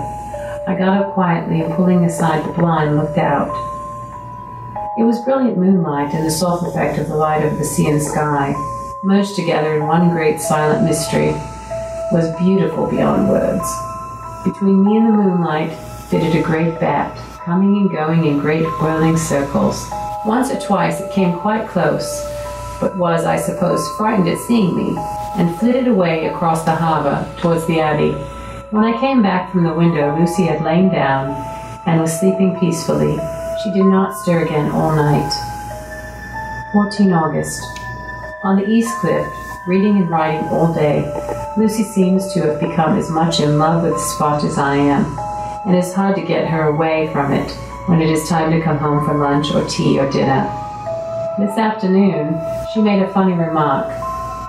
I got up quietly and pulling aside the blind, looked out. It was brilliant moonlight, and the soft effect of the light over the sea and sky, merged together in one great silent mystery, was beautiful beyond words. Between me and the moonlight fitted a great bat, coming and going in great whirling circles. Once or twice it came quite close, but was, I suppose, frightened at seeing me, and flitted away across the harbor towards the Abbey. When I came back from the window, Lucy had lain down and was sleeping peacefully. She did not stir again all night. 14 August. On the East Cliff, reading and writing all day, Lucy seems to have become as much in love with the spot as I am, and it's hard to get her away from it when it is time to come home for lunch or tea or dinner. This afternoon, she made a funny remark.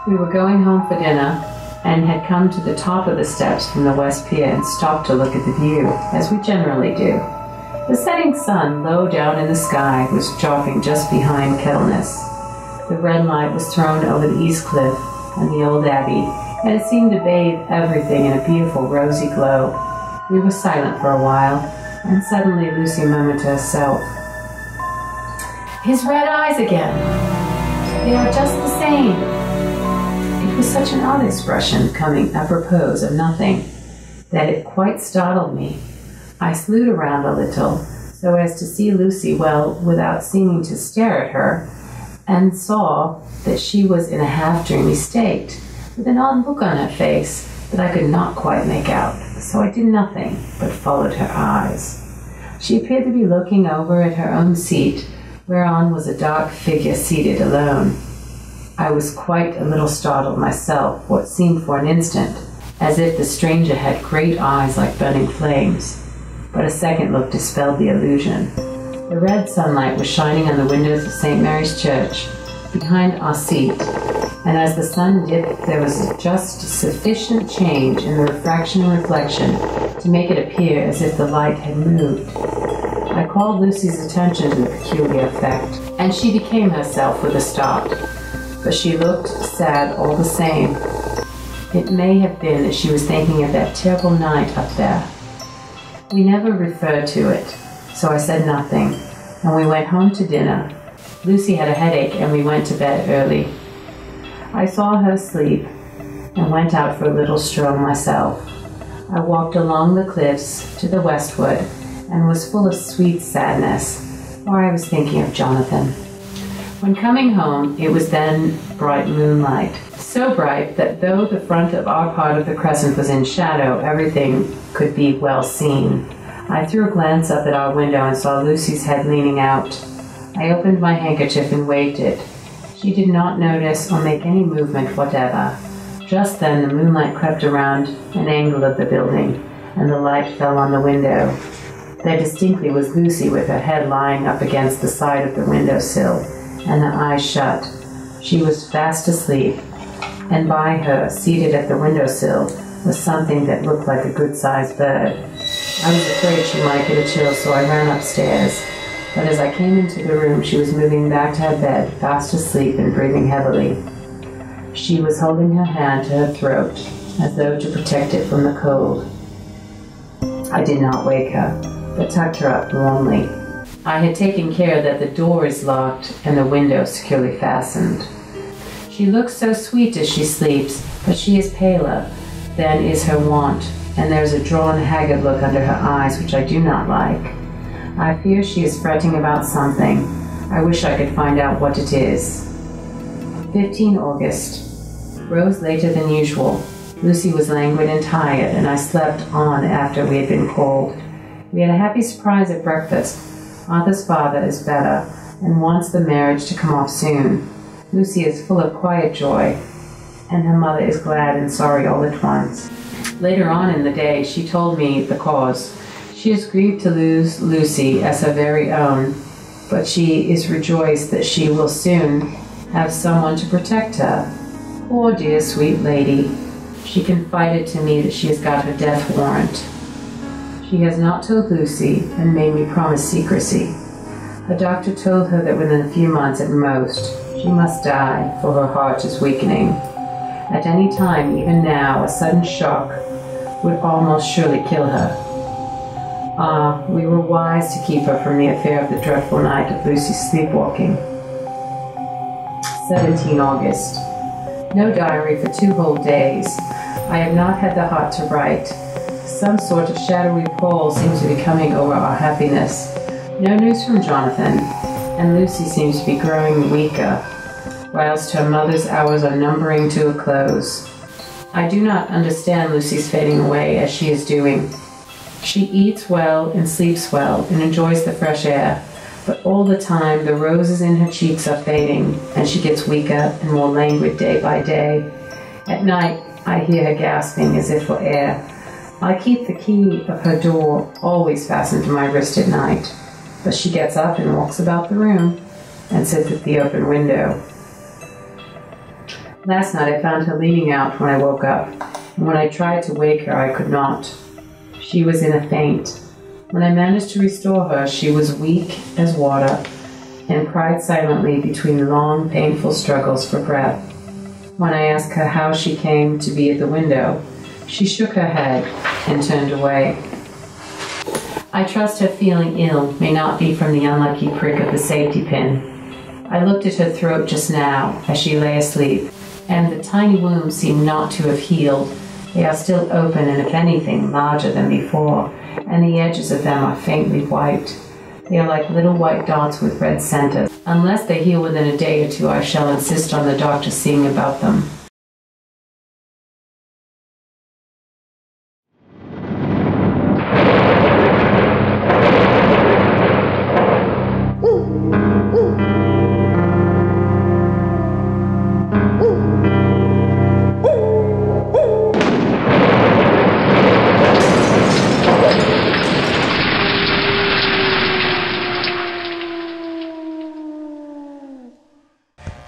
We were going home for dinner and had come to the top of the steps from the West Pier and stopped to look at the view, as we generally do. The setting sun, low down in the sky, was dropping just behind Kettleness. The red light was thrown over the East Cliff and the old Abbey, and it seemed to bathe everything in a beautiful rosy glow. We were silent for a while, and suddenly Lucy murmured to herself, "His red eyes again! They are just the same!" It was such an odd expression, coming apropos of nothing, that it quite startled me. I slewed around a little, so as to see Lucy well without seeming to stare at her, and saw that she was in a half-dreamy state, with an odd look on her face that I could not quite make out, so I did nothing but followed her eyes. She appeared to be looking over at her own seat, whereon was a dark figure seated alone. I was quite a little startled myself, what seemed for an instant as if the stranger had great eyes like burning flames, but a second look dispelled the illusion. The red sunlight was shining on the windows of St. Mary's Church, behind our seat, and as the sun dipped there was just sufficient change in the refraction and reflection to make it appear as if the light had moved. I called Lucy's attention to the peculiar effect, and she became herself with a start, but she looked sad all the same. It may have been that she was thinking of that terrible night up there. We never referred to it, so I said nothing, and we went home to dinner. Lucy had a headache, and we went to bed early. I saw her asleep, and went out for a little stroll myself. I walked along the cliffs to the westward, and was full of sweet sadness, for I was thinking of Jonathan. When coming home, it was then bright moonlight, so bright that though the front of our part of the crescent was in shadow, everything could be well seen. I threw a glance up at our window and saw Lucy's head leaning out. I opened my handkerchief and waved it. She did not notice or make any movement whatever. Just then the moonlight crept around an angle of the building, and the light fell on the window. There distinctly was Lucy with her head lying up against the side of the windowsill, and her eyes shut. She was fast asleep, and by her, seated at the windowsill, was something that looked like a good-sized bird. I was afraid she might get a chill, so I ran upstairs. But as I came into the room, she was moving back to her bed, fast asleep and breathing heavily. She was holding her hand to her throat, as though to protect it from the cold. I did not wake her, but tucked her up warmly. I had taken care that the door is locked and the window securely fastened. She looks so sweet as she sleeps, but she is paler than is her wont, and there is a drawn, haggard look under her eyes which I do not like. I fear she is fretting about something. I wish I could find out what it is. 15 August. Rose later than usual. Lucy was languid and tired, and I slept on after we had been called. We had a happy surprise at breakfast. Arthur's father is better and wants the marriage to come off soon. Lucy is full of quiet joy, and her mother is glad and sorry all at once. Later on in the day, she told me the cause. She is grieved to lose Lucy as her very own, but she is rejoiced that she will soon have someone to protect her. Poor dear sweet lady. She confided to me that she has got her death warrant. She has not told Lucy and made me promise secrecy. Her doctor told her that within a few months at most, she must die, for her heart is weakening. At any time, even now, a sudden shock would almost surely kill her. Ah, we were wise to keep her from the affair of the dreadful night of Lucy's sleepwalking. 17 August. No diary for 2 whole days. I have not had the heart to write. Some sort of shadowy pall seems to be coming over our happiness. No news from Jonathan, and Lucy seems to be growing weaker, whilst her mother's hours are numbering to a close. I do not understand Lucy's fading away as she is doing. She eats well and sleeps well and enjoys the fresh air, but all the time the roses in her cheeks are fading, and she gets weaker and more languid day by day. At night, I hear her gasping as if for air. I keep the key of her door always fastened to my wrist at night, but she gets up and walks about the room and sits at the open window. Last night I found her leaning out when I woke up, and when I tried to wake her I could not. She was in a faint. When I managed to restore her, she was weak as water and cried silently between long, painful struggles for breath. When I asked her how she came to be at the window, she shook her head and turned away. I trust her feeling ill may not be from the unlucky prick of the safety pin. I looked at her throat just now as she lay asleep, and the tiny wounds seem not to have healed. They are still open and, if anything, larger than before, and the edges of them are faintly white. They are like little white dots with red centers. Unless they heal within a day or two, I shall insist on the doctor seeing about them.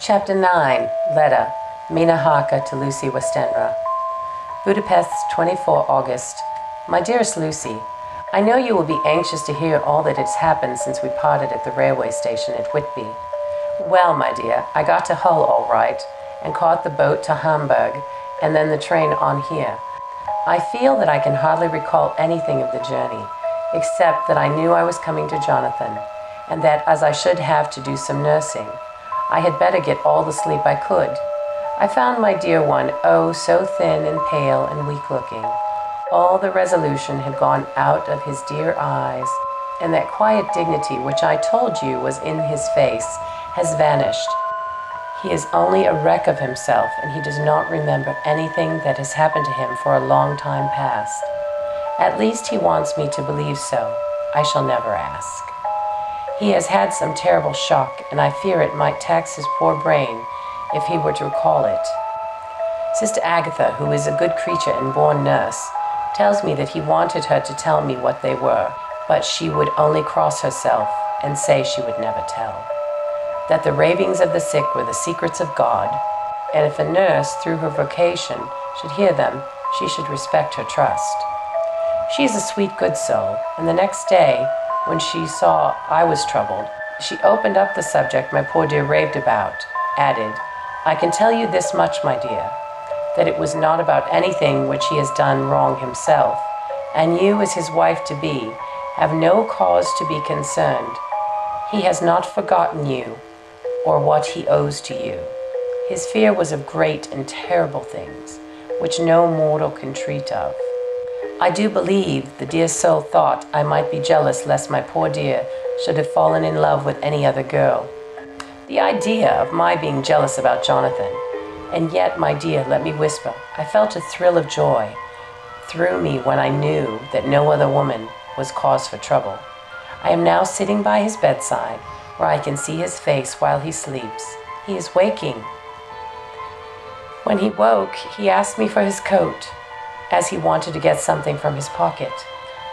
Chapter 9, Letter, Mina Harker to Lucy Westenra. Budapest, 24 August. My dearest Lucy, I know you will be anxious to hear all that has happened since we parted at the railway station at Whitby. Well, my dear, I got to Hull all right, and caught the boat to Hamburg, and then the train on here. I feel that I can hardly recall anything of the journey, except that I knew I was coming to Jonathan, and that as I should have to do some nursing, I had better get all the sleep I could. I found my dear one, oh, so thin and pale and weak-looking. All the resolution had gone out of his dear eyes, and that quiet dignity which I told you was in his face has vanished. He is only a wreck of himself, and he does not remember anything that has happened to him for a long time past. At least he wants me to believe so. I shall never ask. He has had some terrible shock, and I fear it might tax his poor brain if he were to recall it. Sister Agatha, who is a good creature and born nurse, tells me that he wanted her to tell me what they were, but she would only cross herself and say she would never tell. That the ravings of the sick were the secrets of God, and if a nurse, through her vocation, should hear them, she should respect her trust. She is a sweet, good soul, and the next day, when she saw I was troubled, she opened up the subject my poor dear raved about, added, I can tell you this much, my dear, that it was not about anything which he has done wrong himself, and you, as his wife-to-be, have no cause to be concerned. He has not forgotten you, or what he owes to you. His fear was of great and terrible things, which no mortal can treat of. I do believe the dear soul thought I might be jealous lest my poor dear should have fallen in love with any other girl. The idea of my being jealous about Jonathan, And yet, my dear, let me whisper, I felt a thrill of joy through me when I knew that no other woman was cause for trouble. I am now sitting by his bedside, where I can see his face while he sleeps. He is waking. When he woke, he asked me for his coat, as he wanted to get something from his pocket.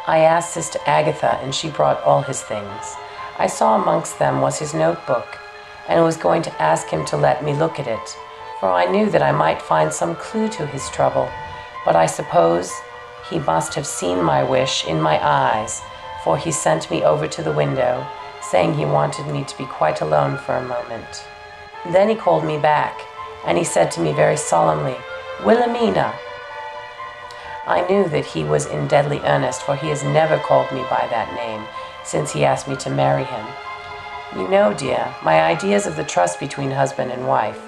I asked Sister Agatha, and she brought all his things. I saw amongst them was his notebook, and was going to ask him to let me look at it, for I knew that I might find some clue to his trouble, but I suppose he must have seen my wish in my eyes, for he sent me over to the window, saying he wanted me to be quite alone for a moment. Then he called me back, and he said to me very solemnly, "Wilhelmina." I knew that he was in deadly earnest, for he has never called me by that name since he asked me to marry him. You know, dear, my ideas of the trust between husband and wife.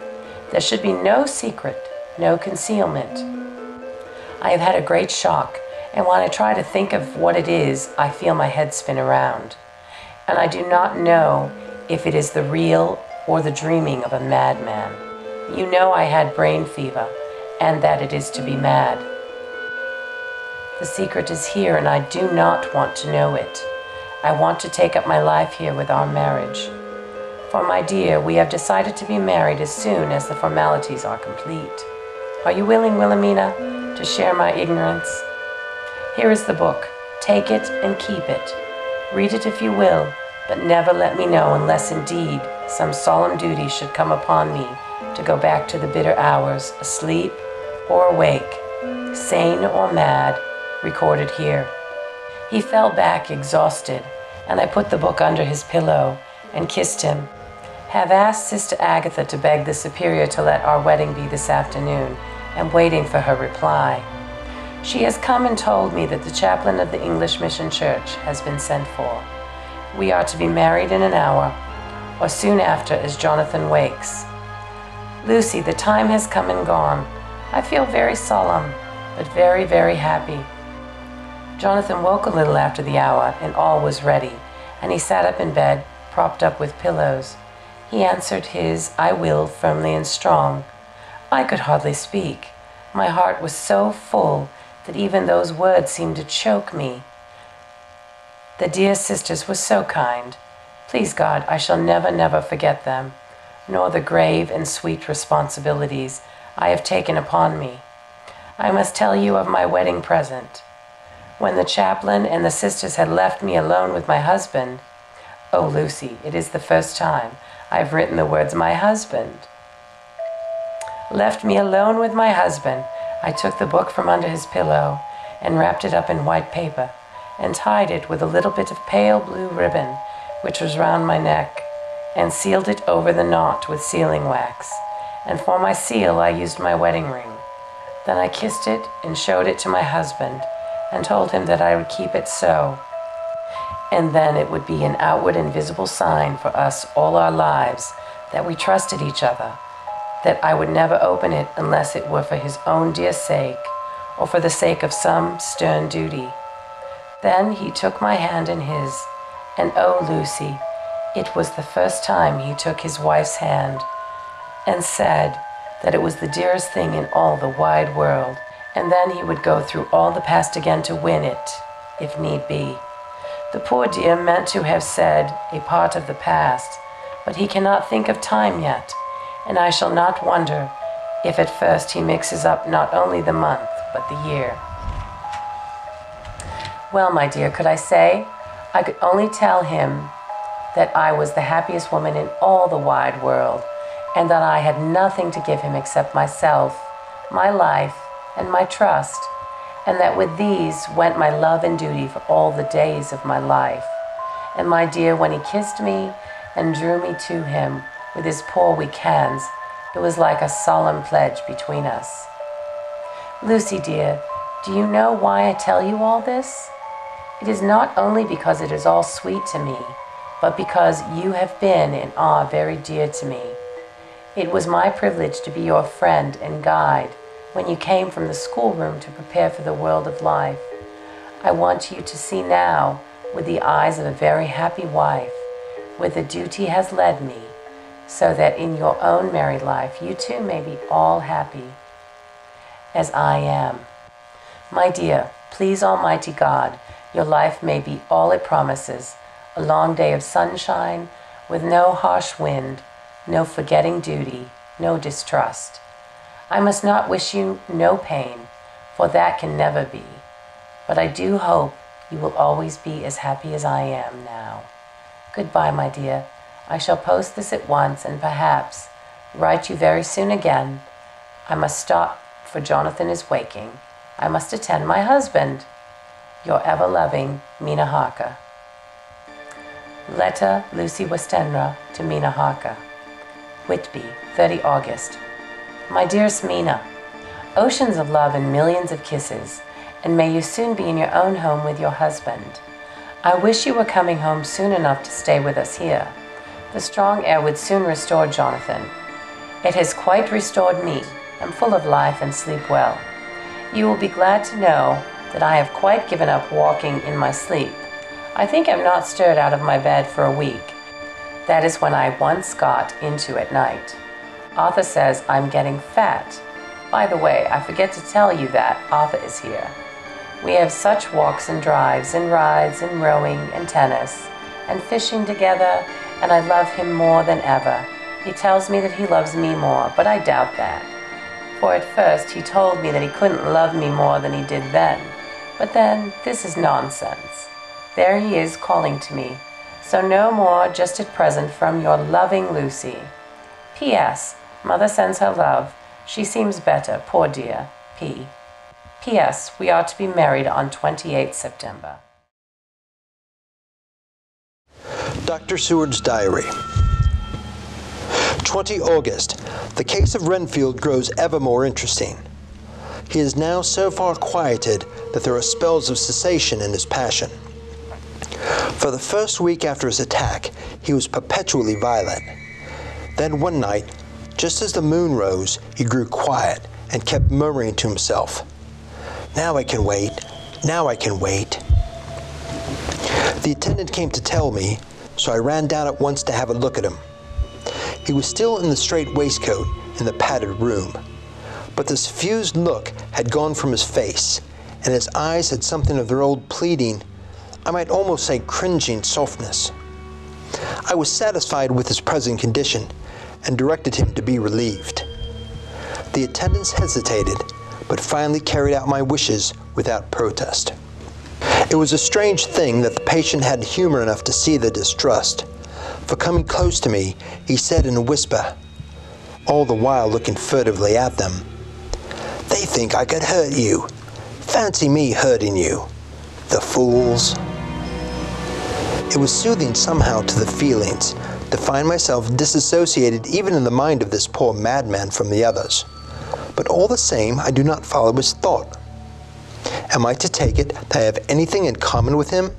There should be no secret, no concealment. I have had a great shock, and when I try to think of what it is, I feel my head spin around. And I do not know if it is the real or the dreaming of a madman. You know I had brain fever, and that it is to be mad. The secret is here, and I do not want to know it. I want to take up my life here with our marriage. For, my dear, we have decided to be married as soon as the formalities are complete. Are you willing, Wilhelmina, to share my ignorance? Here is the book. Take it and keep it. Read it if you will, but never let me know unless indeed some solemn duty should come upon me to go back to the bitter hours, asleep or awake, sane or mad, recorded here. He fell back exhausted, and I put the book under his pillow and kissed him. Have asked Sister Agatha to beg the Superior to let our wedding be this afternoon, and waiting for her reply. She has come and told me that the chaplain of the English Mission Church has been sent for. We are to be married in an hour, or soon after as Jonathan wakes. Lucy, the time has come and gone. I feel very solemn, but very, very happy. Jonathan woke a little after the hour, and all was ready, and he sat up in bed, propped up with pillows. He answered his "I will" firmly and strong. I could hardly speak. My heart was so full that even those words seemed to choke me. The dear sisters were so kind. Please God, I shall never, never forget them, nor the grave and sweet responsibilities I have taken upon me. I must tell you of my wedding present. When the chaplain and the sisters had left me alone with my husband, oh, Lucy, it is the first time I've written the words "my husband." Left me alone with my husband, I took the book from under his pillow and wrapped it up in white paper and tied it with a little bit of pale blue ribbon which was round my neck, and sealed it over the knot with sealing wax, and for my seal I used my wedding ring. Then I kissed it and showed it to my husband and told him that I would keep it so, and then it would be an outward and visible sign for us all our lives that we trusted each other, that I would never open it unless it were for his own dear sake or for the sake of some stern duty. Then he took my hand in his, and oh, Lucy, it was the first time he took his wife's hand and said that it was the dearest thing in all the wide world, and then he would go through all the past again to win it, if need be. The poor dear meant to have said a part of the past, but he cannot think of time yet, and I shall not wonder if at first he mixes up not only the month, but the year. Well, my dear, could I say? I could only tell him that I was the happiest woman in all the wide world, and that I had nothing to give him except myself, my life, and my trust, and that with these went my love and duty for all the days of my life. And my dear, when he kissed me and drew me to him with his poor weak hands, it was like a solemn pledge between us. Lucy, dear, do you know why I tell you all this? It is not only because it is all sweet to me, but because you have been and are very dear to me. It was my privilege to be your friend and guide when you came from the schoolroom to prepare for the world of life. I want you to see now with the eyes of a very happy wife where the duty has led me, so that in your own married life you too may be all happy as I am. My dear, please Almighty God, your life may be all it promises, a long day of sunshine with no harsh wind, no forgetting duty, no distrust. I must not wish you no pain, for that can never be, but I do hope you will always be as happy as I am now. Goodbye, my dear. I shall post this at once and perhaps write you very soon again. I must stop, for Jonathan is waking. I must attend my husband. Your ever-loving Mina Harker. Letter Lucy Westenra to Mina Harker. Whitby, 30 August. My dearest Mina, oceans of love and millions of kisses, and may you soon be in your own home with your husband. I wish you were coming home soon enough to stay with us here. The strong air would soon restore Jonathan. It has quite restored me. I'm full of life and sleep well. You will be glad to know that I have quite given up walking in my sleep. I think I've not stirred out of my bed for a week. That is when I once got into at night. Arthur says I'm getting fat. By the way, I forget to tell you that Arthur is here. We have such walks and drives and rides and rowing and tennis and fishing together, and I love him more than ever. He tells me that he loves me more, but I doubt that. For at first he told me that he couldn't love me more than he did then. But then, this is nonsense. There he is calling to me. So no more just at present from your loving Lucy. P.S. Mother sends her love. She seems better, poor dear. P. P.S. We are to be married on 28 September. Dr. Seward's Diary. 20 August. The case of Renfield grows ever more interesting. He is now so far quieted that there are spells of cessation in his passion. For the first week after his attack, he was perpetually violent. Then one night, just as the moon rose, he grew quiet and kept murmuring to himself, "Now I can wait, now I can wait." The attendant came to tell me, so I ran down at once to have a look at him. He was still in the straight waistcoat in the padded room, but the suffused look had gone from his face, and his eyes had something of their old pleading, I might almost say cringing softness. I was satisfied with his present condition, and directed him to be relieved. The attendants hesitated, but finally carried out my wishes without protest. It was a strange thing that the patient had humor enough to see the distrust, for coming close to me, he said in a whisper, all the while looking furtively at them, "They think I could hurt you. Fancy me hurting you. The fools." It was soothing somehow to the feelings to find myself disassociated even in the mind of this poor madman from the others. But all the same, I do not follow his thought. Am I to take it that I have anything in common with him,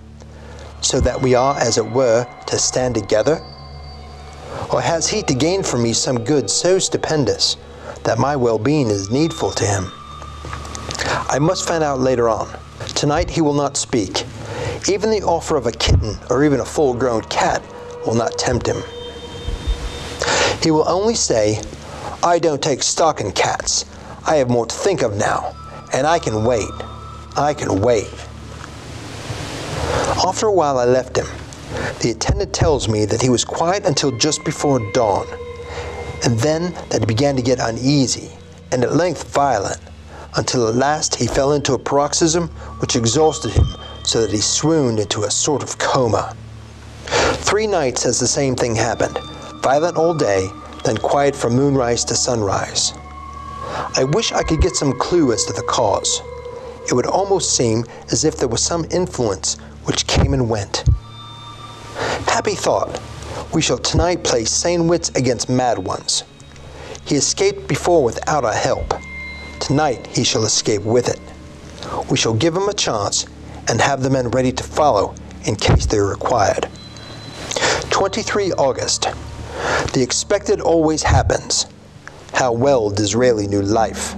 so that we are, as it were, to stand together? Or has he to gain from me some good so stupendous that my well-being is needful to him? I must find out later on. Tonight he will not speak. Even the offer of a kitten or even a full-grown cat will not tempt him. He will only say, "I don't take stock in cats. I have more to think of now, and I can wait. I can wait." After a while I left him. The attendant tells me that he was quiet until just before dawn, and then that he began to get uneasy, and at length violent, until at last he fell into a paroxysm which exhausted him so that he swooned into a sort of coma. 3 nights has the same thing happened, violent all day, then quiet from moonrise to sunrise. I wish I could get some clue as to the cause. It would almost seem as if there was some influence which came and went. Happy thought! We shall tonight play sane wits against mad ones. He escaped before without our help. Tonight he shall escape with it. We shall give him a chance and have the men ready to follow in case they are required. 23 August. The expected always happens. How well Disraeli knew life.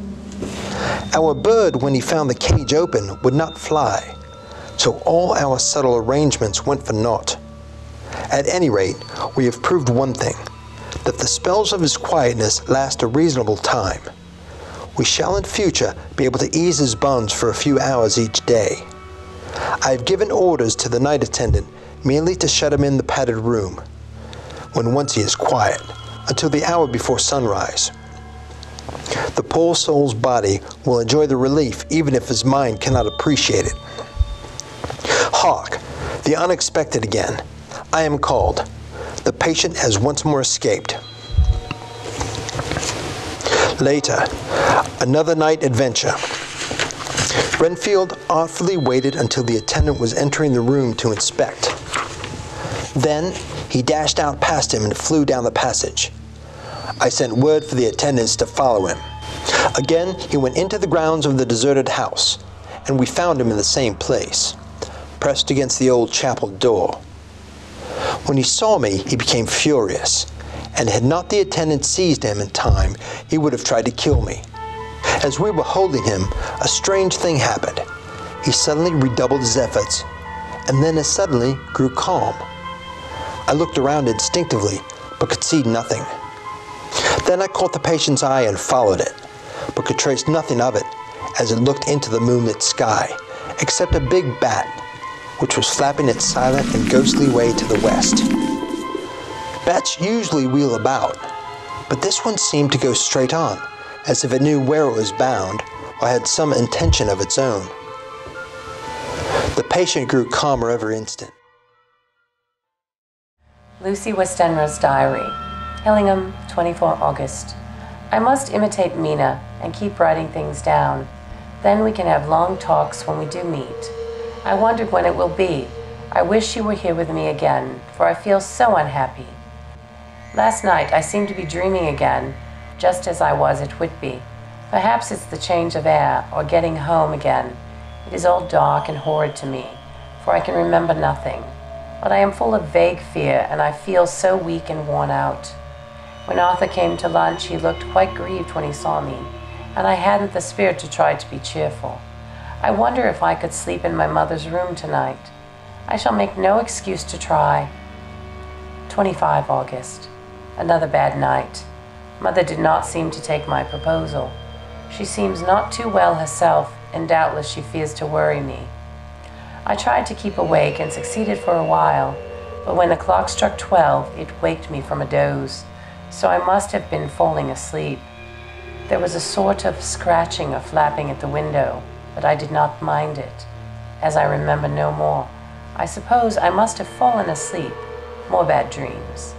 Our bird, when he found the cage open, would not fly, so all our subtle arrangements went for naught. At any rate, we have proved one thing. that the spells of his quietness last a reasonable time. We shall in future be able to ease his bonds for a few hours each day. I have given orders to the night attendant merely to shut him in the padded room, when once he is quiet, until the hour before sunrise. The poor soul's body will enjoy the relief even if his mind cannot appreciate it. Hark! The unexpected again. I am called. The patient has once more escaped. Later, another night adventure. Renfield artfully waited until the attendant was entering the room to inspect. Then he dashed out past him and flew down the passage. I sent word for the attendants to follow him. Again, he went into the grounds of the deserted house, and we found him in the same place, pressed against the old chapel door. When he saw me, he became furious, and had not the attendant seized him in time, he would have tried to kill me. As we were holding him, a strange thing happened. He suddenly redoubled his efforts, and then as suddenly grew calm. I looked around instinctively, but could see nothing. Then I caught the patient's eye and followed it, but could trace nothing of it as it looked into the moonlit sky, except a big bat, which was flapping its silent and ghostly way to the west. Bats usually wheel about, but this one seemed to go straight on, as if it knew where it was bound or had some intention of its own. The patient grew calmer every instant. Lucy Westenra's diary. Hillingham, 24 August. I must imitate Mina and keep writing things down. Then we can have long talks when we do meet. I wondered when it will be. I wish you were here with me again, for I feel so unhappy. Last night I seemed to be dreaming again, just as I was at Whitby. Perhaps it's the change of air, or getting home again. It is all dark and horrid to me, for I can remember nothing. But I am full of vague fear, and I feel so weak and worn out. When Arthur came to lunch, he looked quite grieved when he saw me, and I hadn't the spirit to try to be cheerful. I wonder if I could sleep in my mother's room tonight. I shall make no excuse to try. 25 August. Another bad night. Mother did not seem to take my proposal. She seems not too well herself, and doubtless she fears to worry me. I tried to keep awake and succeeded for a while, but when the clock struck 12, it waked me from a doze, so I must have been falling asleep. There was a sort of scratching or flapping at the window, but I did not mind it, as I remember no more. I suppose I must have fallen asleep. More bad dreams.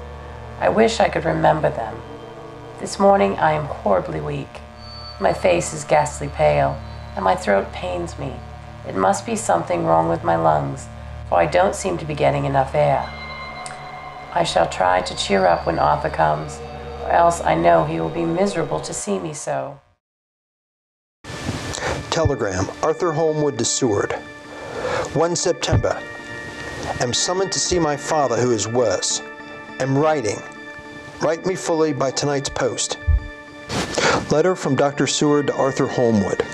I wish I could remember them. This morning I am horribly weak. My face is ghastly pale, and my throat pains me. It must be something wrong with my lungs, for I don't seem to be getting enough air. I shall try to cheer up when Arthur comes, or else I know he will be miserable to see me so. Telegram, Arthur Holmwood to Seward. 1 September. Am summoned to see my father, who is worse. Am writing. Write me fully by tonight's post. Letter from Dr. Seward to Arthur Holmwood.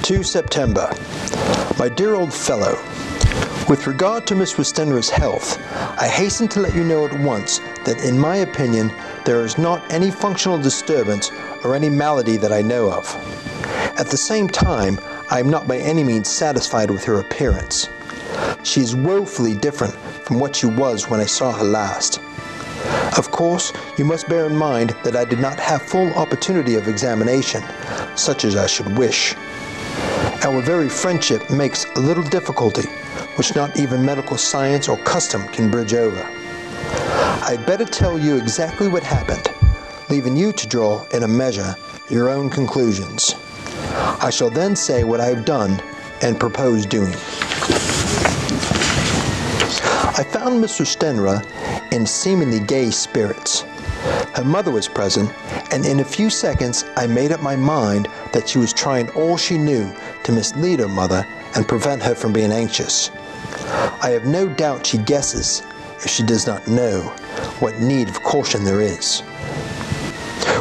2 September. My dear old fellow, with regard to Miss Westenra's health, I hasten to let you know at once that in my opinion there is not any functional disturbance or any malady that I know of. At the same time, I am not by any means satisfied with her appearance. She is woefully different from what she was when I saw her last. Of course, you must bear in mind that I did not have full opportunity of examination, such as I should wish. Our very friendship makes a little difficulty, which not even medical science or custom can bridge over. I'd better tell you exactly what happened, leaving you to draw, in a measure, your own conclusions. I shall then say what I have done and propose doing. I found Miss Westenra in seemingly gay spirits. Her mother was present, and in a few seconds I made up my mind that she was trying all she knew to mislead her mother and prevent her from being anxious. I have no doubt she guesses, if she does not know, what need of caution there is.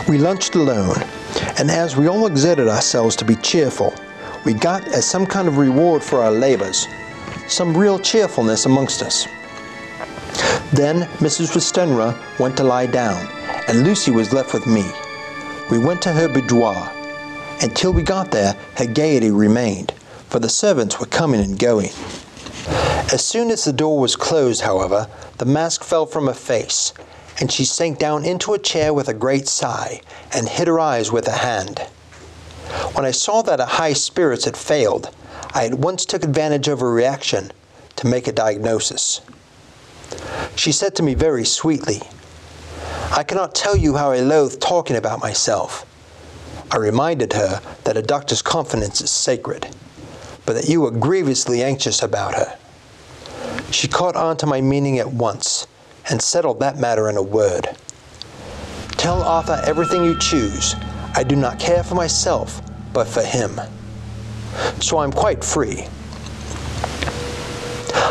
We lunched alone, and as we all exerted ourselves to be cheerful, we got, as some kind of reward for our labors, some real cheerfulness amongst us. Then Mrs. Westenra went to lie down, and Lucy was left with me. We went to her boudoir. Until we got there, her gaiety remained, for the servants were coming and going. As soon as the door was closed, however, the mask fell from her face, and she sank down into a chair with a great sigh, and hid her eyes with a hand. When I saw that her high spirits had failed, I at once took advantage of her reaction to make a diagnosis. She said to me very sweetly, "I cannot tell you how I loathe talking about myself." I reminded her that a doctor's confidence is sacred, but that you were grievously anxious about her. She caught on to my meaning at once, and settled that matter in a word. "Tell Arthur everything you choose. I do not care for myself, but for him. So I'm quite free."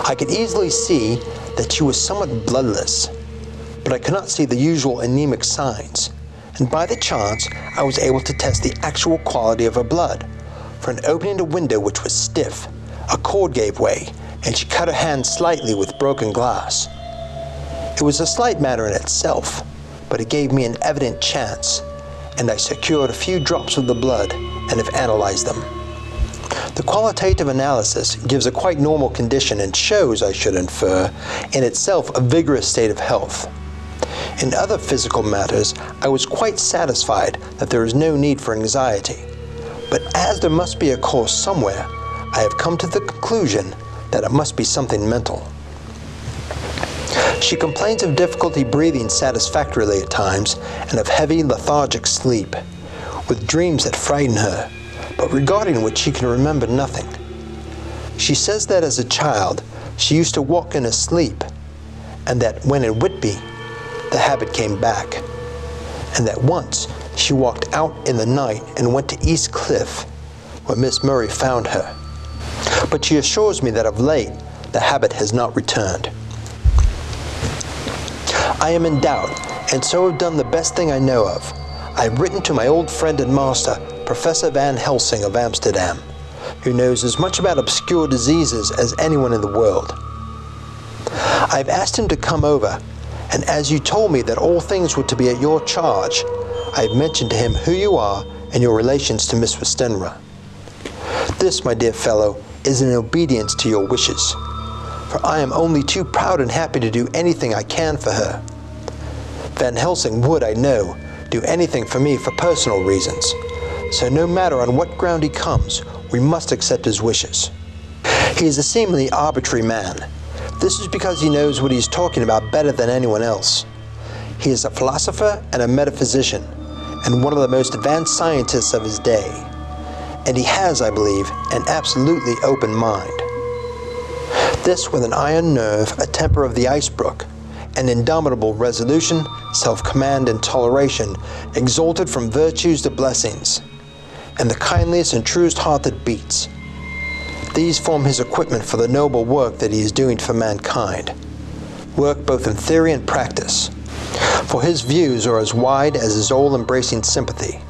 I could easily see that she was somewhat bloodless, but I could not see the usual anemic signs, and by the chance I was able to test the actual quality of her blood, for in opening the window, which was stiff, a cord gave way, and she cut her hand slightly with broken glass. It was a slight matter in itself, but it gave me an evident chance, and I secured a few drops of the blood and have analyzed them. The qualitative analysis gives a quite normal condition and shows, I should infer, in itself a vigorous state of health. In other physical matters, I was quite satisfied that there is no need for anxiety, but as there must be a cause somewhere, I have come to the conclusion that it must be something mental. She complains of difficulty breathing satisfactorily at times and of heavy, lethargic sleep, with dreams that frighten her, but regarding which she can remember nothing. She says that as a child she used to walk in her sleep, and that when in Whitby the habit came back, and that once she walked out in the night and went to East Cliff, where Miss Murray found her. But she assures me that of late the habit has not returned. I am in doubt, and so have done the best thing I know of. I have written to my old friend and master, Professor Van Helsing of Amsterdam, who knows as much about obscure diseases as anyone in the world. I have asked him to come over, and as you told me that all things were to be at your charge, I have mentioned to him who you are and your relations to Miss Westenra. This, my dear fellow, is in obedience to your wishes, for I am only too proud and happy to do anything I can for her. Van Helsing would, I know, do anything for me for personal reasons, so no matter on what ground he comes, we must accept his wishes. He is a seemingly arbitrary man. This is because he knows what he is talking about better than anyone else. He is a philosopher and a metaphysician, and one of the most advanced scientists of his day. And he has, I believe, an absolutely open mind. This with an iron nerve, a temper of the ice brook, an indomitable resolution, self-command, and toleration, exalted from virtues to blessings, and the kindliest and truest heart that beats. These form his equipment for the noble work that he is doing for mankind, work both in theory and practice, for his views are as wide as his all-embracing sympathy.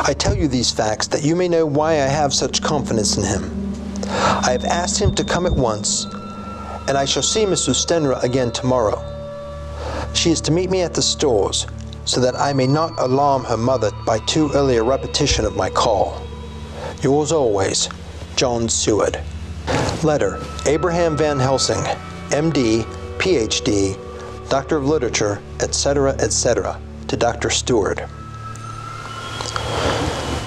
I tell you these facts that you may know why I have such confidence in him. I have asked him to come at once, and I shall see Miss Westenra again tomorrow. She is to meet me at the stores, so that I may not alarm her mother by too early a repetition of my call. Yours always, John Seward. Letter, Abraham Van Helsing, M.D., Ph.D., Doctor of Literature, etc., etc., to Dr. Stewart.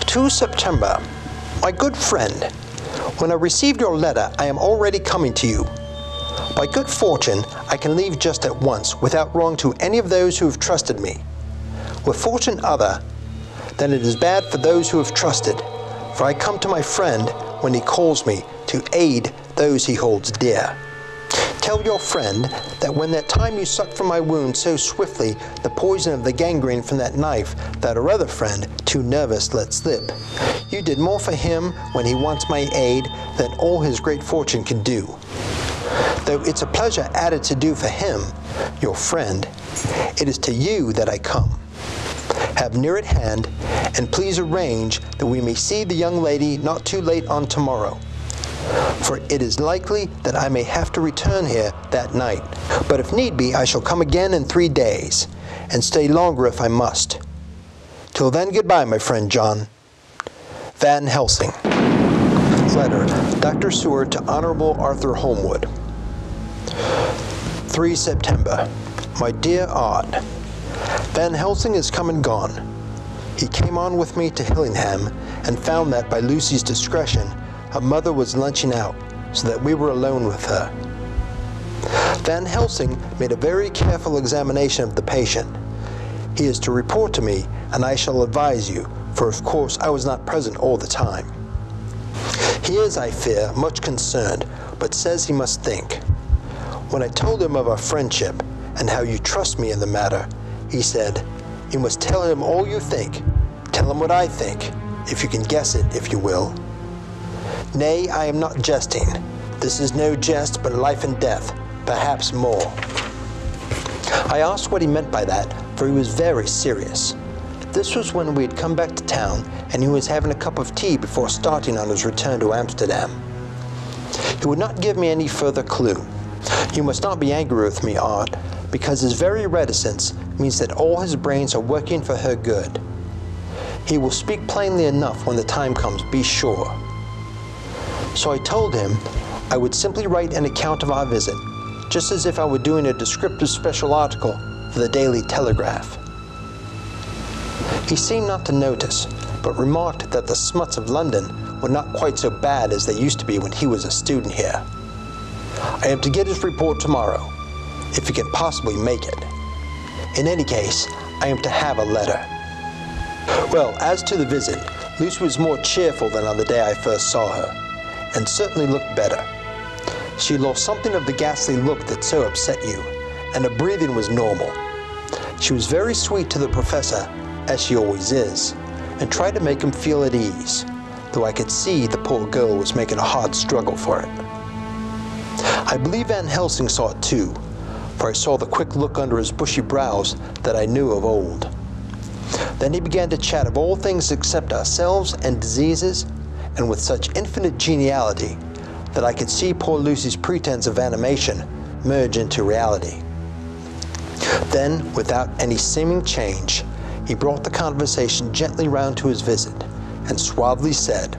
2 September. My good friend, when I received your letter, I am already coming to you. By good fortune, I can leave just at once, without wrong to any of those who have trusted me. With fortune other, then it is bad for those who have trusted, for I come to my friend when he calls me to aid those he holds dear. Tell your friend that when that time you sucked from my wound so swiftly the poison of the gangrene from that knife that our other friend, too nervous, let slip, you did more for him when he wants my aid than all his great fortune can do. Though it's a pleasure added to do for him, your friend, it is to you that I come. Have near at hand, and please arrange that we may see the young lady not too late on tomorrow. for it is likely that I may have to return here that night. But if need be, I shall come again in 3 days, and stay longer if I must. Till then, goodbye, my friend John. Van Helsing. Letter, Dr. Seward to Honorable Arthur Holmwood. 3 September. My dear Odd, Van Helsing is come and gone. He came on with me to Hillingham and found that, by Lucy's discretion, her mother was lunching out, so that we were alone with her. Van Helsing made a very careful examination of the patient. He is to report to me, and I shall advise you, for of course I was not present all the time. He is, I fear, much concerned, but says he must think. When I told him of our friendship, and how you trust me in the matter, he said, "You must tell him all you think. Tell him what I think, if you can guess it, if you will." Nay, I am not jesting. This is no jest, but life and death, perhaps more. I asked what he meant by that, for he was very serious. This was when we had come back to town, and he was having a cup of tea before starting on his return to Amsterdam. He would not give me any further clue. You must not be angry with me, Odd, because his very reticence means that all his brains are working for her good. He will speak plainly enough when the time comes, be sure. So I told him I would simply write an account of our visit, just as if I were doing a descriptive special article for the Daily Telegraph. He seemed not to notice, but remarked that the smuts of London were not quite so bad as they used to be when he was a student here. I am to get his report tomorrow, if he can possibly make it. In any case, I am to have a letter. Well, as to the visit, Lucy was more cheerful than on the day I first saw her, and certainly looked better. She lost something of the ghastly look that so upset you, and her breathing was normal. She was very sweet to the professor, as she always is, and tried to make him feel at ease, though I could see the poor girl was making a hard struggle for it. I believe Van Helsing saw it too, for I saw the quick look under his bushy brows that I knew of old. Then he began to chat of all things except ourselves and diseases, and with such infinite geniality that I could see poor Lucy's pretense of animation merge into reality. Then, without any seeming change, he brought the conversation gently round to his visit, and suavely said,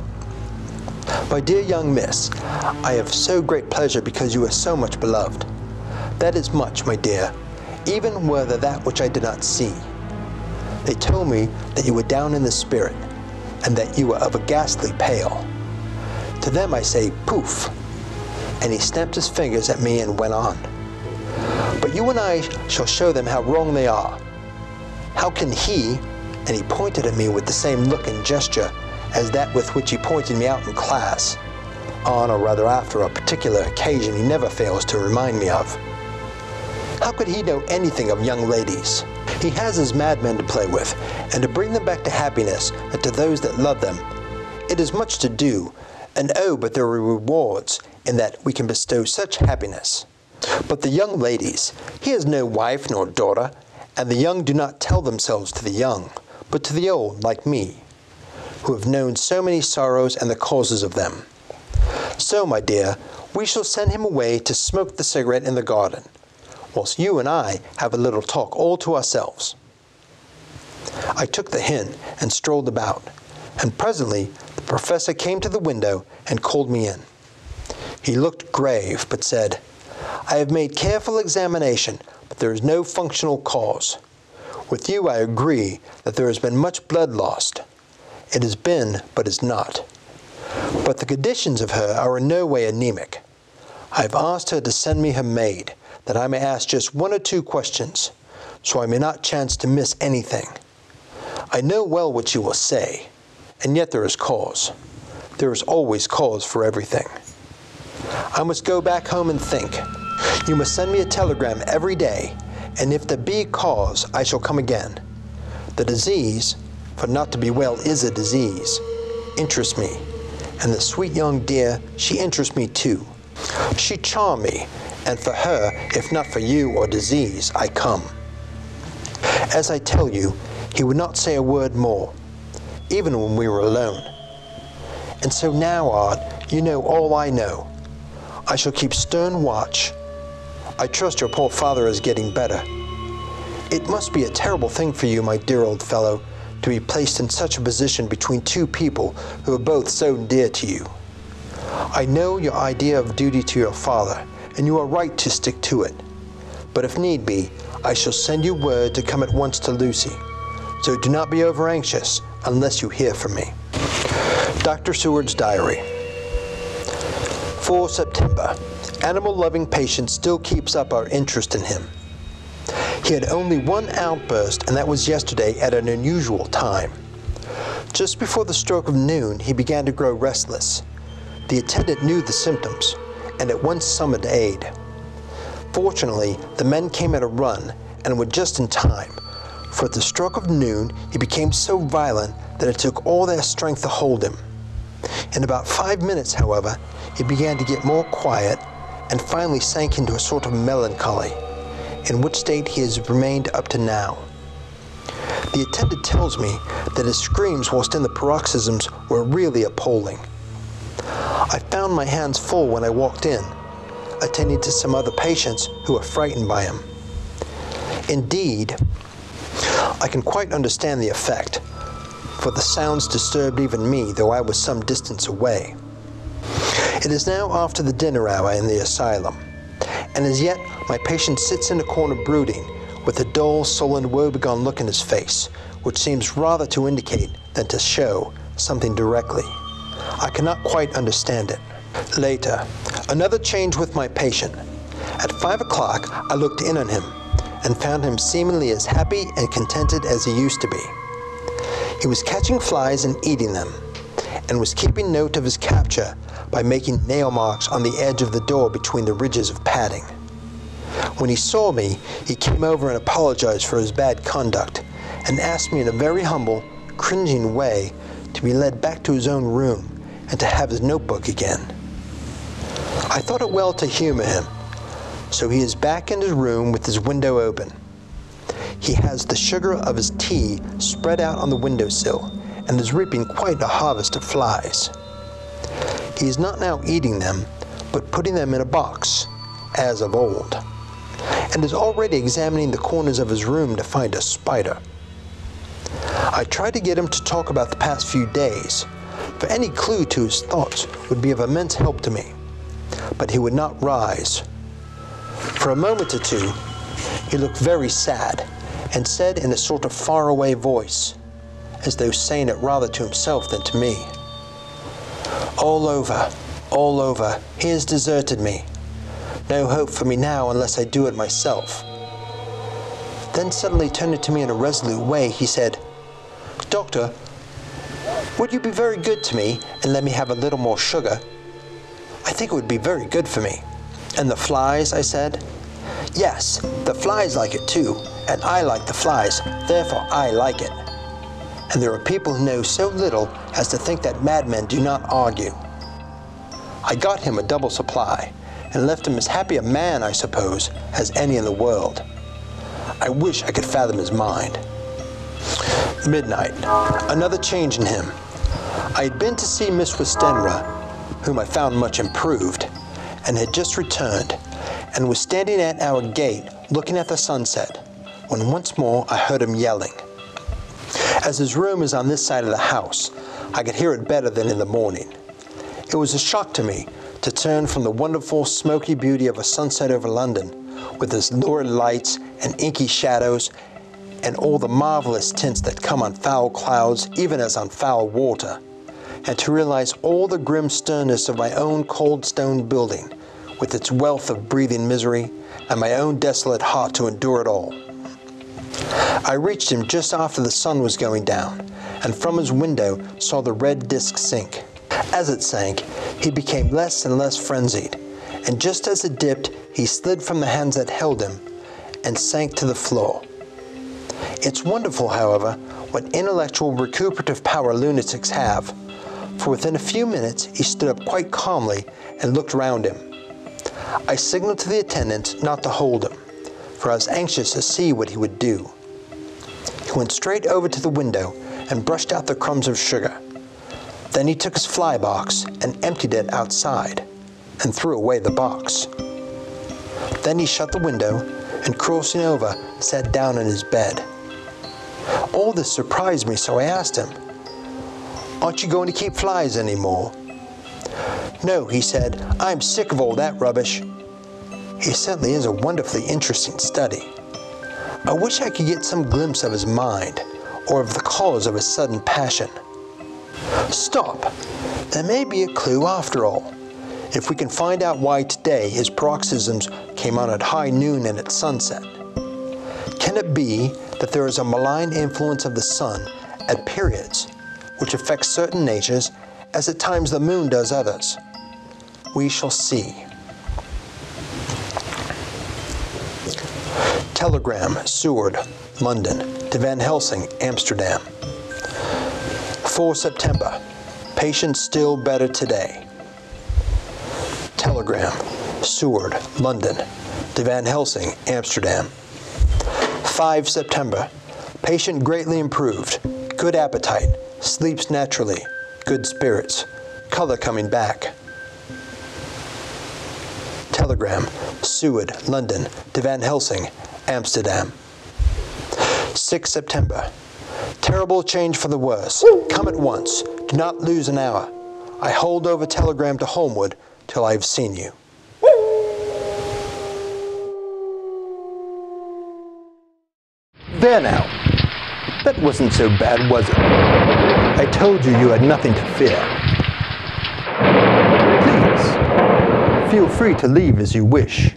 "My dear young miss, I have so great pleasure because you are so much beloved. That is much, my dear, even were there that which I did not see. They told me that you were down in the spirit, and that you were of a ghastly pale. To them I say, poof," and he snapped his fingers at me and went on. "But you and I shall show them how wrong they are. How can he," and he pointed at me with the same look and gesture as that with which he pointed me out in class, on or rather after a particular occasion he never fails to remind me of. How could he know anything of young ladies? He has his madmen to play with, and to bring them back to happiness and to those that love them. It is much to do, and oh, but there are rewards in that we can bestow such happiness. But the young ladies, he has no wife nor daughter, and the young do not tell themselves to the young, but to the old, like me, who have known so many sorrows and the causes of them. So, my dear, we shall send him away to smoke the cigarette in the garden, whilst you and I have a little talk all to ourselves." I took the hint and strolled about, and presently the professor came to the window and called me in. He looked grave, but said, "I have made careful examination, but there is no functional cause. With you I agree that there has been much blood lost. It has been, but is not. But the conditions of her are in no way anemic. I have asked her to send me her maid, that I may ask just 1 or 2 questions, so I may not chance to miss anything. I know well what you will say, and yet there is cause. There is always cause for everything. I must go back home and think. You must send me a telegram every day, and if there be cause, I shall come again. The disease, for not to be well is a disease, interests me, and the sweet young dear, she interests me too. She charmed me, and for her, if not for you or disease, I come." As I tell you, he would not say a word more, even when we were alone. And so now, Odd, You know all I know. I shall keep stern watch. I trust your poor father is getting better. It must be a terrible thing for you, my dear old fellow, to be placed in such a position between two people who are both so dear to you. I know your idea of duty to your father, and you are right to stick to it. But if need be, I shall send you word to come at once to Lucy. So do not be over anxious unless you hear from me. Dr. Seward's Diary. 4 September. Animal-loving patient still keeps up our interest in him. He had only one outburst, and that was yesterday at an unusual time. Just before the stroke of noon, he began to grow restless. The attendant knew the symptoms, and at once summoned aid. Fortunately, the men came at a run, and were just in time, for at the stroke of noon, he became so violent that it took all their strength to hold him. In about 5 minutes, however, he began to get more quiet, and finally sank into a sort of melancholy, in which state he has remained up to now. The attendant tells me that his screams whilst in the paroxysms were really appalling. I found my hands full when I walked in, attending to some other patients who were frightened by him. Indeed, I can quite understand the effect, for the sounds disturbed even me, though I was some distance away. It is now after the dinner hour in the asylum, and as yet my patient sits in a corner brooding, with a dull, sullen, woebegone look in his face, which seems rather to indicate than to show something directly. I cannot quite understand it. Later, another change with my patient. At 5 o'clock, I looked in on him, and found him seemingly as happy and contented as he used to be. He was catching flies and eating them, and was keeping note of his capture by making nail marks on the edge of the door between the ridges of padding. When he saw me, he came over and apologized for his bad conduct, and asked me in a very humble, cringing way to be led back to his own room and to have his notebook again. I thought it well to humor him, so he is back in his room with his window open. He has the sugar of his tea spread out on the windowsill, and is reaping quite a harvest of flies. He is not now eating them, but putting them in a box, as of old, and is already examining the corners of his room to find a spider. I tried to get him to talk about the past few days, for any clue to his thoughts would be of immense help to me, but he would not rise. For a moment or two, he looked very sad, and said in a sort of faraway voice, as though saying it rather to himself than to me, all over, he has deserted me. No hope for me now unless I do it myself." Then suddenly turning to me in a resolute way, he said, "Doctor, would you be very good to me and let me have a little more sugar? I think it would be very good for me." "And the flies?" I said. "Yes, the flies like it too, and I like the flies, therefore I like it. And there are people who know so little as to think that madmen do not argue." I got him a double supply, and left him as happy a man, I suppose, as any in the world. I wish I could fathom his mind. Midnight. Another change in him. I had been to see Miss Westenra, whom I found much improved, and had just returned, and was standing at our gate looking at the sunset, when once more I heard him yelling. As his room is on this side of the house, I could hear it better than in the morning. It was a shock to me to turn from the wonderful smoky beauty of a sunset over London, with its lurid lights and inky shadows, and all the marvelous tints that come on foul clouds even as on foul water, and to realize all the grim sternness of my own cold stone building, with its wealth of breathing misery, and my own desolate heart to endure it all. I reached him just after the sun was going down, and from his window saw the red disk sink. As it sank, he became less and less frenzied, and just as it dipped, he slid from the hands that held him and sank to the floor. It's wonderful, however, what intellectual recuperative power lunatics have, for within a few minutes he stood up quite calmly and looked round him. I signaled to the attendant not to hold him, for I was anxious to see what he would do. He went straight over to the window and brushed out the crumbs of sugar. Then he took his fly box and emptied it outside and threw away the box. Then he shut the window and, crossing over, sat down in his bed. All this surprised me, so I asked him, "Aren't you going to keep flies anymore?" "No," he said, "I'm sick of all that rubbish." He certainly is a wonderfully interesting study. I wish I could get some glimpse of his mind, or of the cause of his sudden passion. Stop! There may be a clue after all. If we can find out why today his paroxysms came on at high noon and at sunset. Can it be that there is a malign influence of the sun at periods which affects certain natures as at times the moon does others? We shall see. Telegram, Seward, London, to Van Helsing, Amsterdam. 4 September. Patient still better today. Telegram, Seward, London, to Van Helsing, Amsterdam. 5 September. Patient greatly improved. Good appetite. Sleeps naturally. Good spirits. Color coming back. Telegram, Seward, London, to Van Helsing, Amsterdam. 6 September. Terrible change for the worse. Come at once. Do not lose an hour. I hold over telegram to Holmwood till I have seen you. There now. That wasn't so bad, was it? I told you you had nothing to fear. Please, feel free to leave as you wish.